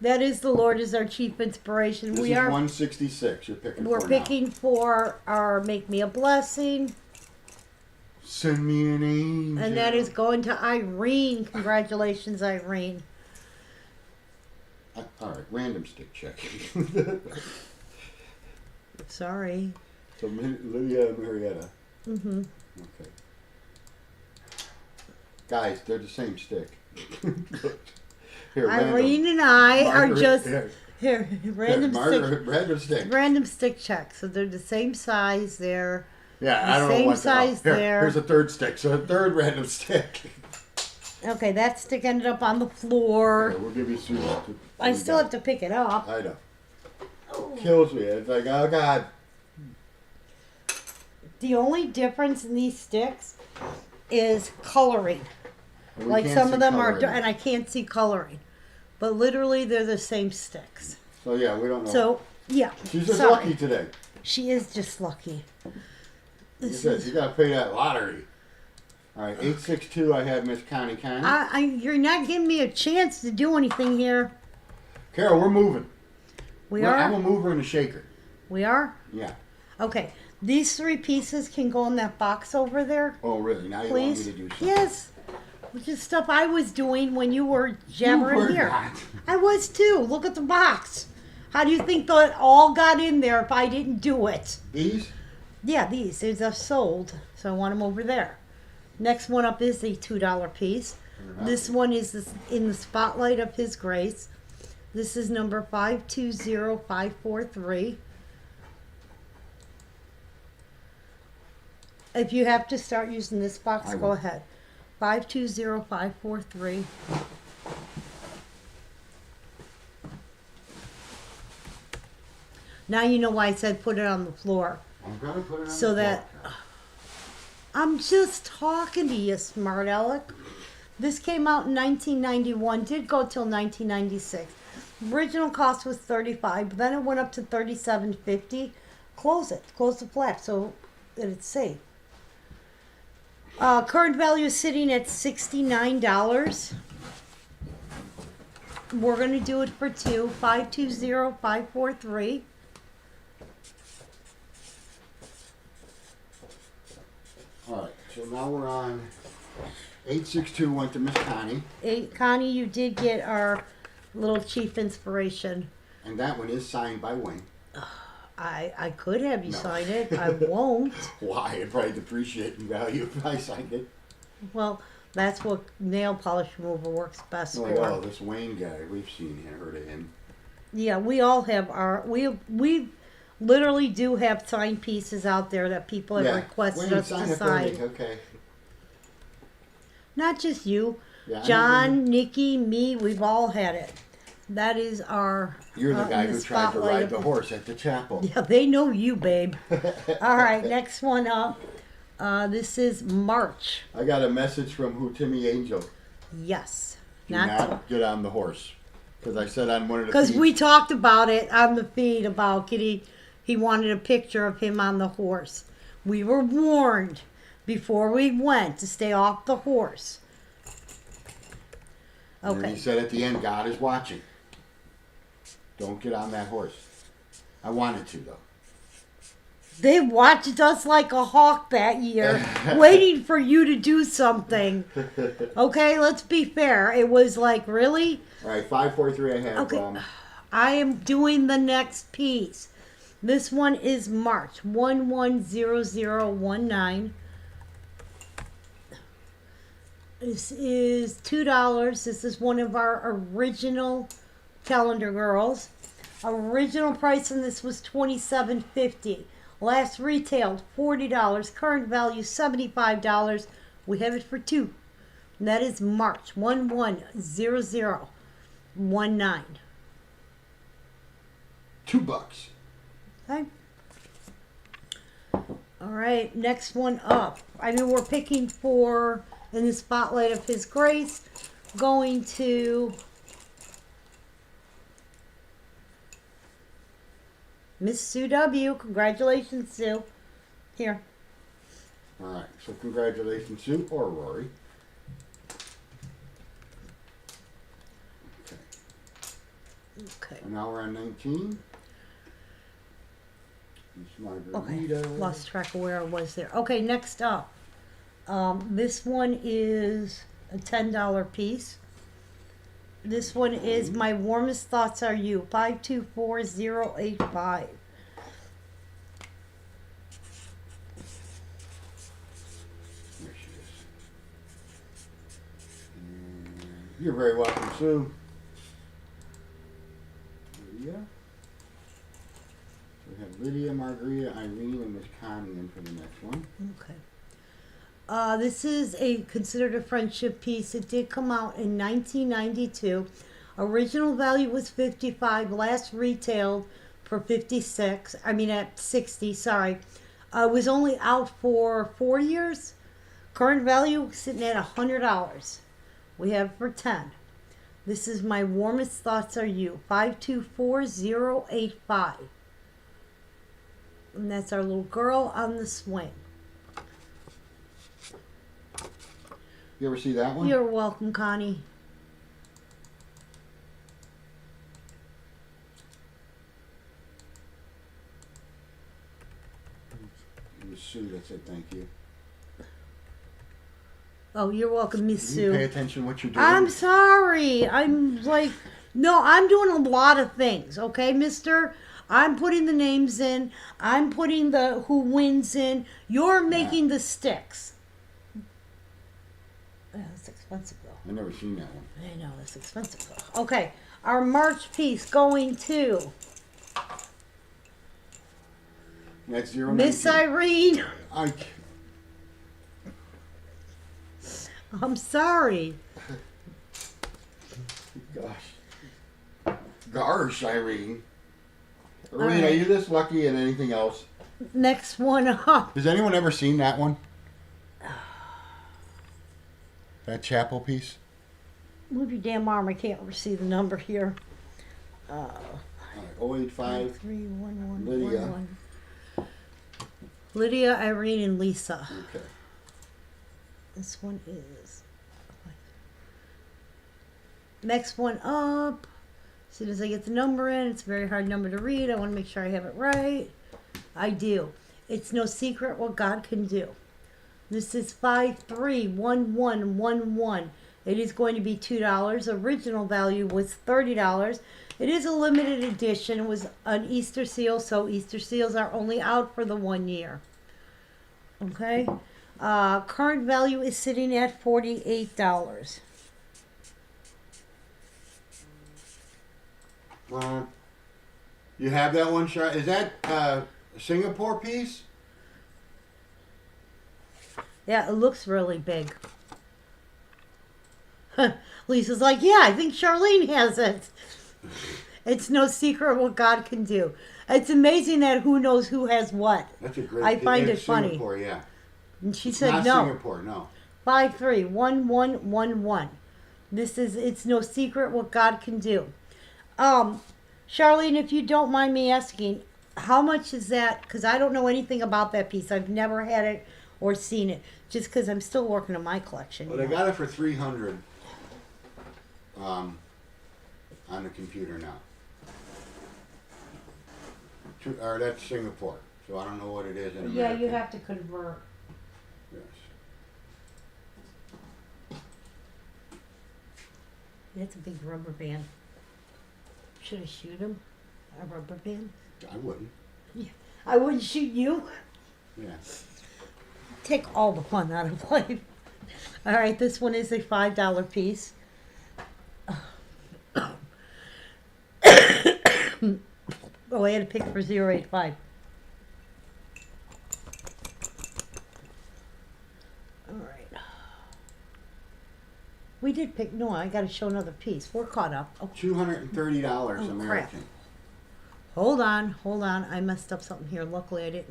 A: that is The Lord is Our Chief Inspiration.
B: This
A: We
B: is
A: are
B: 166. You're picking
A: we're
B: for
A: picking for our Make Me a Blessing,
B: now. Send me an angel.
A: and that is going to Irene. Congratulations, Irene.
B: All right, random stick check.
A: Sorry.
B: So Lydia and Marietta.
A: Mm-hmm.
B: Okay. Guys, they're the same stick. Here,
A: Irene and I are
B: Margaret,
A: just
B: here.
A: random
B: Random stick.
A: random stick checks. So they're the same size. They're
B: Yeah,
A: the
B: I don't know
A: same
B: what
A: size
B: Here,
A: there.
B: here's a third stick. So a third random stick.
A: okay. That stick ended up on the floor.
B: Here, we'll give you some.
A: I still have to pick it up.
B: I know. Kills me. It's like, oh God.
A: The only difference in these sticks is coloring.
B: We
A: Like
B: can't
A: some
B: see
A: of them
B: color
A: are,
B: in it.
A: and I can't see coloring. But literally, they're the same sticks.
B: So yeah, we don't know.
A: So, yeah.
B: She's just
A: sorry.
B: lucky today.
A: She is just lucky.
B: You
A: This
B: said
A: is,
B: you gotta pay that lottery. All right, 862. I have Miss Connie.
A: You're not giving me a chance to do anything here.
B: Carol, we're moving.
A: We are?
B: I'm a mover and a shaker.
A: We are?
B: Yeah.
A: Okay. These 3 pieces can go in that box over there.
B: Oh, really? Now you
A: Please?
B: want me to do something?
A: Yes. Which is stuff I was doing when you were jabbering here.
B: Not.
A: I was too. Look at the box. How do you think that all got in there if I didn't do it?
B: These?
A: Yeah, these. These are sold. So I want them over there. Next one up is the $2 piece. This one is in the spotlight of His Grace. This is number 520543. If you have to start using this box, go ahead. 520543. Now you know why I said put it on the floor.
B: I'm gonna put it on
A: So
B: the
A: that
B: floor.
A: I'm just talking to you, smart aleck. This came out in 1991, did go till 1996. Original cost was $35, but then it went up to $37.50. Close it. Close the flap so that it's safe. Current value is sitting at $69. We're going to do it for 2. 520543.
B: All right, so now we're on 862. Went to Miss Connie,
A: Connie, you did get our little chief inspiration.
B: and that one is signed by Wayne.
A: I could have you
B: No.
A: sign it. I won't.
B: Why? It'd probably depreciate in value if I signed it.
A: Well, that's what nail polish remover works best
B: Like,
A: for.
B: oh, this Wayne guy, we've seen him, heard of him.
A: Yeah, we all have our we literally do have signed pieces out there that people have requested
B: Wayne,
A: us
B: sign
A: to
B: it for
A: sign.
B: me. Okay.
A: Not just you,
B: Yeah, I know
A: John, Nikki, me. We've all had it. That is our.
B: You're the guy
A: in
B: who tried to
A: spotlight
B: ride
A: of
B: the horse at the chapel.
A: Yeah, they know you, babe. All right, next one up. This is March.
B: I got a message from who Timmy Angel.
A: Yes.
B: Do not get on the horse. Because I said on one of the
A: Because
B: feeds-
A: we talked about it on the feed about getting, he wanted a picture of him on the horse. We were warned before we went to stay off the horse.
B: And
A: Okay.
B: he said at the end, God is watching. Don't get on that horse. I wanted to, though.
A: They watched us like a hawk that year, waiting for you to do something. Okay, let's be fair. It was like, really?
B: All right, 543 I have.
A: Okay. I am doing the next piece. This one is March 110019. This is $2. This is one of our original calendar girls. Original price on this was $27.50. Last retailed $40. Current value $75. We have it for 2. And that is March 110019.
B: $2.
A: Okay. All right, next one up. I mean, we're picking for in the spotlight of His Grace, going to Miss Sue W. Congratulations, Sue. Here.
B: All right, so congratulations, Sue or Rory. Okay,
A: Okay.
B: and now we're on 19. Miss
A: Okay.
B: Margarita.
A: Lost track of where I was there. Okay, next up. This one is a $10 piece. This one is My Warmest Thoughts Are You, 524085.
B: There she is. And you're very welcome, Sue. Lydia. So we have Lydia, Margarita, Irene, and Miss Connie in for the next one.
A: Okay. This is considered a friendship piece. It did come out in 1992. Original value was $55. Last retailed for $56. I mean at $60. Sorry. It was only out for 4 years. Current value sitting at $100. We have it for 10. This is My Warmest Thoughts Are You, 524085. And that's our little girl on the swing.
B: You ever see that one?
A: You're welcome, Connie.
B: It was Sue that said thank you.
A: Oh, you're welcome, Miss Sue.
B: Pay attention what you're doing.
A: I'm sorry. I'm like, no, I'm doing a lot of things, okay, mister? I'm putting the names in. I'm putting the who wins in. You're making the sticks. Yeah, that's expensive, though.
B: I've never seen that one.
A: I know, that's expensive, though. Okay, our March piece going to
B: That's 019.
A: Miss Irene.
B: I
A: I'm sorry.
B: Gosh, Irene. Irene,
A: right.
B: are you this lucky in anything else?
A: Next one up.
B: Has anyone ever seen that one? That chapel piece?
A: Move your damn arm. I can't ever see the number here.
B: All right, 085.
A: 31111.
B: Lydia.
A: Lydia, Irene, and Lisa.
B: Okay.
A: This one is. Next one up. As soon as I get the number in, it's a very hard number to read. I want to make sure I have it right. I do. It's no secret what God can do. This is 531111. It is going to be $2. Original value was $30. It is a limited edition. It was an Easter seal, so Easter seals are only out for the 1 year. Okay. Current value is sitting at $48.
B: You have that one shot? Is that a Singapore piece?
A: Yeah, it looks really big. Lisa's like, yeah, I think Charlene has it. It's no secret what God can do. It's amazing that who knows who has what.
B: That's a great
A: I find it funny.
B: Singapore, yeah.
A: And she
B: It's
A: said
B: not
A: no.
B: Singapore, no.
A: 531111. It's no secret what God can do. Charlene, if you don't mind me asking, how much is that? Because I don't know anything about that piece. I've never had it or seen it. Just because I'm still working on my collection.
B: Well, they got it for $300 on the computer now. Or that's Singapore, so I don't know what it is in America.
A: Yeah, you have to convert.
B: Yes.
A: That's a big rubber band. Should I shoot him? A rubber band?
B: I wouldn't.
A: Yeah. I wouldn't shoot you.
B: Yeah.
A: Take all the fun out of life. All right, this one is a $5 piece. Oh, I had to pick for 085. All right. We did pick. No, I got to show another piece. We're caught up. Oh,
B: $230
A: crap.
B: American.
A: Hold on. I messed up something here. Luckily, I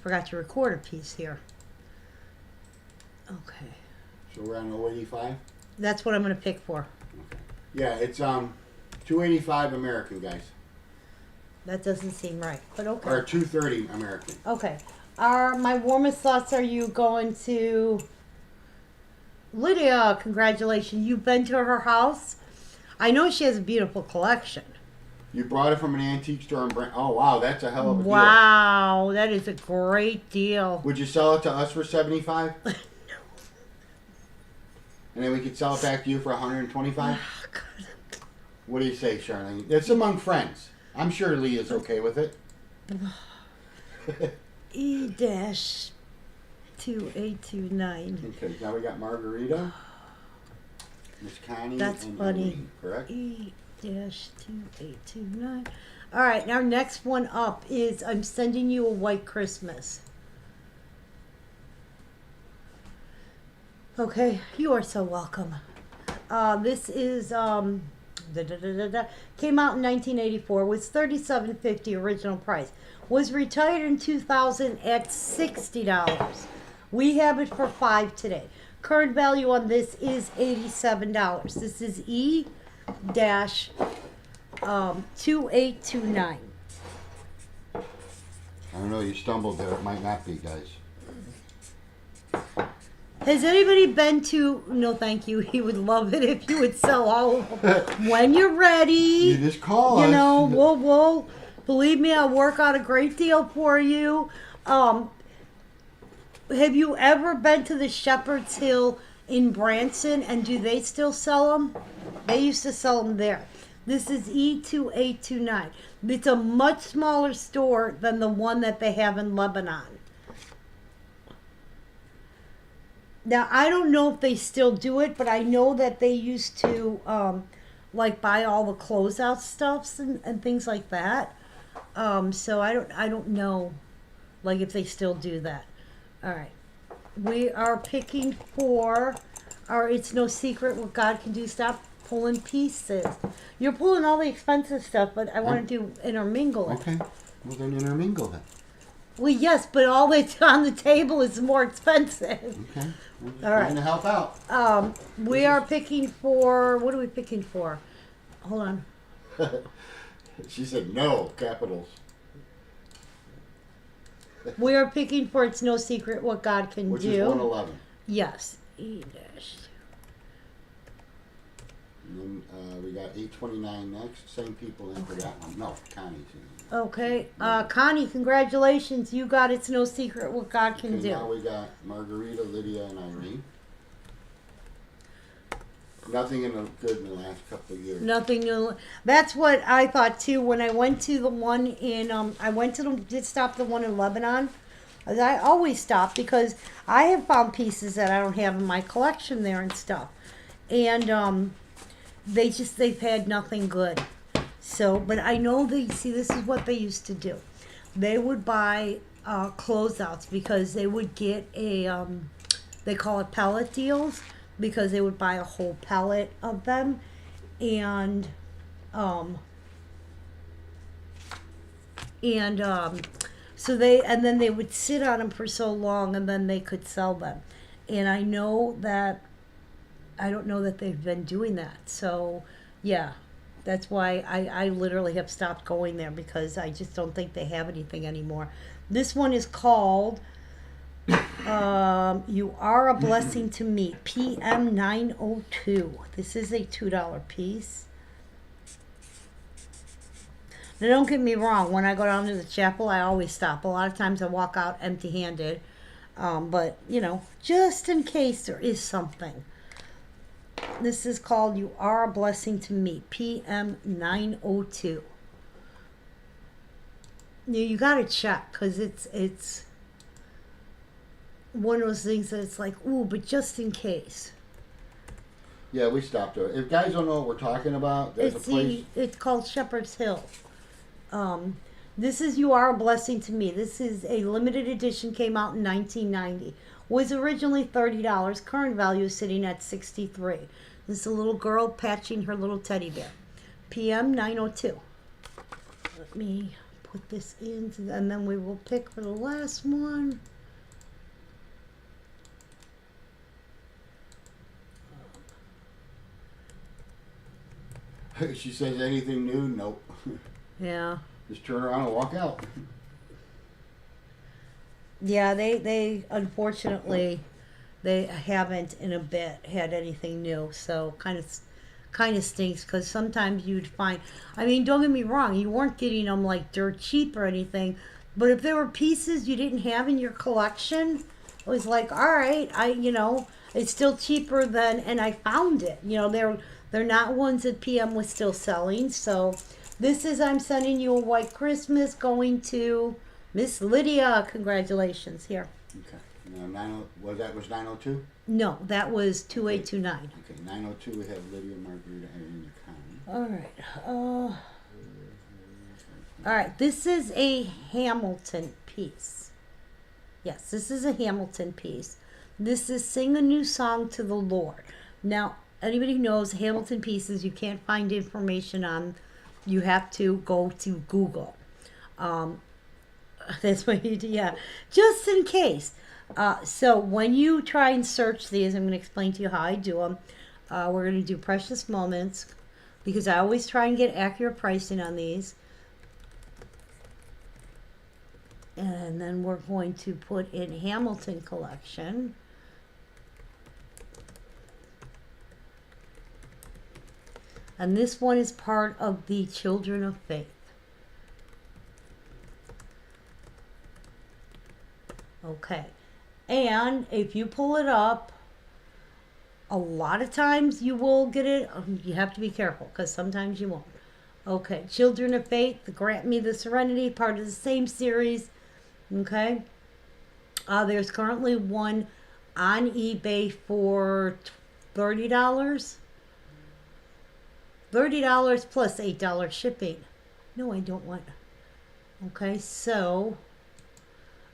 A: forgot to record a piece here. Okay.
B: So we're on 085?
A: That's what I'm going to pick for.
B: Okay. Yeah, it's $285 American, guys.
A: That doesn't seem right, but okay.
B: Or $230 American.
A: Okay. My warmest thoughts are you going to Lydia? Congratulations. You've been to her house. I know she has a beautiful collection.
B: You brought it from an antique store in Brent. Oh, wow, that's a hell of a deal.
A: Wow, that is a great deal.
B: Would you sell it to us for $75? No. And then we could sell it back to you for $125? What do you say, Charlene? It's among friends. I'm sure Leah's okay with it.
A: E-2829.
B: Okay, now we got Margarita, Miss Connie,
A: That's
B: and
A: funny.
B: Eileen, correct?
A: E-2829. All right, now next one up is I'm sending you a white Christmas. Okay, you are so welcome. This is came out in 1984. Was $37.50 original price. Was retired in 2000 at $60. We have it for $5 today. Current value on this is $87. This is E-2829.
B: I don't know, you stumbled there. It might not be, guys.
A: Has anybody been to? No, thank you. He would love it if you would sell all of them when you're ready.
B: You just call us.
A: You know, we'll believe me, I'll work out a great deal for you. Have you ever been to the Shepherd's Hill in Branson, and do they still sell them? They used to sell them there. This is E2829. It's a much smaller store than the one that they have in Lebanon. Now, I don't know if they still do it, but I know that they used to like buy all the closeout stuffs and things like that. So I don't know like if they still do that. All right. We are picking for our It's No Secret What God Can Do. Stop pulling pieces. You're pulling all the expensive stuff, but I want to do intermingle it.
B: Okay. Well, then intermingle that.
A: Well, yes, but all that's on the table is more expensive.
B: Okay. We're just
A: All
B: trying
A: right.
B: to help out.
A: We are picking for, what are we picking for? Hold on.
B: She said no, capitals.
A: We are picking for It's No Secret What God Can
B: Which
A: Do.
B: is 111.
A: Yes. E dash.
B: And then we got 829 next. Same people in for that one. No, Connie's in.
A: Okay. Connie, congratulations. You got It's No Secret What God Can
B: Okay,
A: Do.
B: now we got Margarita, Lydia, and Irene. Nothing good in the last couple of years.
A: Nothing new. That's what I thought too when I went to the one in, did stop the one in Lebanon. I always stop because I have found pieces that I don't have in my collection there and stuff. And they've had nothing good. So, but I know this is what they used to do. They would buy closeouts because they would get they call it pellet deals, because they would buy a whole pellet of them, and so then they would sit on them for so long, and then they could sell them. And I don't know that they've been doing that. So yeah, that's why I literally have stopped going there, because I just don't think they have anything anymore. This one is called You Are a Blessing to Me, PM 902. This is a $2 piece. Now, don't get me wrong. When I go down to the chapel, I always stop. A lot of times I walk out empty-handed. But, just in case there is something. This is called You Are a Blessing to Me, PM 902. Now, you got to check, because it's one of those things that it's like, ooh, but just in case.
B: Yeah, we stopped there. If guys don't know what we're talking about, there's a place.
A: It's called Shepherd's Hill. This is You Are a Blessing to Me. This is a limited edition, came out in 1990. Was originally $30. Current value is sitting at $63. This is a little girl patching her little teddy bear. PM 902. Let me put this in, and then we will pick for the last one.
B: She says anything new? Nope.
A: Yeah.
B: Just turn around and walk out.
A: Yeah, they unfortunately, they haven't in a bit had anything new, so kind of stinks, because sometimes you'd find, I mean, don't get me wrong, you weren't getting them like dirt cheap or anything, but if there were pieces you didn't have in your collection, it was like, all right, it's still cheaper than, and I found it. They're not ones that PM was still selling. So this is I'm Sending You a White Christmas, going to Miss Lydia. Congratulations. Here.
B: Okay. Now, was 902?
A: No, that was 2829.
B: Okay, 902 we have Lydia, Margarita, and Connie.
A: All right. All right. This is a Hamilton piece. Yes, this is a Hamilton piece. This is Sing a New Song to the Lord. Now, anybody who knows Hamilton pieces, you can't find information on. You have to go to Google. That's what you do. Yeah, just in case. So when you try and search these, I'm going to explain to you how I do them. We're going to do Precious Moments, because I always try and get accurate pricing on these. And then we're going to put in Hamilton Collection. And this one is part of the Children of Faith. Okay. And if you pull it up, a lot of times you will get it. You have to be careful because sometimes you won't. Okay. Children of Faith, Grant Me the Serenity, part of the same series. Okay. There's currently one on eBay for $30. $30 plus $8 shipping. No, I don't want. Okay, so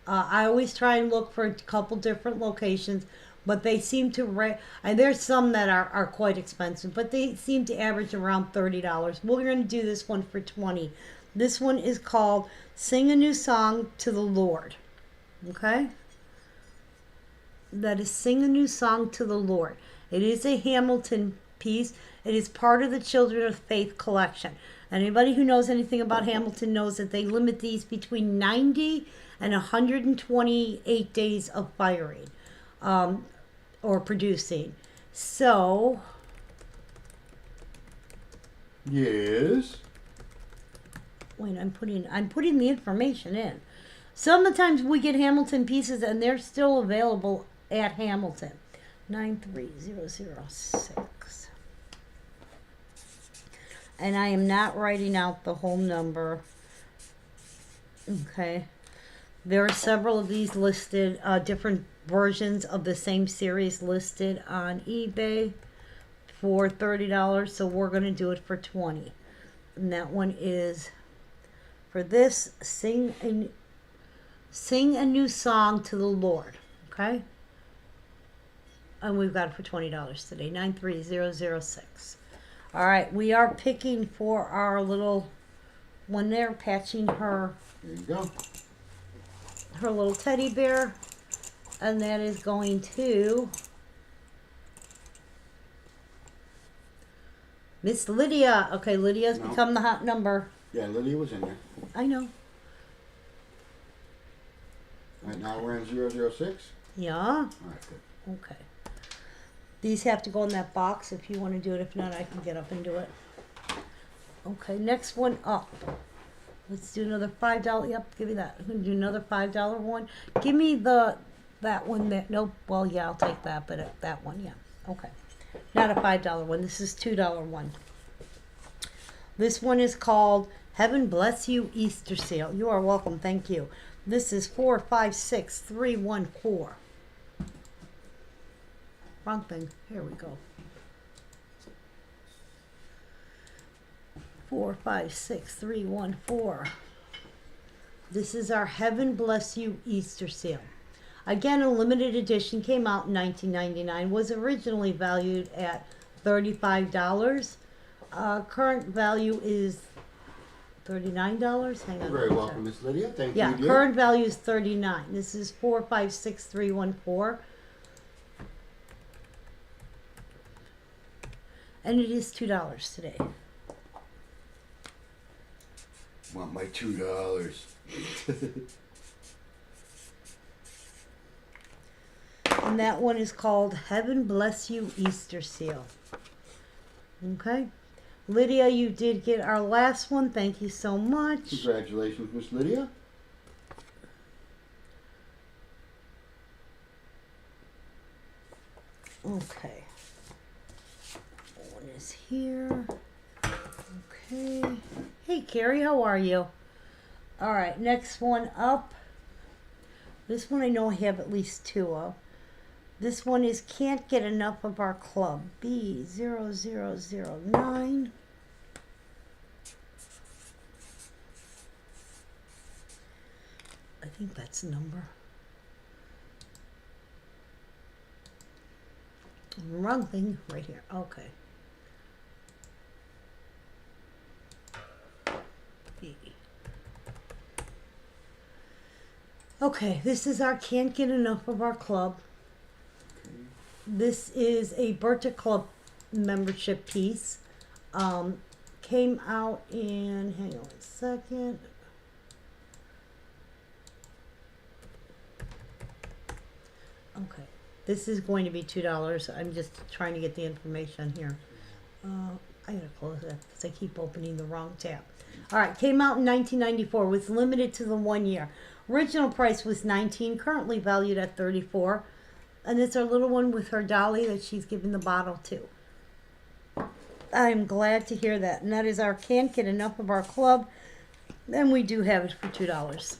A: I always try and look for a couple different locations, but they seem to and there's some that are quite expensive, but they seem to average around $30. We're going to do this one for 20. This one is called Sing a New Song to the Lord. Okay? That is Sing a New Song to the Lord. It is a Hamilton piece. It is part of the Children of Faith collection. Anybody who knows anything about Hamilton knows that they limit these between 90 and 128 days of firing or producing. So,
B: yes.
A: wait, I'm putting the information in. Sometimes we get Hamilton pieces and they're still available at Hamilton. 93006. And I am not writing out the whole number. Okay. There are several of these listed, different versions of the same series listed on eBay for $30. So we're going to do it for 20. And that one is for this, Sing a New Song to the Lord. Okay. And we've got it for $20 today. 93006. All right, we are picking for our little one there, patching her.
B: There you go.
A: Her little teddy bear, and that is going to Miss Lydia. Okay, Lydia's become the hot number.
B: Yeah, Lydia was in there.
A: I know.
B: Right now we're in 006.
A: Yeah.
B: All right, good.
A: Okay. These have to go in that box if you want to do it. If not, I can get up and do it. Okay, next one up. Let's do another $5. Yep, give me that. I'm going to do another $5 one. Give me that one that, nope, well, yeah, I'll take that, but that one, yeah. Okay. Not a $5 one. This is $2 one. This one is called Heaven Bless You Easter Seal. You are welcome. Thank you. This is 456314. Wrong thing. Here we go. 456314. This is our Heaven Bless You Easter Seal. Again, a limited edition, came out in 1999, was originally valued at $35. Current value is $39. Hang on.
B: You're very welcome, Miss Lydia. Thank you.
A: Yeah,
B: Dear.
A: current value is $39. This is 456314. And it is $2 today.
B: Want my $2.
A: And that one is called Heaven Bless You Easter Seal. Okay. Lydia, you did get our last one. Thank you so much.
B: Congratulations, Miss Lydia.
A: Okay. One is here. Okay. Hey, Carrie, how are you? All right, next one up. This one I know I have at least two of. This one is Can't Get Enough of Our Club. B0009. I think that's the number. Wrong thing right here. Okay. B. Okay, this is our Can't Get Enough of Our Club. This is a Berta Club membership piece. Came out in, hang on a second. Okay, this is going to be $2. I'm just trying to get the information here. I gotta close that because I keep opening the wrong tab. All right, came out in 1994. Was limited to the 1 year. Original price was 19. Currently valued at 34. And it's our little one with her dolly that she's giving the bottle to. I'm glad to hear that. And that is our Can't Get Enough of Our Club. And we do have it for $2.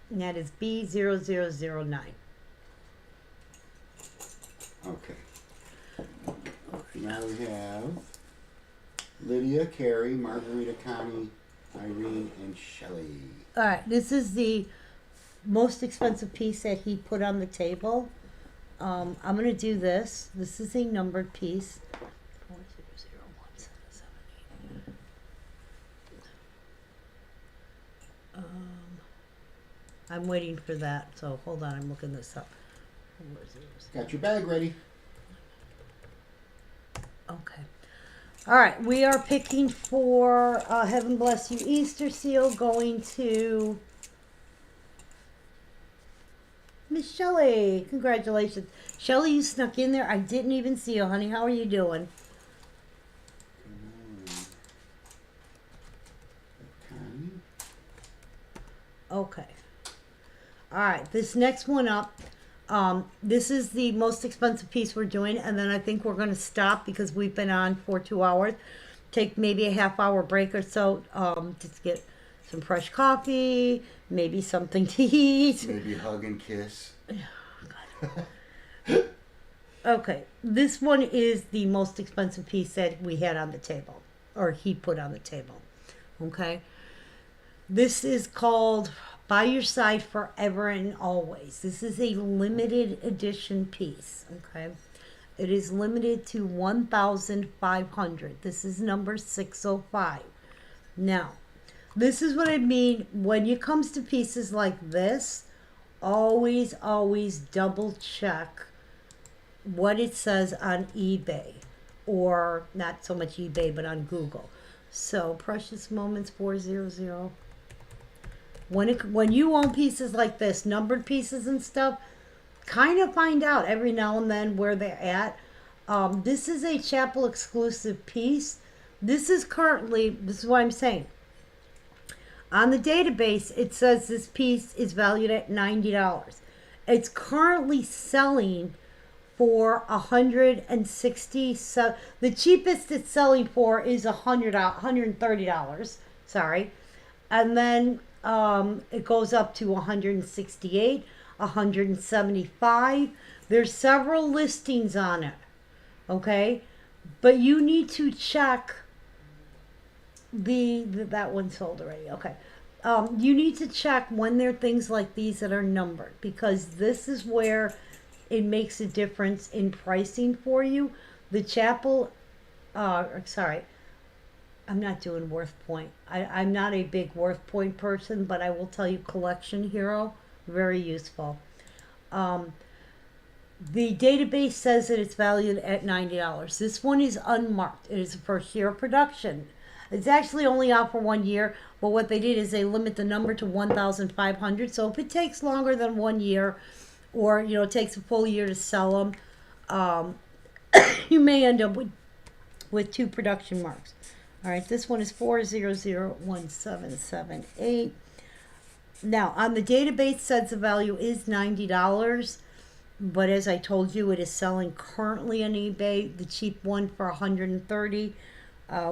A: And that is B0009.
B: Okay. Now we have Lydia, Carrie, Margarita, Connie, Irene, and Shelley.
A: All right, this is the most expensive piece that he put on the table. I'm going to do this. This is a numbered piece. 4001778. I'm waiting for that, so hold on, I'm looking this up.
B: Got your bag ready.
A: Okay. All right, we are picking for Heaven Bless You Easter Seal going to Miss Shelley. Congratulations. Shelley, you snuck in there. I didn't even see you, honey. How are you doing? Okay. All right, this next one up. This is the most expensive piece we're doing, and then I think we're going to stop because we've been on for 2 hours. Take maybe a half-hour break or so to get some fresh coffee, maybe something to eat.
B: Maybe hug and kiss.
A: Okay, this one is the most expensive piece that we had on the table, or he put on the table. Okay, this is called By Your Side Forever and Always. This is a limited edition piece. Okay, it is limited to 1,500. This is number 605. Now, this is what I mean when it comes to pieces like this. Always double check what it says on eBay, or not so much eBay, but on Google. So Precious Moments 400. When you own pieces like this, numbered pieces and stuff, kind of find out every now and then where they're at. This is a chapel exclusive piece. This is what I'm saying. On the database, it says this piece is valued at $90. It's currently selling for $160. The cheapest it's selling for is $130. Sorry, and then it goes up to 168, 175. There's several listings on it. Okay, but you need to check that one sold already. Okay. You need to check when there are things like these that are numbered, because this is where it makes a difference in pricing for you. The chapel, sorry, I'm not doing Worth Point. I'm not a big Worth Point person, but I will tell you Collection Hero, very useful. The database says that it's valued at $90. This one is unmarked. It is a first year of production. It's actually only out for 1 year, but what they did is they limit the number to 1,500. So if it takes longer than 1 year, or it takes a full year to sell them, you may end up with 2 production marks. All right, this one is 4001778. Now, on the database, says the value is $90, but as I told you, it is selling currently on eBay, the cheap one for $130.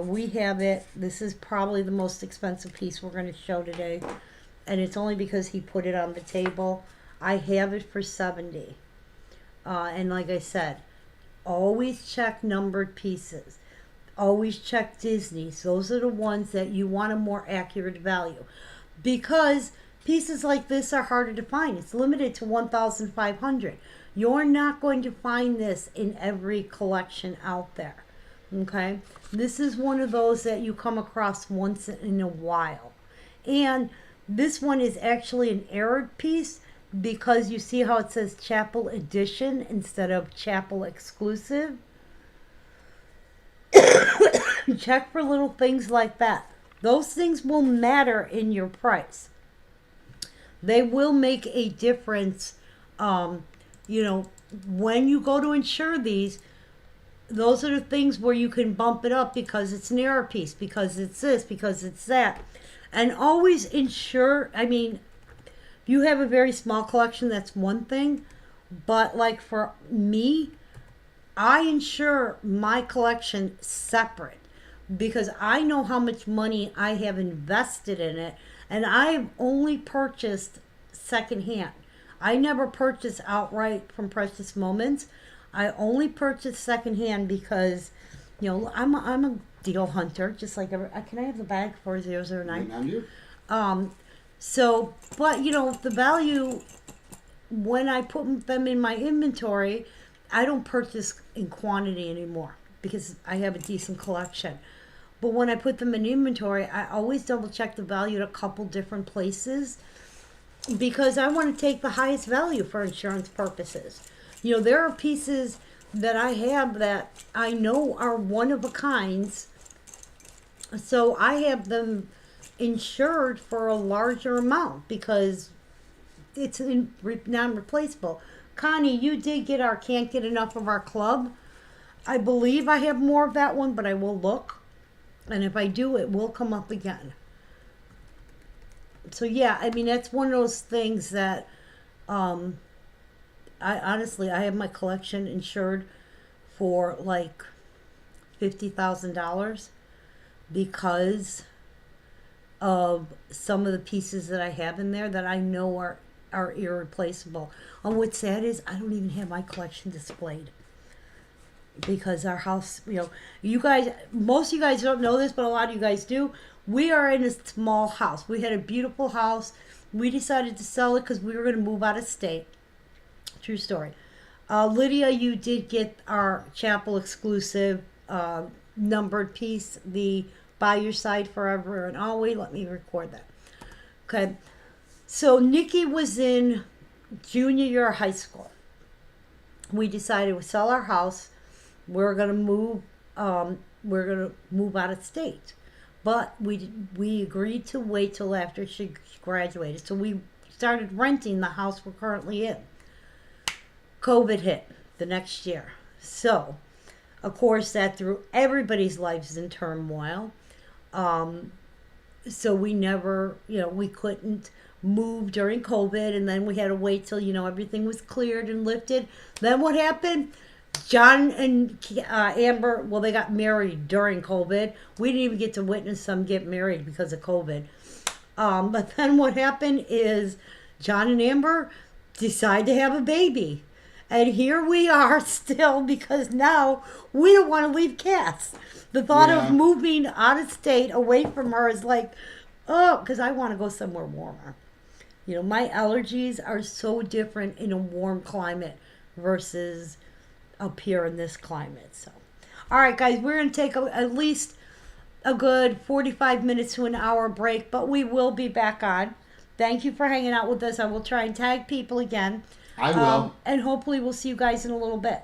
A: We have it. This is probably the most expensive piece we're going to show today, and it's only because he put it on the table. I have it for $70. And like I said, always check numbered pieces. Always check Disney's. Those are the ones that you want a more accurate value, because pieces like this are harder to find. It's limited to 1,500. You're not going to find this in every collection out there. Okay, this is one of those that you come across once in a while. And this one is actually an errored piece, because you see how it says chapel edition instead of chapel exclusive. Check for little things like that. Those things will matter in your price. They will make a difference you know, when you go to insure these, those are the things where you can bump it up because it's an error piece, because it's this, because it's that. And always insure, I mean, if you have a very small collection, that's one thing. But like for me, I insure my collection separate because I know how much money I have invested in it, and I've only purchased secondhand. I never purchase outright from Precious Moments. I only purchase secondhand because, you know, I'm a deal hunter, just like can I have the bag for 009?
B: On you?
A: So, but you know, the value when I put them in my inventory, I don't purchase in quantity anymore because I have a decent collection. But when I put them in inventory, I always double check the value at a couple different places because I want to take the highest value for insurance purposes. You know, there are pieces that I have that I know are one of a kinds, so I have them insured for a larger amount because it's non-replaceable. Connie, you did get our Can't Get Enough of Our Club. I believe I have more of that one, but I will look. And if I do, it will come up again. So yeah, I mean, that's one of those things that I honestly, I have my collection insured for like $50,000 because of some of the pieces that I have in there that I know are irreplaceable. And what's sad is I don't even have my collection displayed because our house, you know, you guys, most of you guys don't know this, but a lot of you guys do. We are in a small house. We had a beautiful house. We decided to sell it because we were going to move out of state. True story. Lydia, you did get our chapel exclusive numbered piece, the By Your Side Forever and Always. Let me record that. Okay. So Nikki was in junior year of high school. We decided to sell our house. We're gonna move. We're gonna move out of state, but we agreed to wait till after she graduated. So we started renting the house we're currently in. COVID hit the next year, so of course that threw everybody's lives in turmoil. So we never, you know, we couldn't move during COVID, and then we had to wait till, you know, everything was cleared and lifted. Then what happened? John and Amber, well, they got married during COVID. We didn't even get to witness them get married because of COVID. But then what happened is John and Amber decide to have a baby. And here we are still because now we don't want to leave Cass. The thought of moving out of state away from her is like, oh, because I want to go somewhere warmer. You know, my allergies are so different in a warm climate versus up here in this climate. So, all right, guys, we're going to take at least a good 45 minutes to an hour break, but we will be back on. Thank you for hanging out with us. I will try and tag people again.
B: I will.
A: And hopefully we'll see you guys in a little bit.